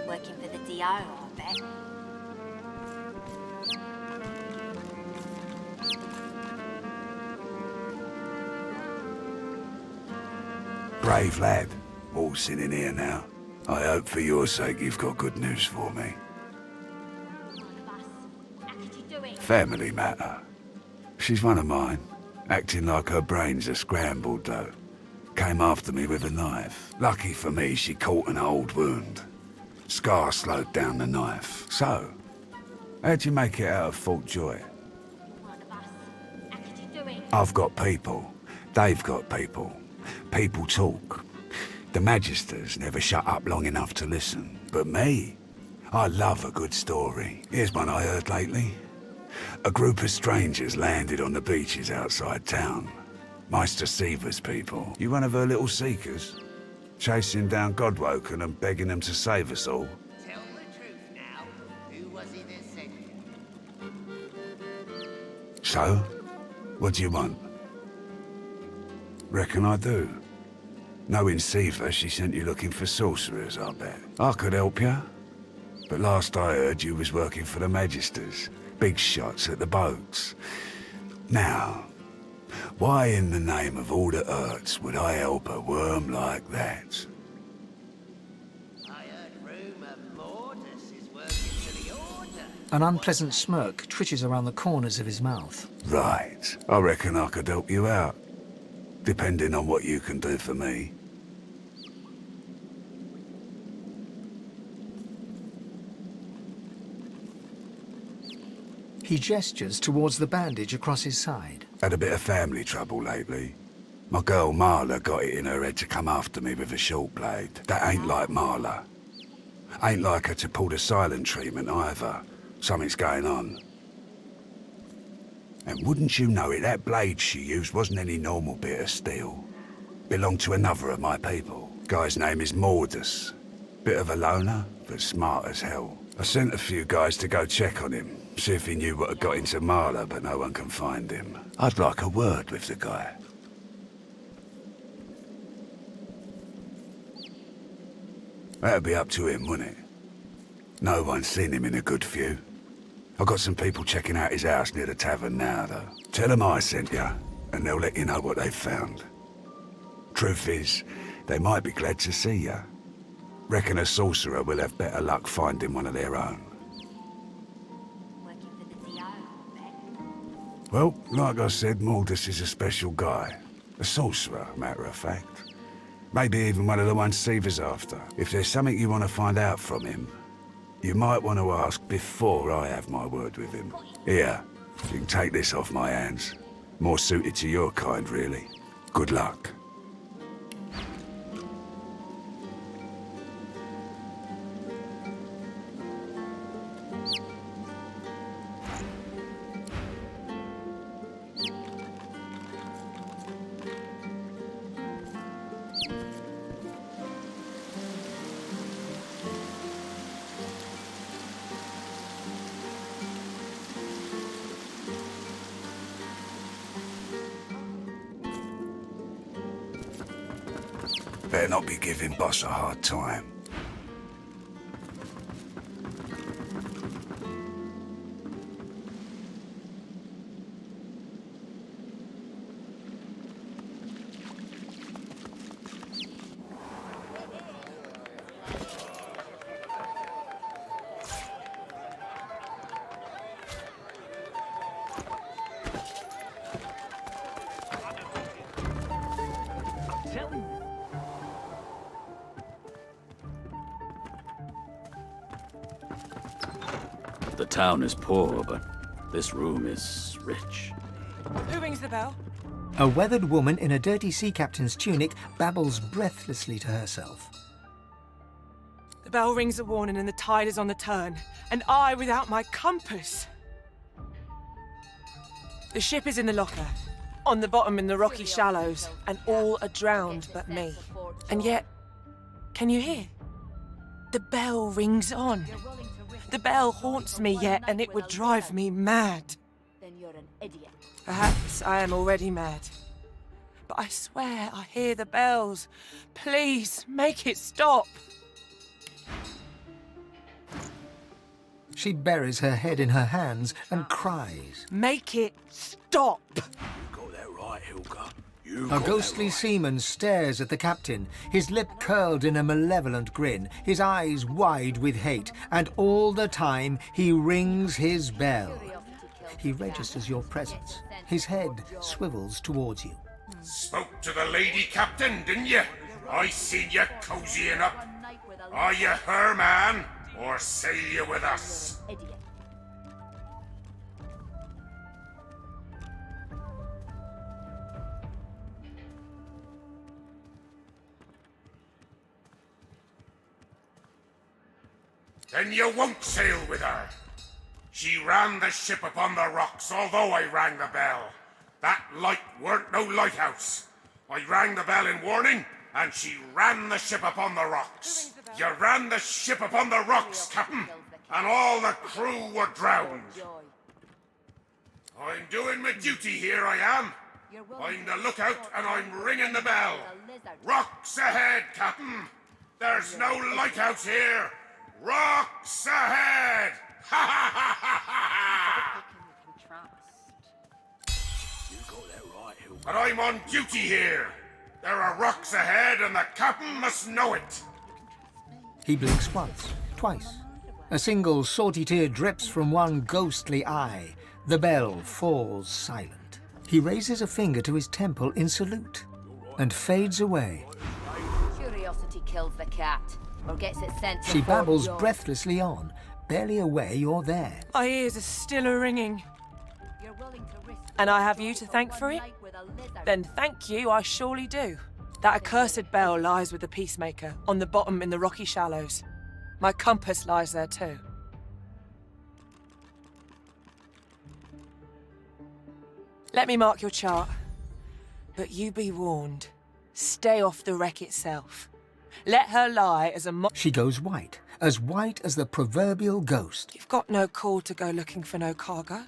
Working for the DO, I bet. Brave lad. All sitting here now. I hope for your sake you've got good news for me. Family matter. She's one of mine. Acting like her brains are scrambled, though. Came after me with a knife. Lucky for me, she caught an old wound. Scar slowed down the knife. So, how'd you make it out of Fort Joy? I've got people. They've got people. People talk. The Magisters never shut up long enough to listen. But me? I love a good story. Here's one I heard lately. A group of strangers landed on the beaches outside town. Meister Seaver's people. You one of her little seekers? Chasing down Godwoken and begging them to save us all? Tell the truth now. Who was it that sent you? So? What do you want? Reckon I do. Knowing Siva, she sent you looking for sorcerers, I bet. I could help you. But last I heard, you was working for the Magisters. Big shots at the boats. Now, why in the name of all the hurts would I help a worm like that? An unpleasant smirk twitches around the corners of his mouth. Right. I reckon I could help you out. Depending on what you can do for me. He gestures towards the bandage across his side. Had a bit of family trouble lately. My girl Marla got it in her head to come after me with a short blade. That ain't like Marla. Ain't like her to pull the silent treatment either. Something's going on. And wouldn't you know it, that blade she used wasn't any normal bit of steel. Belonged to another of my people. Guy's name is Mordus. Bit of a loner, but smart as hell. I sent a few guys to go check on him, see if he knew what had got into Marla, but no one can find him. I'd like a word with the guy. That'd be up to him, wouldn't it? No one's seen him in a good few. I've got some people checking out his house near the tavern now, though. Tell them I sent you, and they'll let you know what they've found. Truth is, they might be glad to see you. Reckon a sorcerer will have better luck finding one of their own. Well, like I said, Mordus is a special guy. A sorcerer, matter of fact. Maybe even one of the ones Siva's after. If there's something you want to find out from him, you might want to ask before I have my word with him. Here, you can take this off my hands. More suited to your kind, really. Good luck. Better not be giving Boss a hard time. The town is poor, but this room is rich. Who rings the bell? A weathered woman in a dirty sea captain's tunic babbles breathlessly to herself. The bell rings a warning and the tide is on the turn. And I without my compass. The ship is in the locker. On the bottom in the rocky shallows. And all are drowned but me. And yet, can you hear? The bell rings on. The bell haunts me yet, and it would drive me mad. Then you're an idiot. Perhaps I am already mad. But I swear I hear the bells. Please, make it stop. She buries her head in her hands and cries. Make it stop. Got that right, Hilka. A ghostly seaman stares at the captain, his lip curled in a malevolent grin, his eyes wide with hate, and all the time he rings his bell. He registers your presence. His head swivels towards you. Spoke to the lady captain, didn't you? I seen you cozying up. Are you her man, or sail you with us? Then you won't sail with her. She ran the ship upon the rocks, although I rang the bell. That light weren't no lighthouse. I rang the bell in warning, and she ran the ship upon the rocks. You ran the ship upon the rocks, Captain, and all the crew were drowned. I'm doing my duty here, I am. I'm the lookout and I'm ringing the bell. Rocks ahead, Captain. There's no lighthouse here. Rocks ahead! Ha ha ha ha ha! But I'm on duty here. There are rocks ahead and the captain must know it. He blinks once, twice. A single salty tear drips from one ghostly eye. The bell falls silent. He raises a finger to his temple in salute and fades away. Curiosity kills the cat, or gets it sent to She Fort babbles George. breathlessly on, barely aware you're there. My ears are still a-ringing. And I have you to thank for it? Then thank you, I surely do. That accursed bell lies with the Peacemaker, on the bottom in the rocky shallows. My compass lies there too. Let me mark your chart. But you be warned. Stay off the wreck itself. Let her lie as a She goes white as the proverbial ghost. You've got no call to go looking for no cargo.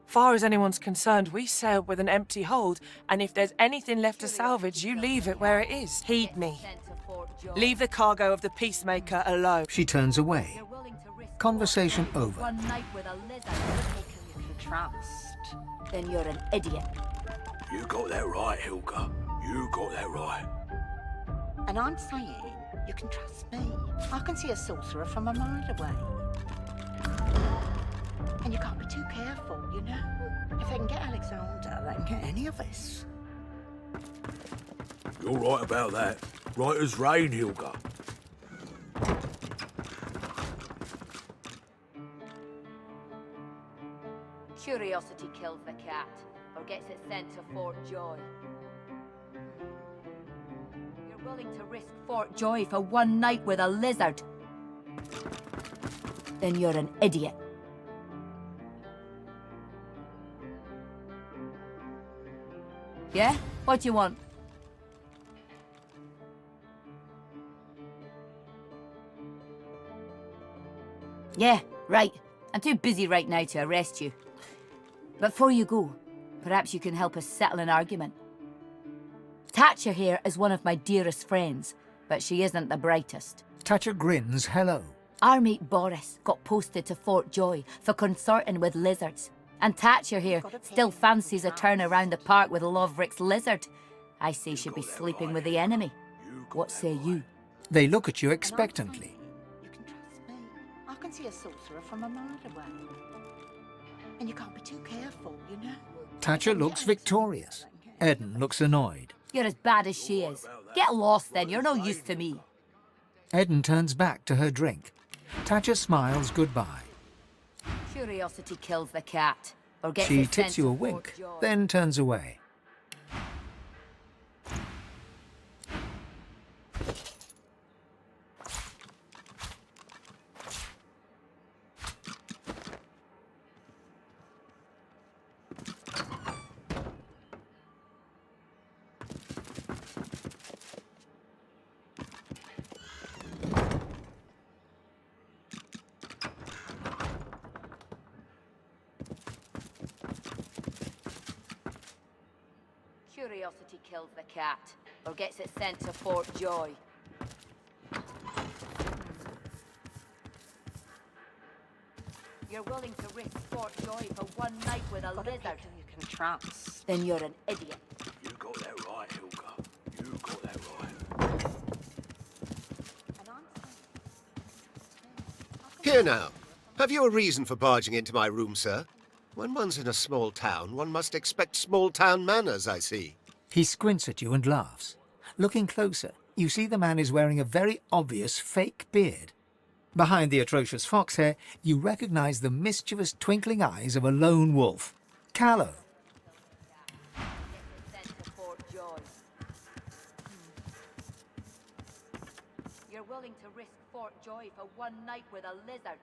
Far as anyone's concerned, we sailed with an empty hold, and if there's anything left to salvage, you leave it where it is. Heed me. Leave the cargo of the Peacemaker alone. She turns away. Conversation over. One night with a lizard you can trust. Then you're an idiot. You got that right, Hilga. You got that right. And I'm saying you can trust me. I can see a sorcerer from a mile away. And you can't be too careful, you know? If they can get Alexander, they can get any of us. You're right about that. Right as rain, Hilga. Curiosity kills the cat, or gets it sent to Fort Joy. You're willing to risk Fort Joy for one night with a lizard? Then you're an idiot. Yeah? What do you want? Yeah, right. I'm too busy right now to arrest you. But before you go, perhaps you can help us settle an argument. Thatcher here is one of my dearest friends, but she isn't the brightest. Thatcher grins hello. Our mate Boris got posted to Fort Joy for consorting with lizards. And Thatcher here still fancies a turn around the park with Loverick's lizard. I say she'd be sleeping with the enemy. What say you? They look at you expectantly. You can trust me. I can see a sorcerer from a mile away. And you can't be too careful, you know? Thatcher looks victorious. Eden looks annoyed. You're as bad as she is. Get lost then, you're no use to me. Eden turns back to her drink. Thatcher smiles goodbye. Curiosity kills the cat, or gets She it tips sent you a to wink, Fort Joy. then turns away. Curiosity kills the cat, or gets it sent to Fort Joy. You're willing to risk Fort Joy for one night with a lizard you can trust. Then you're an idiot. You got that right, Hilga. You got that right. Here now. Have you a reason for barging into my room, sir? When one's in a small town, one must expect small-town manners, I see. He squints at you and laughs. Looking closer, you see the man is wearing a very obvious fake beard. Behind the atrocious fox hair, you recognize the mischievous twinkling eyes of a lone wolf. Callow. You're willing to risk Fort Joy for one night with a lizard?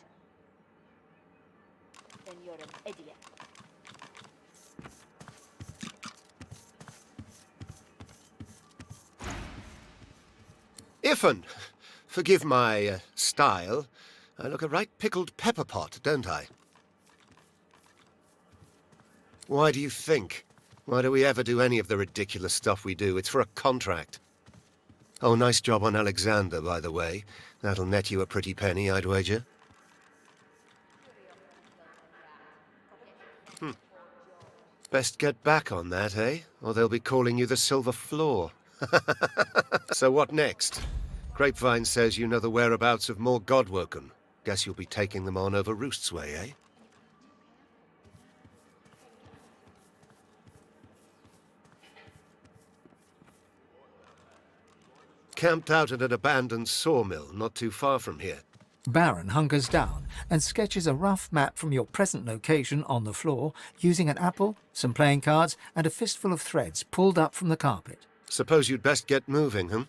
Then you're an idiot. Iffin, forgive my style. I look a right pickled pepper pot, don't I? Why do you think? Why do we ever do any of the ridiculous stuff we do? It's for a contract. Oh, nice job on Alexander, by the way. That'll net you a pretty penny, I'd wager. Best get back on that, eh? Or they'll be calling you the Silver Floor. So what next? Grapevine says you know the whereabouts of more Godwoken. Guess you'll be taking them on over Roost's Way, eh? Camped out at an abandoned sawmill not too far from here. Baron hunkers down and sketches a rough map from your present location on the floor using an apple, some playing cards, and a fistful of threads pulled up from the carpet. Suppose you'd best get moving, huh?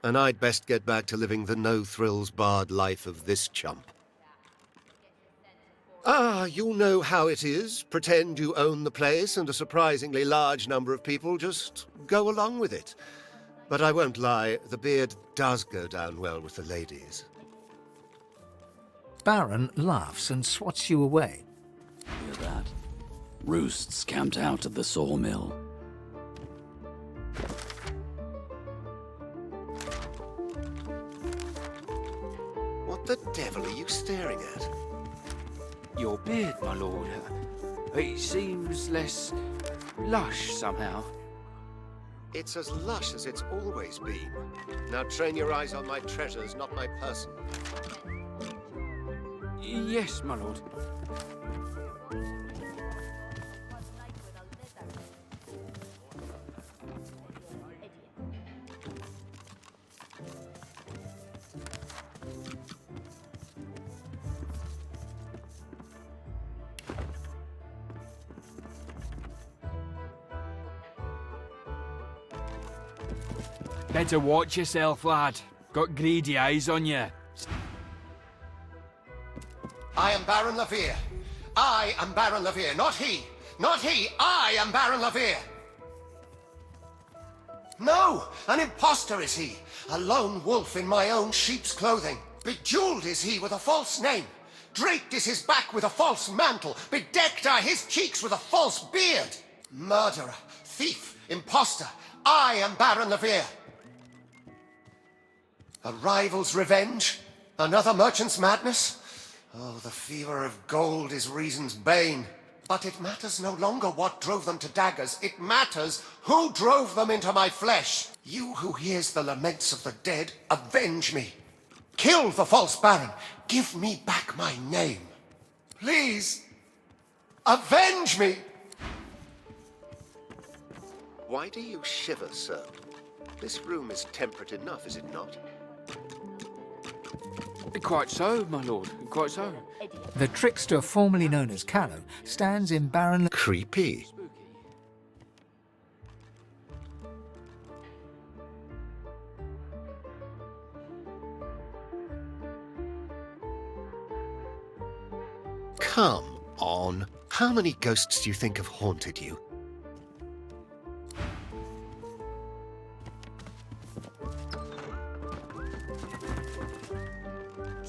And I'd best get back to living the no-thrills barred life of this chump. Ah, you know how it is. Pretend you own the place and a surprisingly large number of people just go along with it. But I won't lie, the beard does go down well with the ladies. Baron laughs and swats you away. Hear that? Roosts camped out at the sawmill. What the devil are you staring at? Your beard, my lord. It seems less lush somehow. It's as lush as it's always been. Now train your eyes on my treasures, not my person. Yes, my lord. Better watch yourself, lad. Got greedy eyes on you. I am Baron Levere. I am Baron Levere, not he. Not he. I am Baron Levere. No, an impostor is he. A lone wolf in my own sheep's clothing. Bejeweled is he with a false name. Draped is his back with a false mantle. Bedecked are his cheeks with a false beard. Murderer, thief, impostor. I am Baron Levere. A rival's revenge? Another merchant's madness? Oh, the fever of gold is reason's bane. But it matters no longer what drove them to daggers. It matters who drove them into my flesh. You who hears the laments of the dead, avenge me. Kill the false baron. Give me back my name. Please, avenge me. Why do you shiver, sir? This room is temperate enough, is it not? Quite so, my lord. Quite so. The trickster formerly known as Callow stands in Baron... Creepy. Come on. How many ghosts do you think have haunted you?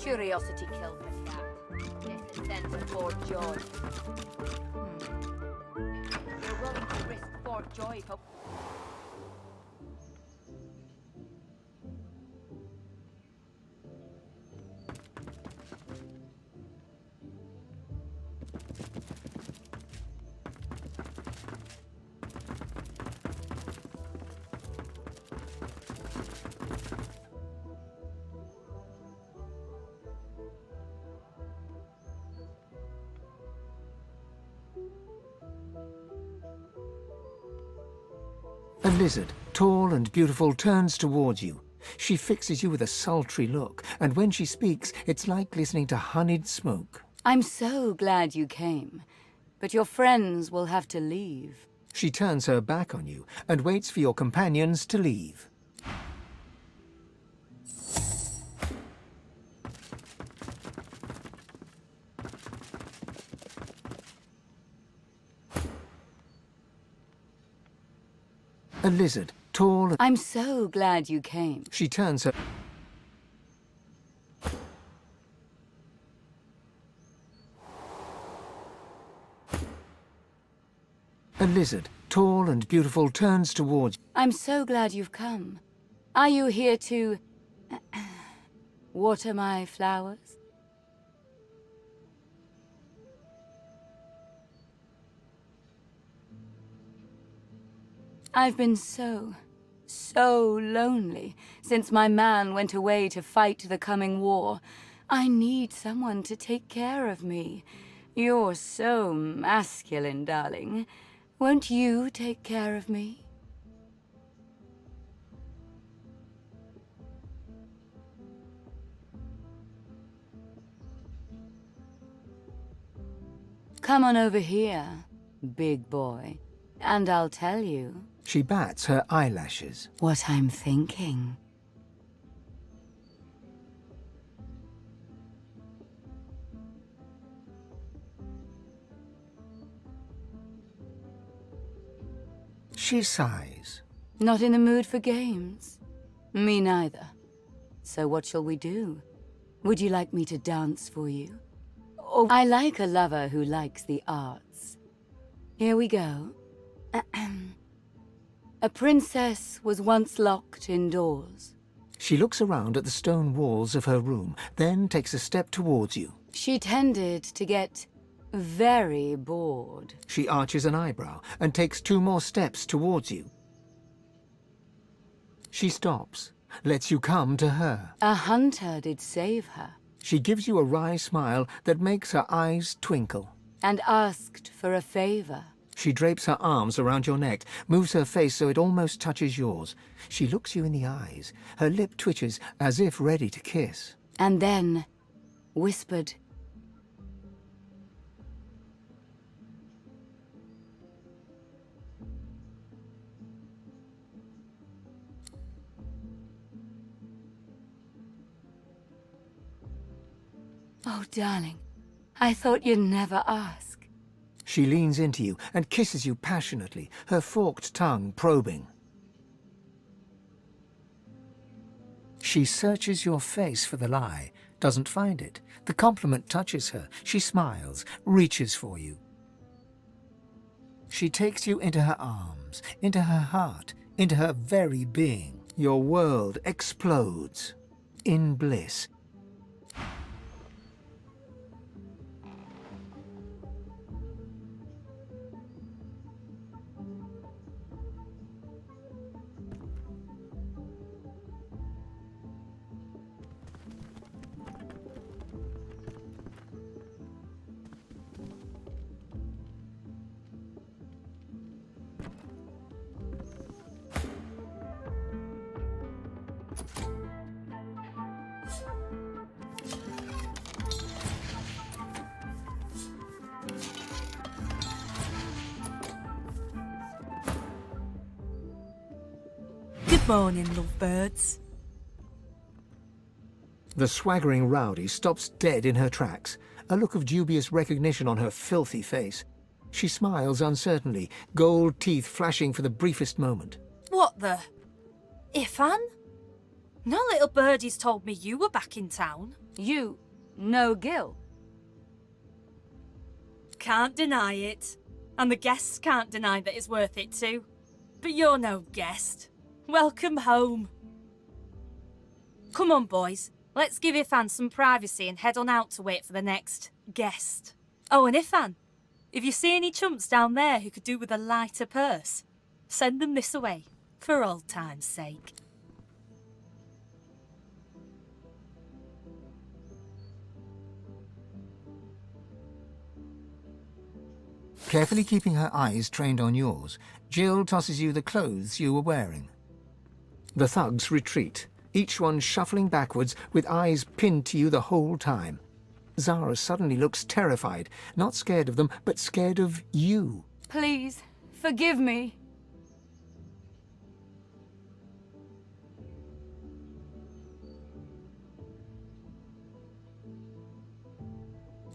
Curiosity killed the cat. Yes, it sends Fort Joy. You're willing to risk Fort Joy for... A lizard, tall and beautiful, turns towards you. She fixes you with a sultry look, and when she speaks, it's like listening to honeyed smoke. I'm so glad you came, but your friends will have to leave. She turns her back on you and waits for your companions to leave. A lizard, tall and... I'm so glad you came. She turns her... A lizard, tall and beautiful, turns towards you. I'm so glad you've come. Are you here to water my flowers? I've been so lonely since my man went away to fight the coming war. I need someone to take care of me. You're so masculine, darling. Won't you take care of me? Come on over here, big boy, and I'll tell you. She bats her eyelashes. What I'm thinking. She sighs. Not in the mood for games? Me neither. So what shall we do? Would you like me to dance for you? Oh, I like a lover who likes the arts. Here we go. A princess was once locked indoors. She looks around at the stone walls of her room, then takes a step towards you. She tended to get very bored. She arches an eyebrow and takes 2 more steps towards you. She stops, lets you come to her. A hunter did save her. She gives you a wry smile that makes her eyes twinkle. And asked for a favor. She drapes her arms around your neck, moves her face so it almost touches yours. She looks you in the eyes. Her lip twitches as if ready to kiss. And then whispered, "Oh, darling, I thought you'd never ask." She leans into you and kisses you passionately, her forked tongue probing. She searches your face for the lie, doesn't find it. The compliment touches her. She smiles, reaches for you. She takes you into her arms, into her heart, into her very being. Your world explodes in bliss. Good morning, lovebirds. The swaggering rowdy stops dead in her tracks, a look of dubious recognition on her filthy face. She smiles uncertainly, gold teeth flashing for the briefest moment. What the? Ifan? No little birdies told me you were back in town. You, no Gil. Can't deny it. And the guests can't deny that it's worth it too. But you're no guest. Welcome home. Come on, boys. Let's give Ifan some privacy and head on out to wait for the next guest. Oh, and Ifan, if you see any chumps down there who could do with a lighter purse, send them this away, for old time's sake. Carefully keeping her eyes trained on yours, Jill tosses you the clothes you were wearing. The thugs retreat, each one shuffling backwards with eyes pinned to you the whole time. Zara suddenly looks terrified, not scared of them, but scared of you. Please, forgive me.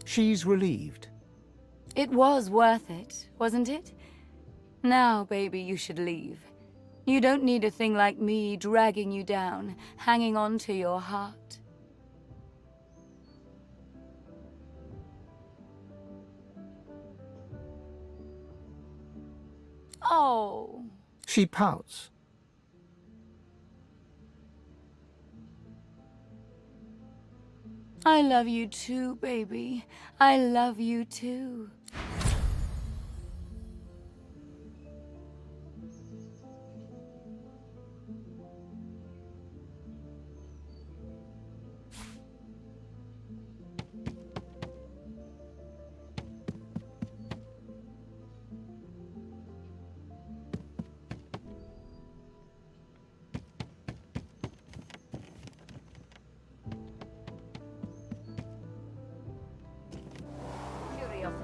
She's relieved. It was worth it, wasn't it? Now, baby, you should leave. You don't need a thing like me dragging you down, hanging on to your heart. Oh. She pouts. I love you too, baby. I love you too.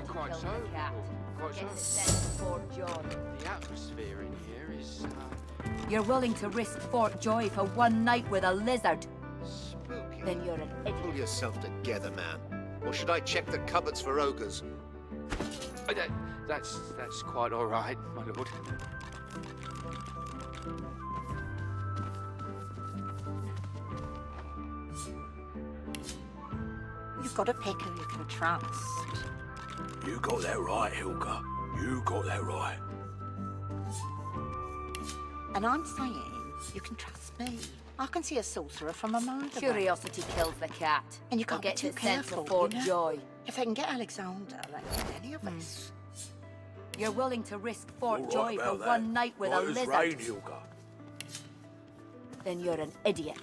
Quite so, quite so. The atmosphere in here is, You're willing to risk Fort Joy for one night with a lizard? Spooky. Then you're an idiot. Pull yourself together, man. Or should I check the cupboards for ogres? That's quite all right, my lord. You've got to pick who you can trust. You got that right, Hilka. You got that right. And I'm saying you can trust me. I can see a sorcerer from a mile away. Curiosity kills the cat. And you can't be Get too it sent to careful, Fort you know? Joy. If they can get Alexander, they can get any of us. You're willing to risk Fort All right Joy for about that. one night with Right a as lizard? rain, Hilka. Then you're an idiot.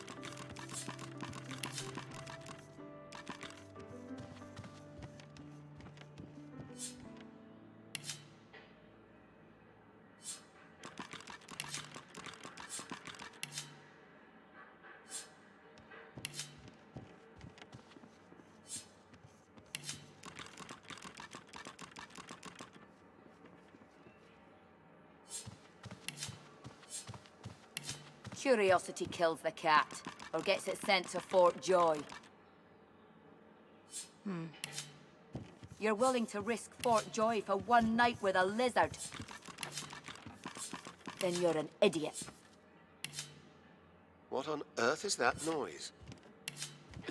Curiosity kills the cat, or gets it sent to Fort Joy. You're willing to risk Fort Joy for one night with a lizard? Then you're an idiot. What on earth is that noise?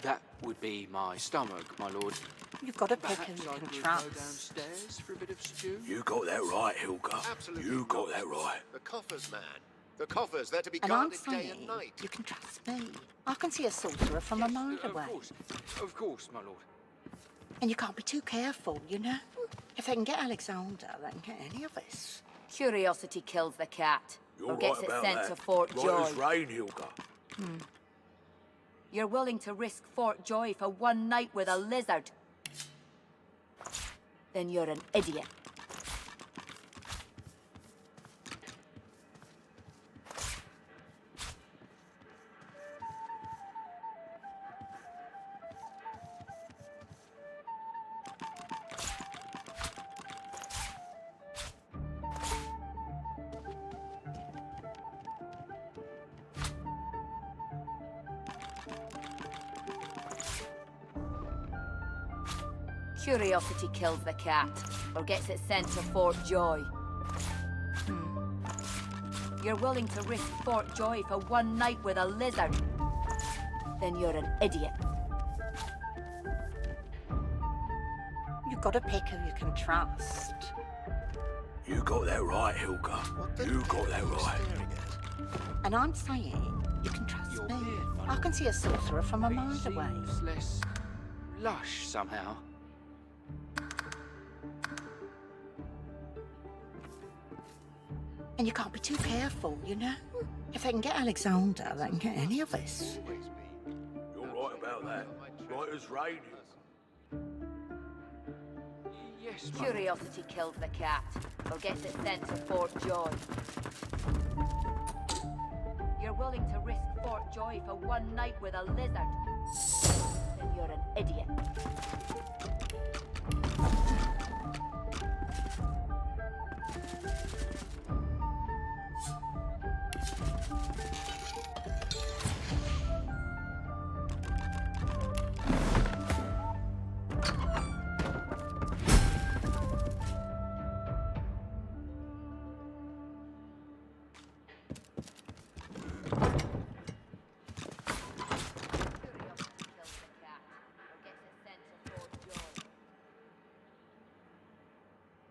That would be my stomach, my lord. You've got to pick Perhaps who I you can could trust. go downstairs for a bit of stew? You got that right, Hilka. Absolutely You got not. that right. The coffers, man. The coffers, they're to be And I'm guarded day and saying night. you can trust me. I can see a sorcerer from a mile away. Of course, my lord. And you can't be too careful, you know? If they can get Alexander, they can get any of us. Curiosity kills the cat, You're or gets right it about sent that. to Fort Right Joy. as rain, Hilka. You're willing to risk Fort Joy for one night with a lizard? Then you're an idiot. Curiosity kills the cat, or gets it sent to Fort Joy. You're willing to risk Fort Joy for one night with a lizard? Then you're an idiot. You've got to pick who you can trust. You got that right, Hilka. You got that right. And I'm saying you can trust me. I can see a sorcerer from a mile away. Seems less lush somehow. And you can't be too careful, you know? If they can get Alexander, they can get any of us. You're right about that. Right as rain. Yes, Curiosity kills the cat, or gets it sent to Fort Joy. You're willing to risk Fort Joy for one night with a lizard? Then you're an idiot.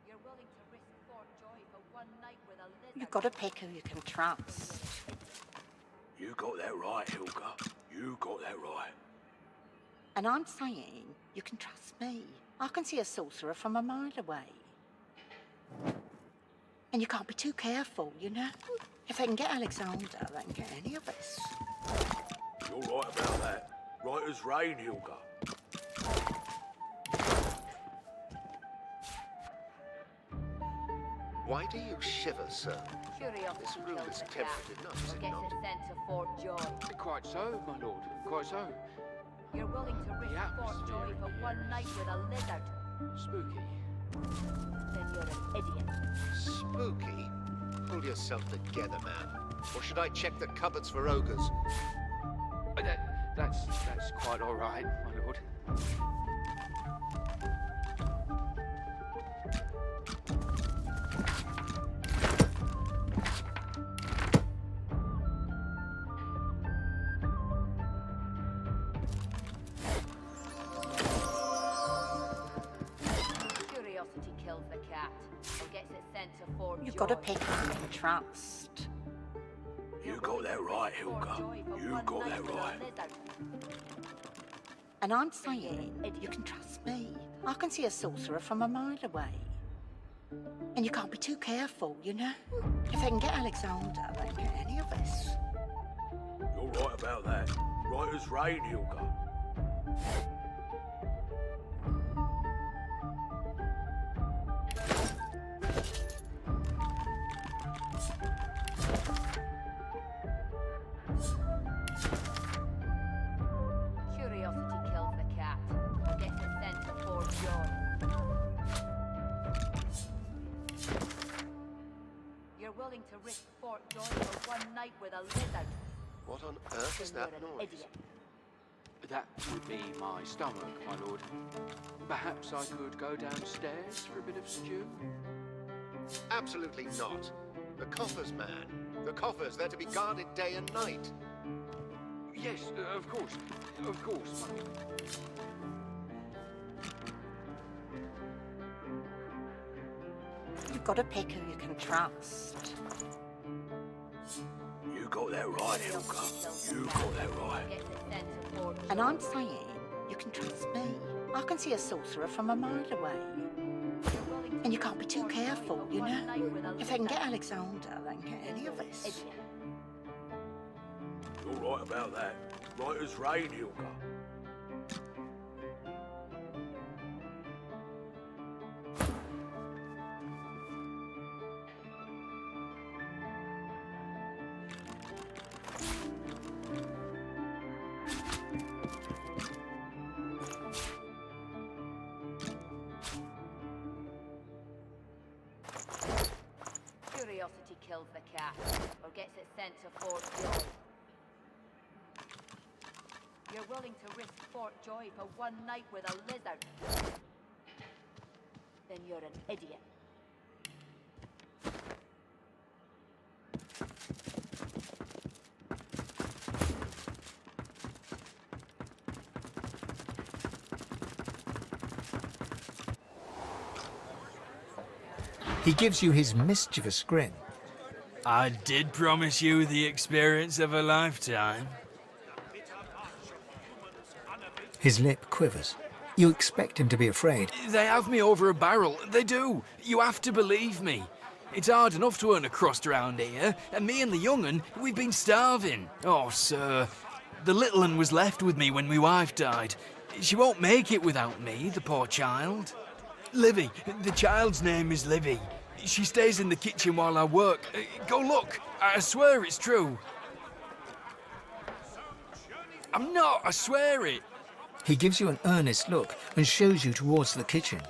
You're willing to risk Fort Joy for one night with a got to pick who you can trust. You got that right, Hilka. You got that right. And I'm saying you can trust me. I can see a sorcerer from a mile away. And you can't be too careful, you know? If they can get Alexander, they can get any of us. You're right about that. Right as rain, Hilka. Why do you shiver, sir? Curiosity This room kills is the tempted, cat, not is or it gets not? it sent to Fort Joy. Quite so, my lord. Quite so. You're willing to risk Fort Joy for one night with a lizard. Spooky. Then you're an idiot. Spooky? Pull yourself together, man. Or should I check the cupboards for ogres? That's quite all right, my lord. Curiosity kills the cat, or gets it sent to Fort Joy. You've got to pick who you can trust. You got that right, Hilka. You got that right. And I'm saying you can trust me. I can see a sorcerer from a mile away. And you can't be too careful, you know? If they can get Alexander, they can get any of us. You're right about that. Right as rain, Hilka. Curiosity kills the cat, or gets it sent to Fort Joy. You're willing to risk Fort Joy for one night with a lizard. What on earth is that You're an noise? idiot. That would be my stomach, my lord. Perhaps I could go downstairs for a bit of stew? Absolutely not. The coffers, man. The coffers, they're to be guarded day and night. Yes, of course. Of course, my lord. You've got to pick who you can trust. You got that right, Hilka. You got that right. Gets it sent to Fort Joy. And I'm saying you can trust me. I can see a sorcerer from a mile away. And you can't be too careful, you know? If they can get Alexander, they can get any of us. You're right about that. Right as rain, Hilka. Curiosity kills the cat, or gets it sent to Fort Joy. You're willing to risk Fort Joy for one night with a lizard. Then you're an idiot. He gives you his mischievous grin. I did promise you the experience of a lifetime. His lip quivers. You expect him to be afraid. They have me over a barrel. They do. You have to believe me. It's hard enough to earn a crust around here, and me and the young'un, we've been starving. Oh, sir. The little un was left with me when my wife died. She won't make it without me, the poor child. Livy. The child's name is Livy. She stays in the kitchen while I work. Go look. I swear it's true. I'm not. I swear it. He gives you an earnest look and shows you towards the kitchen.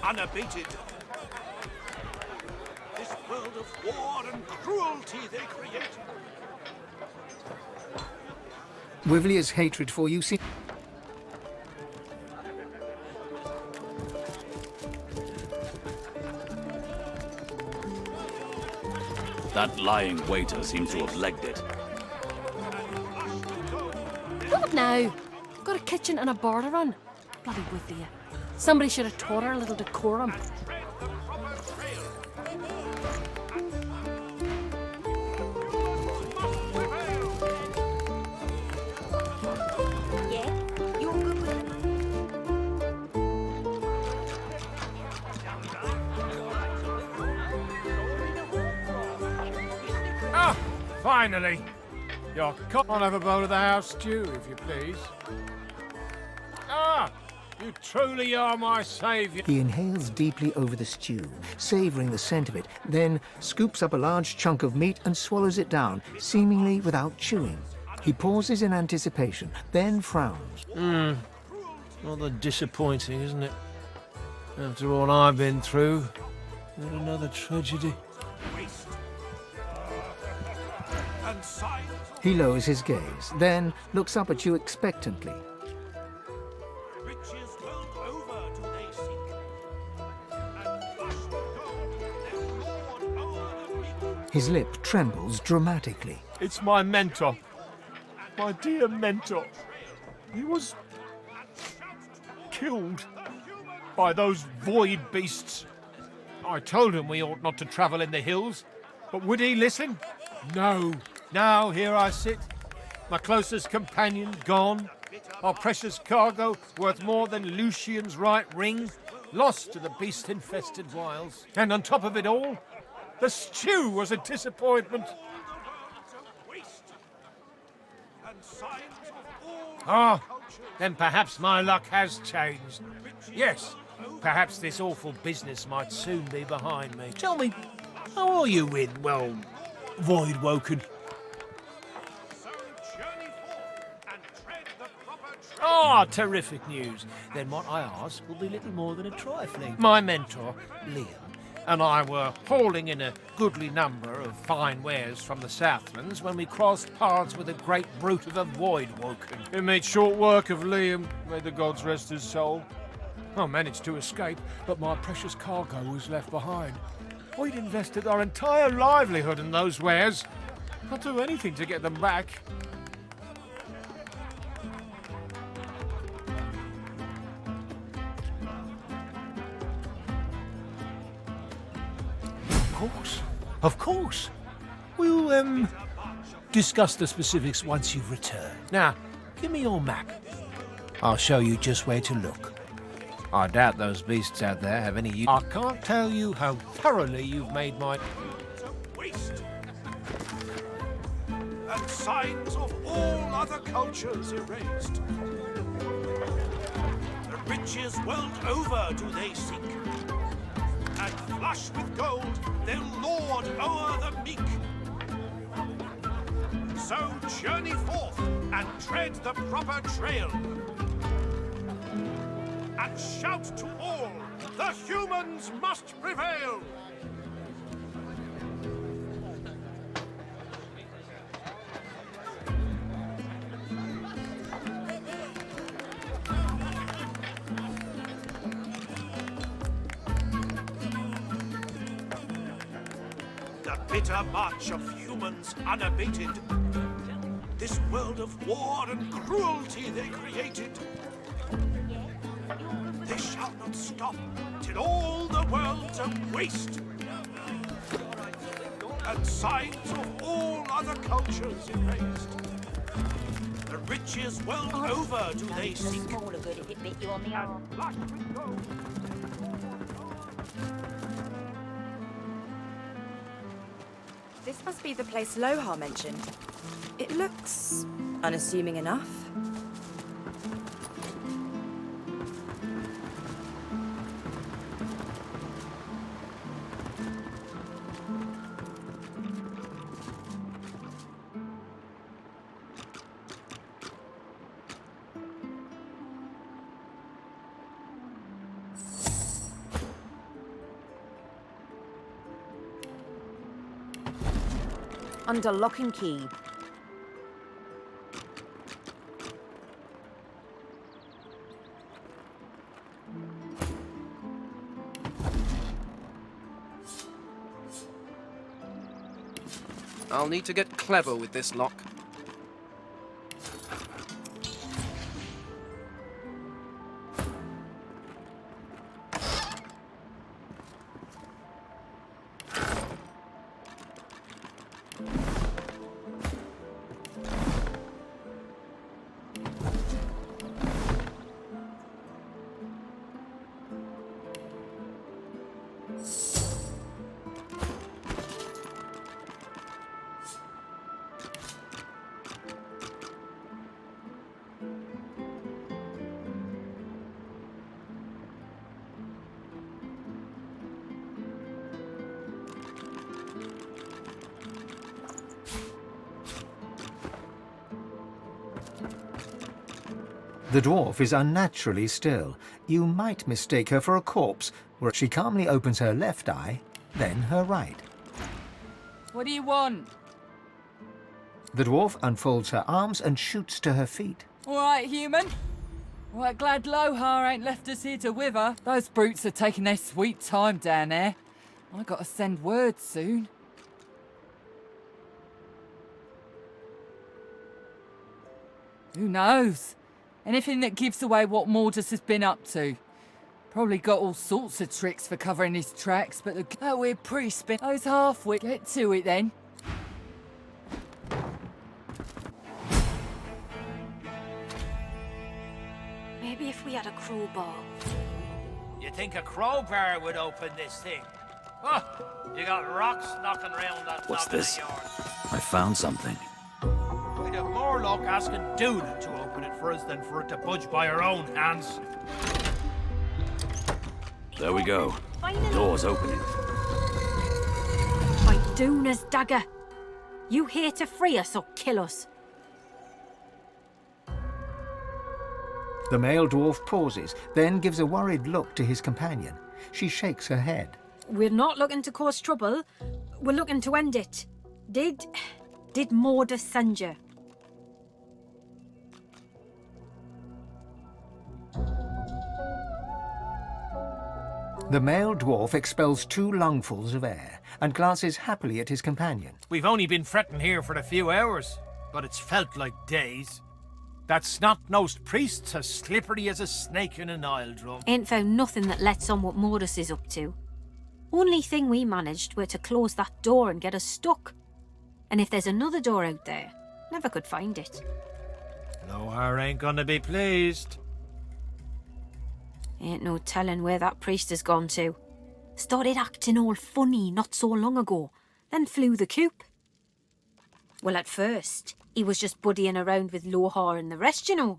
unabated. This world of war and cruelty they create. Wivlia's hatred for you seems... That lying waiter seems to have legged it. What now? Got a kitchen and a bar to run. Bloody Wivlia. Somebody should have taught her a little decorum. Ah, finally! Your I'll have a bowl of the house stew, if you please. Ah, you truly are my saviour. He inhales deeply over the stew, savouring the scent of it, then scoops up a large chunk of meat and swallows it down, seemingly without chewing. He pauses in anticipation, then frowns. Rather disappointing, isn't it? After all I've been through, yet another tragedy. He lowers his gaze, then looks up at you expectantly. His lip trembles dramatically. It's my mentor. My dear mentor. He was killed by those void beasts. I told him we ought not to travel in the hills, but would he listen? No. Now here I sit, my closest companion gone, our precious cargo worth more than Lucian's right ring, lost to the beast-infested wilds. And on top of it all, the stew was a disappointment. Ah, then perhaps my luck has changed. Yes, perhaps this awful business might soon be behind me. Tell me, how are you in, well, Void Woken? Ah, terrific news. Then what I ask will be little more than a trifling. My mentor, Liam, and I were hauling in a goodly number of fine wares from the Southlands when we crossed paths with a great brute of a Void Woken. It made short work of Liam, may the gods rest his soul. I managed to escape, but my precious cargo was left behind. We'd invested our entire livelihood in those wares. I'll do anything to get them back. Of course. We'll, discuss the specifics once you've returned. Now, give me your map. I'll show you just where to look. I doubt those beasts out there have any use. I can't tell you how thoroughly you've made my... And signs of all other cultures erased. The riches world over do they seek, and flush with gold they'll lord o'er the meek. So journey forth and tread the proper trail, and shout to all, the humans must prevail! The bitter march of humans unabated, this world of war and cruelty they created, they shall not stop till all the world's a waste, and signs of all other cultures erased. The riches world over do they seek. This must be the place Lohar mentioned. It looks unassuming enough. Under lock and key. I'll need to get clever with this lock. The dwarf is unnaturally still. You might mistake her for a corpse, where she calmly opens her left eye, then her right. What do you want? The dwarf unfolds her arms and shoots to her feet. All right, human. Right, glad Lohar ain't left us here to wither. Those brutes are taking their sweet time down there. I gotta send word soon. Who knows? Anything that gives away what Mordus has been up to. Probably got all sorts of tricks for covering his tracks, but that weird priest been those half-wit. Get to it then. Maybe if we had a crowbar. You think a crowbar would open this thing? Huh? You got rocks knocking around that What's noggin this? of yours. I found something. We'd have more luck asking Duna to open it for us than for it to budge by our own hands. There we go. Door's opening. By Duna's dagger. You here to free us or kill us? The male dwarf pauses, then gives a worried look to his companion. She shakes her head. We're not looking to cause trouble. We're looking to end it. Did Mordus send you? The male dwarf expels 2 lungfuls of air and glances happily at his companion. We've only been fretting here for a few hours, but it's felt like days. That snot-nosed priest's as slippery as a snake in an oil drum. Ain't found nothing that lets on what Mordus is up to. Only thing we managed were to close that door and get us stuck. And if there's another door out there, never could find it. Lohar ain't gonna be pleased. Ain't no telling where that priest has gone to. Started acting all funny not so long ago, then flew the coop. Well, at first, he was just buddying around with Lohar and the rest, you know.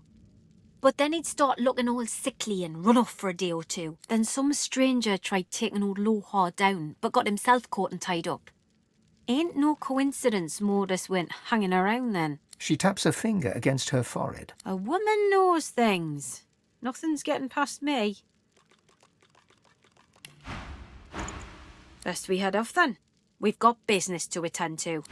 But then he'd start looking all sickly and run off for a day or two. Then some stranger tried taking old Lohar down, but got himself caught and tied up. Ain't no coincidence Mordus went hanging around then. She taps a finger against her forehead. A woman knows things. Nothing's getting past me. Best we head off then. We've got business to attend to.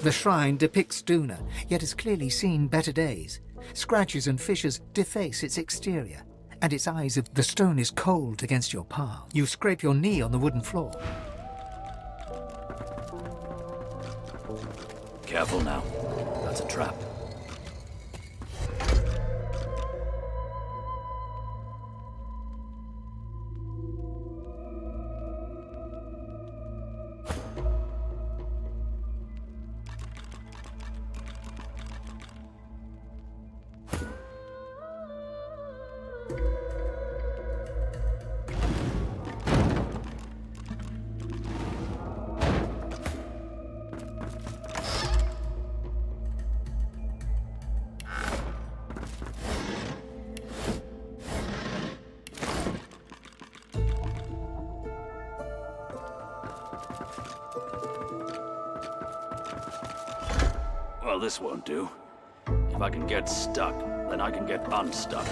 The shrine depicts Duna, yet has clearly seen better days. Scratches and fissures deface its exterior. and its eyes of the stone is cold against your palm. You scrape your knee on the wooden floor. Careful now. That's a trap. Well, this won't do. If I can get stuck, then I can get unstuck.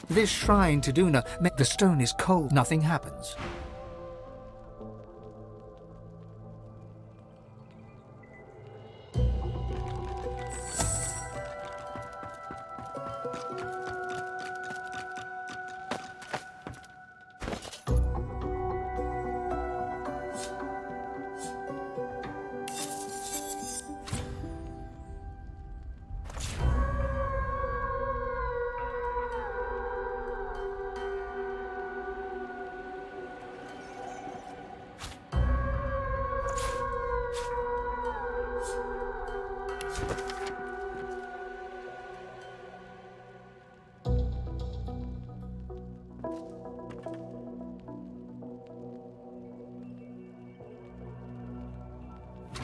This shrine to Duna, the stone is cold, nothing happens.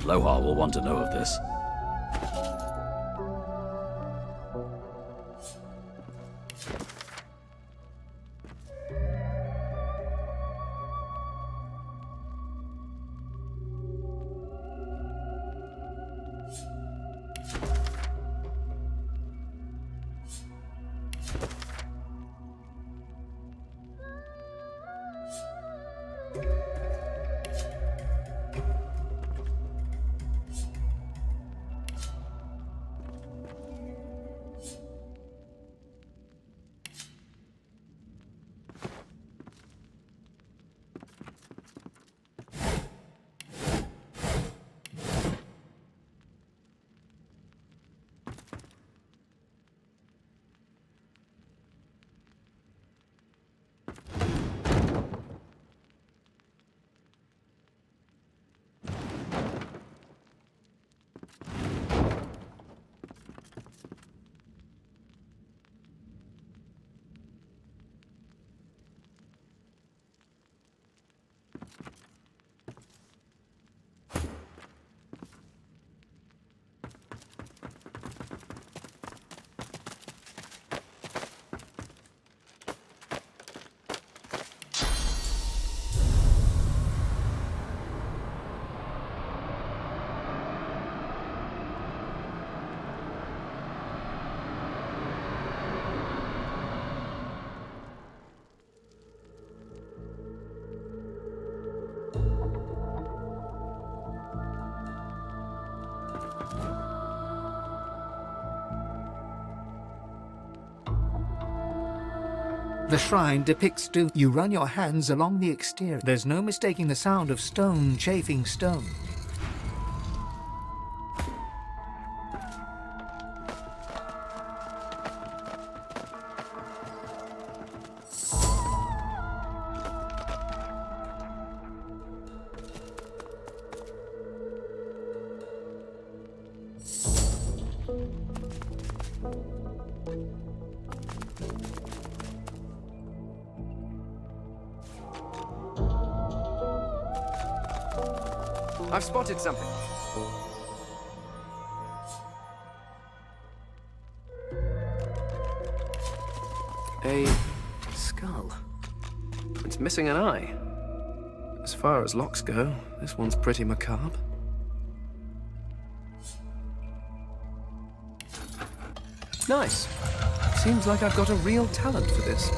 Lohar will want to know of this. The shrine depicts Duna. You run your hands along the exterior. There's no mistaking the sound of stone chafing stone. I've spotted something. A skull. It's missing an eye. As far as locks go, this one's pretty macabre. Nice. Seems like I've got a real talent for this.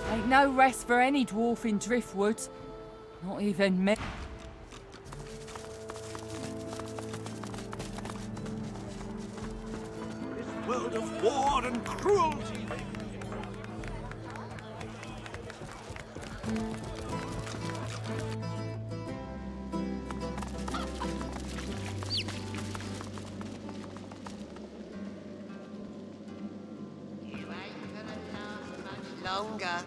Ain't no rest for any dwarf in Driftwood. Not even me. This world of war and cruelty. Longer.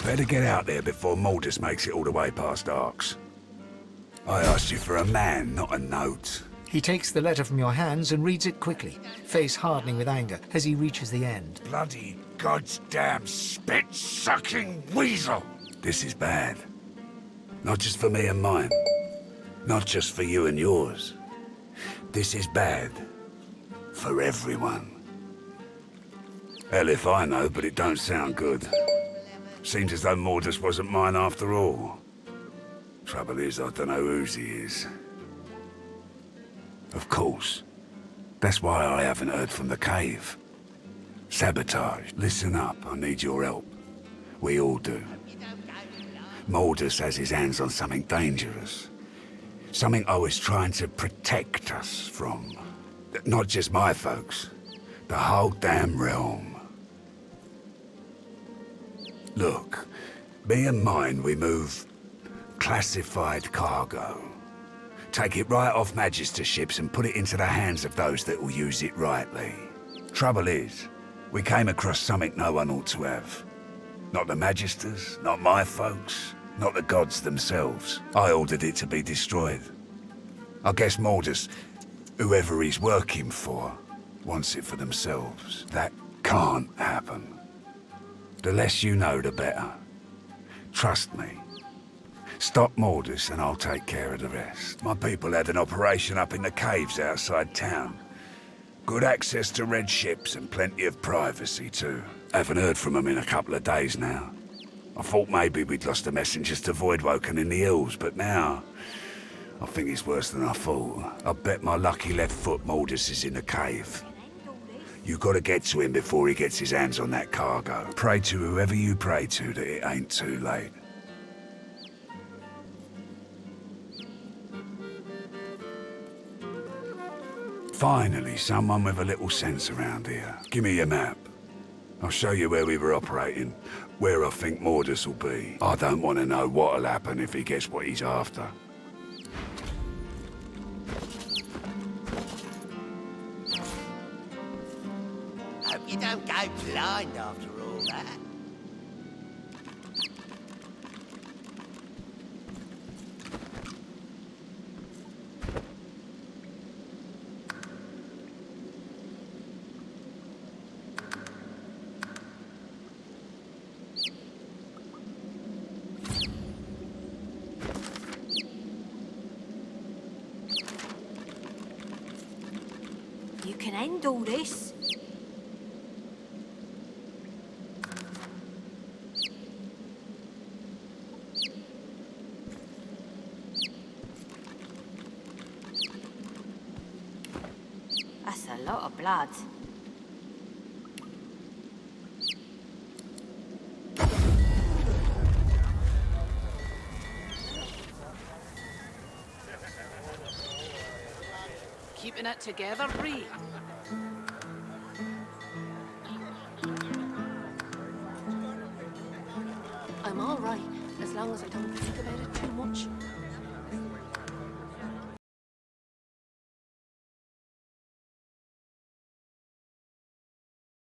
Better get out there before Maldus makes it all the way past Arks. I asked you for a man, not a note. He takes the letter from your hands and reads it quickly, face hardening with anger as he reaches the end. Bloody goddamn spit-sucking weasel! This is bad. Not just for me and mine. Not just for you and yours. This is bad. For everyone. Hell if I know, but it don't sound good. Seems as though Mordus wasn't mine after all. Trouble is, I don't know whose he is. Of course. That's why I haven't heard from the cave. Sabotage. Listen up, I need your help. We all do. Mordus has his hands on something dangerous. Something I was trying to protect us from. Not just my folks. The whole damn realm. Look, me and mine, we move classified cargo. Take it right off Magister ships and put it into the hands of those that will use it rightly. Trouble is, we came across something no one ought to have. Not the Magisters, not my folks, not the gods themselves. I ordered it to be destroyed. I guess Mordus, whoever he's working for, wants it for themselves. That can't happen. The less you know, the better. Trust me. Stop Mordus and I'll take care of the rest. My people had an operation up in the caves outside town. Good access to red ships and plenty of privacy too. Haven't heard from them in a couple of days now. I thought maybe we'd lost the messengers to Voidwoken in the hills, but now I think it's worse than I thought. I bet my lucky left foot Mordus is in the cave. You gotta get to him before he gets his hands on that cargo. Pray to whoever you pray to that it ain't too late. Finally, someone with a little sense around here. Give me your map. I'll show you where we were operating, where I think Mordus will be. I don't want to know what'll happen if he gets what he's after. Hope you don't go blind after all that. You can end all this. That's a lot of blood. Keeping it together, Bree. I'm all right as long as I don't think about it too much.